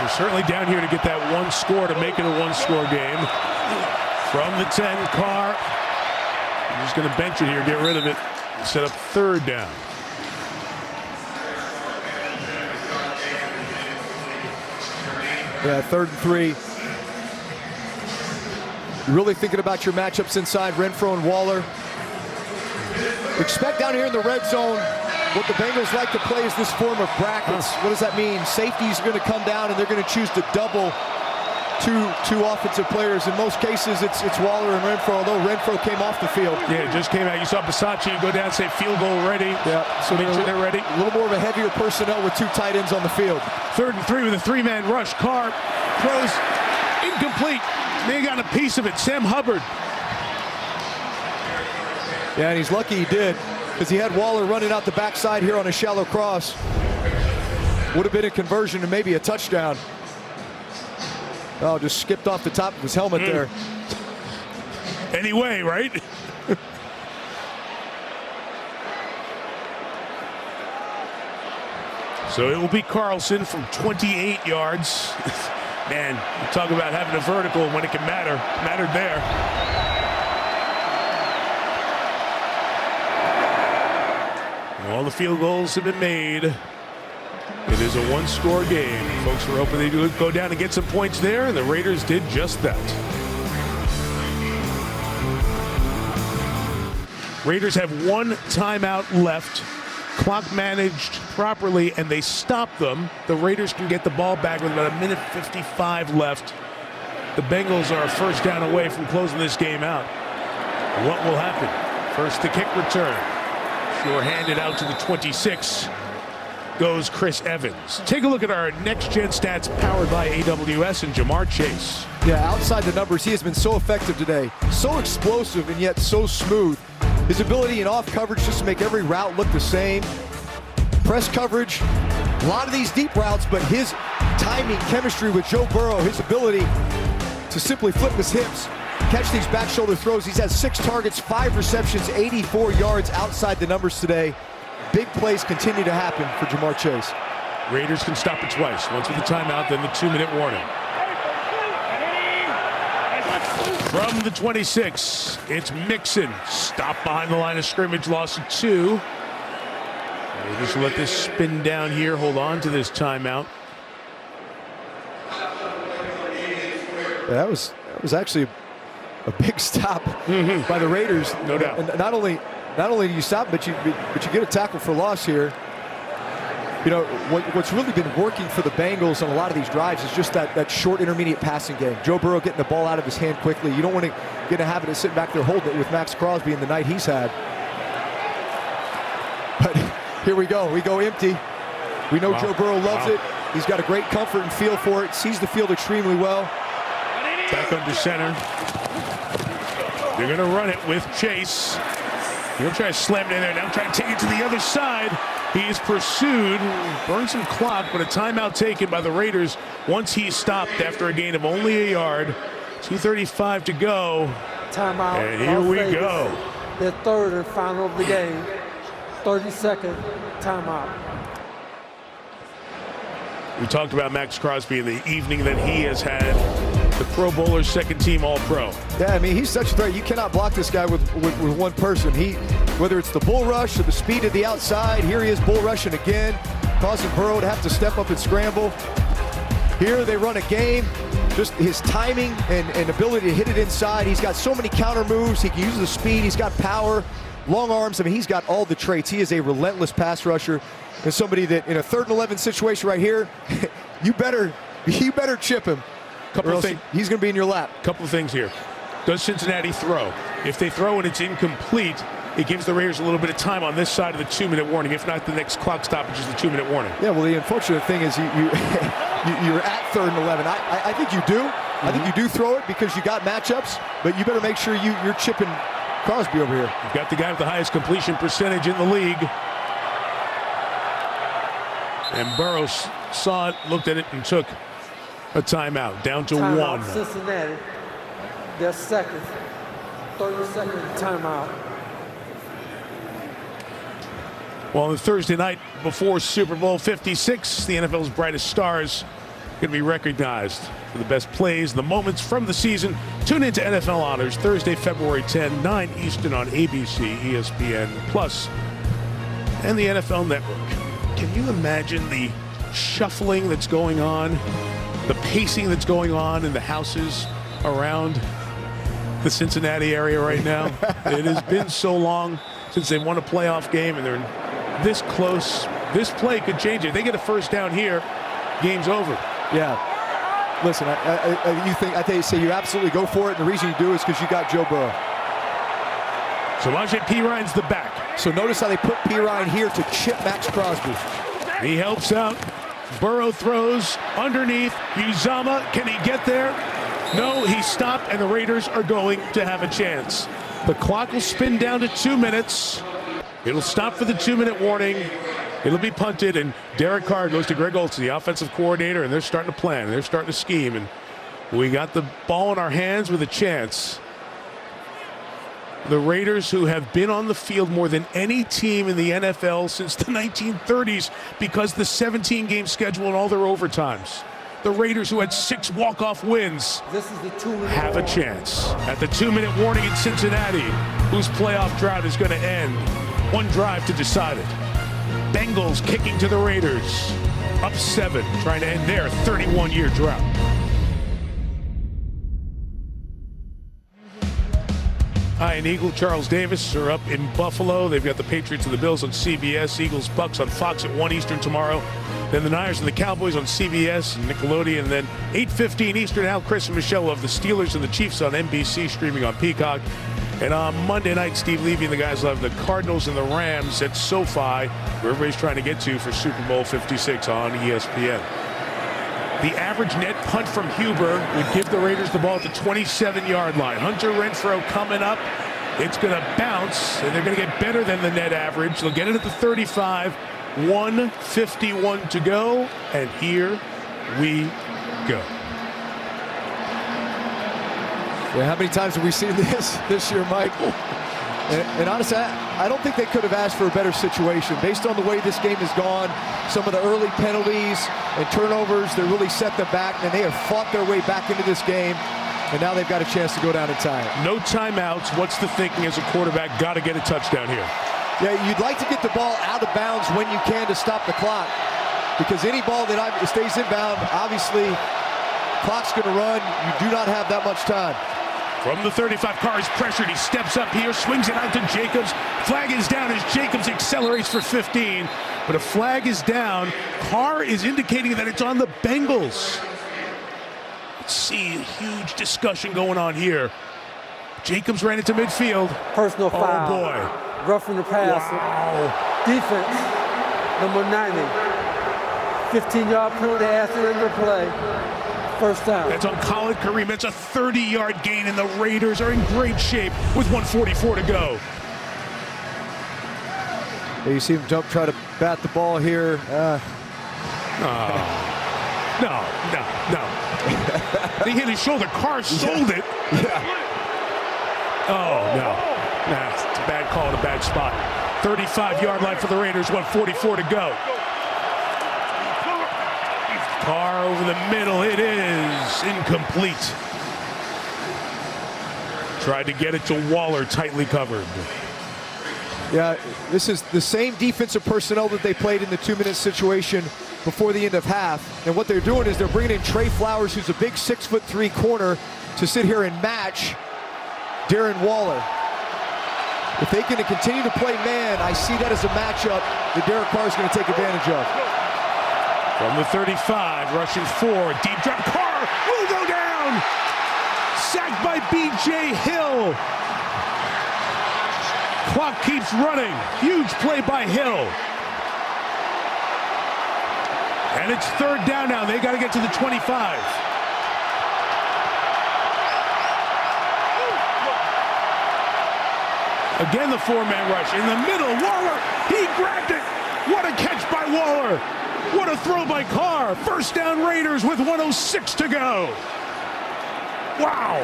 you're certainly down here to get that one score, to make it a one-score game. From the 10, Carr. I'm just going to bench it here, get rid of it, set up third down. Yeah, 3rd and 3. You're really thinking about your matchups inside, Renfro and Waller. Expect down here in the red zone, what the Bengals like to play is this form of brackets. What does that mean? Safeties are going to come down and they're going to choose to double two offensive players. In most cases, it's Waller and Renfro, although Renfro came off the field. Yeah, it just came out. You saw Bisaccia go down, say field goal ready. Yeah, so make sure they're ready. A little more of a heavier personnel with 2 tight ends on the field. 3rd and 3 with a 3-man rush. Carr throws incomplete. They got a piece of it. Sam Hubbard. Yeah, and he's lucky he did, because he had Waller running out the backside here on a shallow cross. Would have been a conversion and maybe a touchdown. Oh, just skipped off the top of his helmet there. Anyway, right? So it will be Carlson from 28 yards. Man, you talk about having a vertical when it can matter. Mattered there. All the field goals have been made. It is a one-score game. Folks were hoping they'd go down and get some points there, and the Raiders did just that. Raiders have 1 timeout left. Clock managed properly, and they stop them. The Raiders can get the ball back with about 1:55 left. The Bengals are a first down away from closing this game out. What will happen? First, the kick return. Short-handed out to the 26. Goes Chris Evans. Take a look at our next-gen stats powered by AWS and Jamar Chase. Yeah, outside the numbers, he has been so effective today. So explosive and yet so smooth. His ability in off coverage just to make every route look the same. Press coverage, a lot of these deep routes, but his timing, chemistry with Joe Burrow, his ability to simply flip his hips, catch these back shoulder throws. He's had 6 targets, 5 receptions, 84 yards outside the numbers today. Big plays continue to happen for Jamar Chase. Raiders can stop it twice. Once with the timeout, then the 2-minute warning. From the 26, it's Mixon. Stopped behind the line of scrimmage, loss of 2. They just let this spin down here, hold on to this timeout. Yeah, that was actually a big stop by the Raiders. No doubt. And not only do you stop, but you get a tackle for loss here. You know, what's really been working for the Bengals on a lot of these drives is just that short intermediate passing game. Joe Burrow getting the ball out of his hand quickly. You don't want to get a habit of sitting back there holding it with Max Crosby in the night he's had. But here we go empty. We know Joe Burrow loves it. He's got a great comfort and feel for it, sees the field extremely well. Back under center. They're going to run it with Chase. He'll try to slam it in there. Now try to take it to the other side. He is pursued, burned some clock, but a timeout taken by the Raiders once he's stopped after a gain of only a yard. 2:35 to go. Timeout. And here we go. The third and final of the game. 30-second timeout. We talked about Max Crosby in the evening that he has had. The Pro Bowler, second team All-Pro. Yeah, I mean, he's such a threat. You cannot block this guy with one person. Whether it's the bull rush or the speed of the outside, here he is bull rushing again, causing Burrow to have to step up and scramble. Here they run a game. Just his timing and ability to hit it inside. He's got so many counter moves. He can use the speed. He's got power, long arms. I mean, he's got all the traits. He is a relentless pass rusher and somebody that in a 3rd and 11 situation right here, you better chip him. Couple of things. He's going to be in your lap. Couple of things here. Does Cincinnati throw? If they throw and it's incomplete, it gives the Raiders a little bit of time on this side of the 2-minute warning. If not, the next clock stoppage is the 2-minute warning. Yeah, well, the unfortunate thing is you're at 3rd and 11. I think you do. I think you do throw it because you got matchups, but you better make sure you're chipping Crosby over here. You've got the guy with the highest completion percentage in the league. And Burrow saw it, looked at it, and took a timeout, down to Timeout, 1. Cincinnati, their second 30-second timeout. Well, on the Thursday night before Super Bowl 56, the NFL's brightest stars going to be recognized for the best plays, the moments from the season. Tune into NFL Honors Thursday, February 10, 9 Eastern on ABC, ESPN Plus, and the NFL Network. Can you imagine the shuffling that's going on, the pacing that's going on in the houses around the Cincinnati area right now? It has been so long since they won a playoff game, and they're this close. This play could change it. They get a first down here, game's over. Yeah. Listen, I say you absolutely go for it. And the reason you do is because you got Joe Burrow. So Samaje Perine's the back. So notice how they put Perine here to chip Max Crosby. He helps out. Burrow throws underneath. Uzama, can he get there? No, he stopped, and the Raiders are going to have a chance. The clock will spin down to 2 minutes. It'll stop for the 2-minute warning. It'll be punted, and Derek Carr goes to Greg Olsen, the offensive coordinator, and they're starting to plan, and they're starting to scheme, and we got the ball in our hands with a chance. The Raiders, who have been on the field more than any team in the NFL since the 1930s because the 17-game schedule and all their overtimes. The Raiders, who had 6 walk-off wins, This is the 2-minute have a chance. At the 2-minute warning in Cincinnati, whose playoff drought is going to end. One drive to decide it. Bengals kicking to the Raiders. Up 7, trying to end their 31-year drought. Ian Eagle, Charles Davis are up in Buffalo. They've got the Patriots and the Bills on CBS, Eagles, Bucks on Fox at 1 Eastern tomorrow. Then the Niners and the Cowboys on CBS and Nickelodeon. And then 8:15 Eastern, Al, Chris, and Michelle of the Steelers and the Chiefs on NBC, streaming on Peacock. And on Monday night, Steve Levy and the guys will have the Cardinals and the Rams at SoFi, where everybody's trying to get to for Super Bowl 56 on ESPN. The average net punt from Huber would give the Raiders the ball at the 27-yard line. Hunter Renfrow coming up. It's going to bounce, and they're going to get better than the net average. They'll get it at the 35. 1:51 to go, and here we go. Yeah, how many times have we seen this year, Mike? And honestly, I don't think they could have asked for a better situation. Based on the way this game has gone, some of the early penalties and turnovers that really set them back, and they have fought their way back into this game, and now they've got a chance to go down and tie it. No timeouts. What's the thinking as a quarterback? Got to get a touchdown here. Yeah, you'd like to get the ball out of bounds when you can to stop the clock, because any ball that stays inbound, obviously, clock's going to run. You do not have that much time. From the 35, Carr is pressured. He steps up here, swings it out to Jacobs. Flag is down as Jacobs accelerates for 15. But a flag is down. Carr is indicating that it's on the Bengals. Let's see, a huge discussion going on here. Jacobs ran into midfield. Personal foul. Oh, boy. Roughing the passer. Wow. Defense, number 90. 15-yard penalty after the end of the play. First down. That's on Khalid Kareem. That's a 30-yard gain, and the Raiders are in great shape with 1:44 to go. You see him try to bat the ball here. No. They hit his shoulder. Carr sold it. Oh, no. It's a bad call in a bad spot. 35-yard line for the Raiders, 1:44 to go. Carr over the middle. It is incomplete. Tried to get it to Waller, tightly covered. Yeah, this is the same defensive personnel that they played in the 2-minute situation before the end of half. And what they're doing is they're bringing in Trey Flowers, who's a big 6'3" corner, to sit here and match Darren Waller. If they can continue to play man, I see that as a matchup that Derek Carr is going to take advantage of. From the 35, rushing forward, deep drop. Carr will go down. Sacked by B.J. Hill. Clock keeps running. Huge play by Hill. And it's third down now. They got to get to the 25. Again, the four-man rush. In the middle, Waller, he grabbed it. What a catch by Waller. What a throw by Carr. First down Raiders with 1:06 to go. Wow.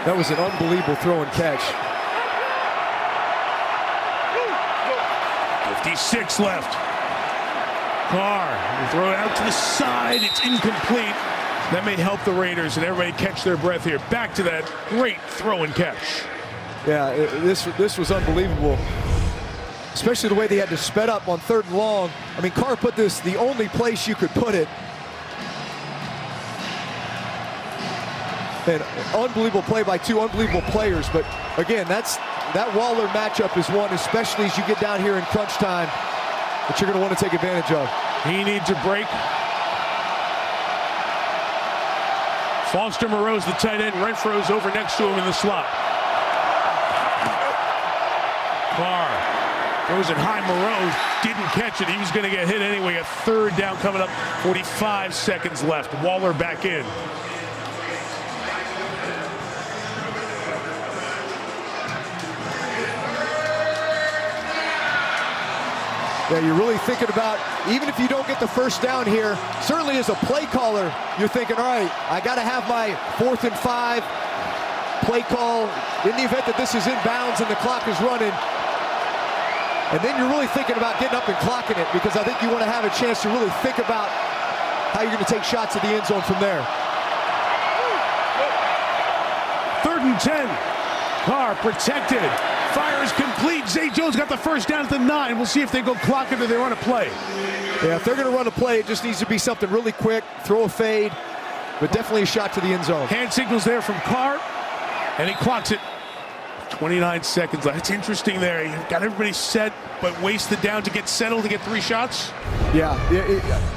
That was an unbelievable throw and catch. 56 left. Carr will throw it out to the side. It's incomplete. That may help the Raiders and everybody catch their breath here. Back to that great throw and catch. Yeah, this was unbelievable. Especially the way they had to sped up on 3rd and long. I mean, Carr put this the only place you could put it. And unbelievable play by two unbelievable players. But again, that Waller matchup is one, especially as you get down here in crunch time, that you're going to want to take advantage of. He needs a break. Foster Moreau's the tight end. Renfro's over next to him in the slot. Carr throws it high. Moreau didn't catch it. He was going to get hit anyway. A third down coming up. 45 seconds left. Waller back in. Yeah, you're really thinking about, even if you don't get the first down here, certainly as a play caller, you're thinking, all right, I got to have my 4th and 5 play call in the event that this is inbounds and the clock is running. And then you're really thinking about getting up and clocking it, because I think you want to have a chance to really think about how you're going to take shots at the end zone from there. 3rd and 10. Carr protected. Fires complete. Zay Jones got the first down at the 9. We'll see if they go clock it or they run a play. Yeah, if they're going to run a play, it just needs to be something really quick. Throw a fade, but definitely a shot to the end zone. Hand signals there from Carr, and he clocks it. 29 seconds left. It's interesting there. You've got everybody set, but wasted down to get settled to get 3 shots. Yeah,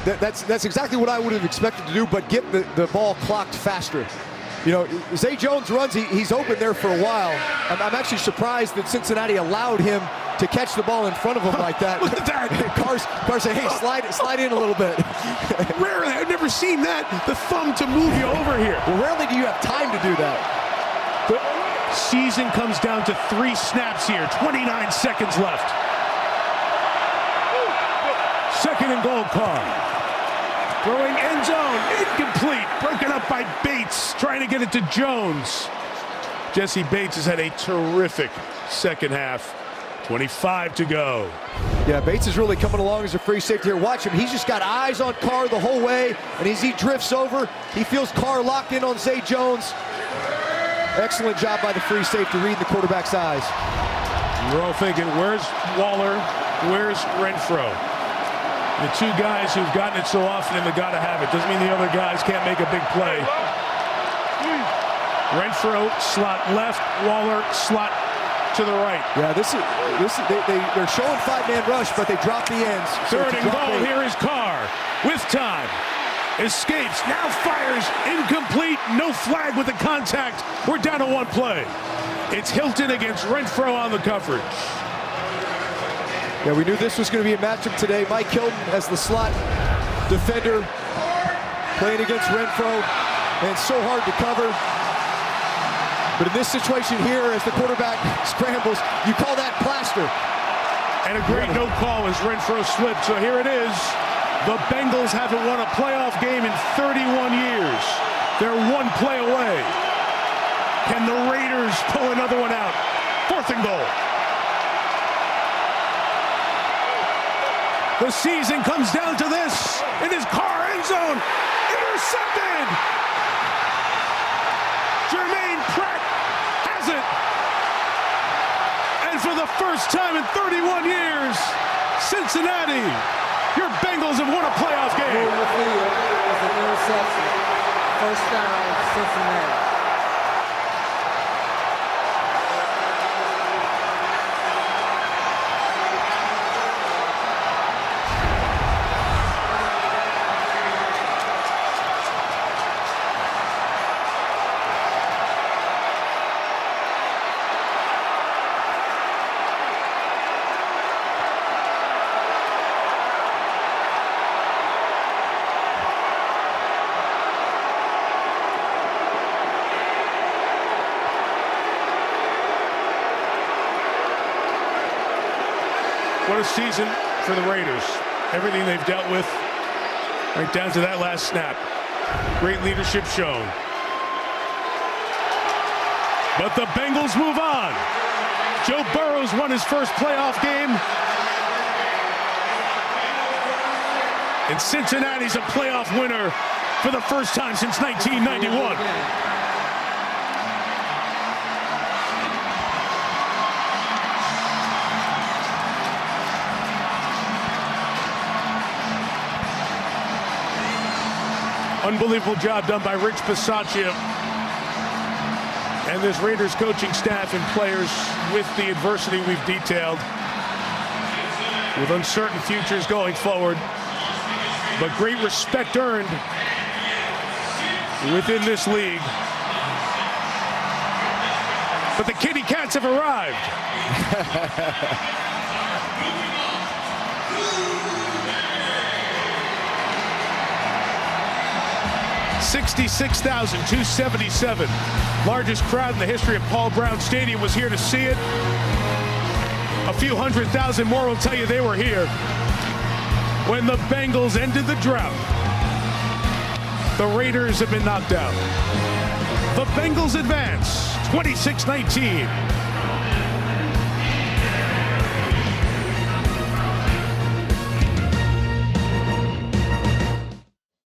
that's exactly what I would have expected to do, but get the ball clocked faster. You know, Zay Jones runs, he's open there for a while. I'm actually surprised that Cincinnati allowed him to catch the ball in front of him like that. Look at that. Carr said, hey, slide in a little bit. Rarely, I've never seen that. The thumb to move you over here. Well, rarely do you have time to do that. The season comes down to 3 snaps here. 29 seconds left. 2nd and goal, Carr. Throwing end zone, incomplete, broken up by Bates, trying to get it to Jones. Jesse Bates has had a terrific second half. 25 to go. Yeah, Bates is really coming along as a free safety here. Watch him, he's just got eyes on Carr the whole way, and as he drifts over, he feels Carr locked in on Zay Jones. Excellent job by the free safety reading the quarterback's eyes. We're all thinking, where's Waller? Where's Renfro? The two guys who've gotten it so often and they got to have it. Doesn't mean the other guys can't make a big play. Renfro, slot left. Waller, slot to the right. Yeah, they're showing 5-man rush, but they drop the ends. Third and goal. Here is Carr with time. Escapes, now fires, incomplete, no flag with the contact. We're down to one play. It's Hilton against Renfro on the coverage. Yeah, we knew this was going to be a matchup today. Mike Hilton as the slot defender playing against Renfro, and so hard to cover. But in this situation here, as the quarterback scrambles, you call that plaster. And a great no call as Renfro slipped. So here it is. The Bengals haven't won a playoff game in 31 years. They're one play away. Can the Raiders pull another one out? 4th and goal. The season comes down to this. It is Carr, end zone. Intercepted. Jermaine Pratt has it. And for the first time in 31 years, Cincinnati, your Bengals have won a playoff game. Moving the field is an interception. First down, Cincinnati. What a season for the Raiders. Everything they've dealt with, right down to that last snap. Great leadership shown. But the Bengals move on. Joe Burrow's won his first playoff game. And Cincinnati's a playoff winner for the first time since 1991. Unbelievable job done by Rich Bisaccia and this Raiders coaching staff and players with the adversity we've detailed, with uncertain futures going forward, but great respect earned within this league. But the Kitty Cats have arrived. 66,277. Largest crowd in the history of Paul Brown Stadium was here to see it. A few 100,000 more will tell you they were here when the Bengals ended the drought. The Raiders have been knocked out. The Bengals advance 26-19.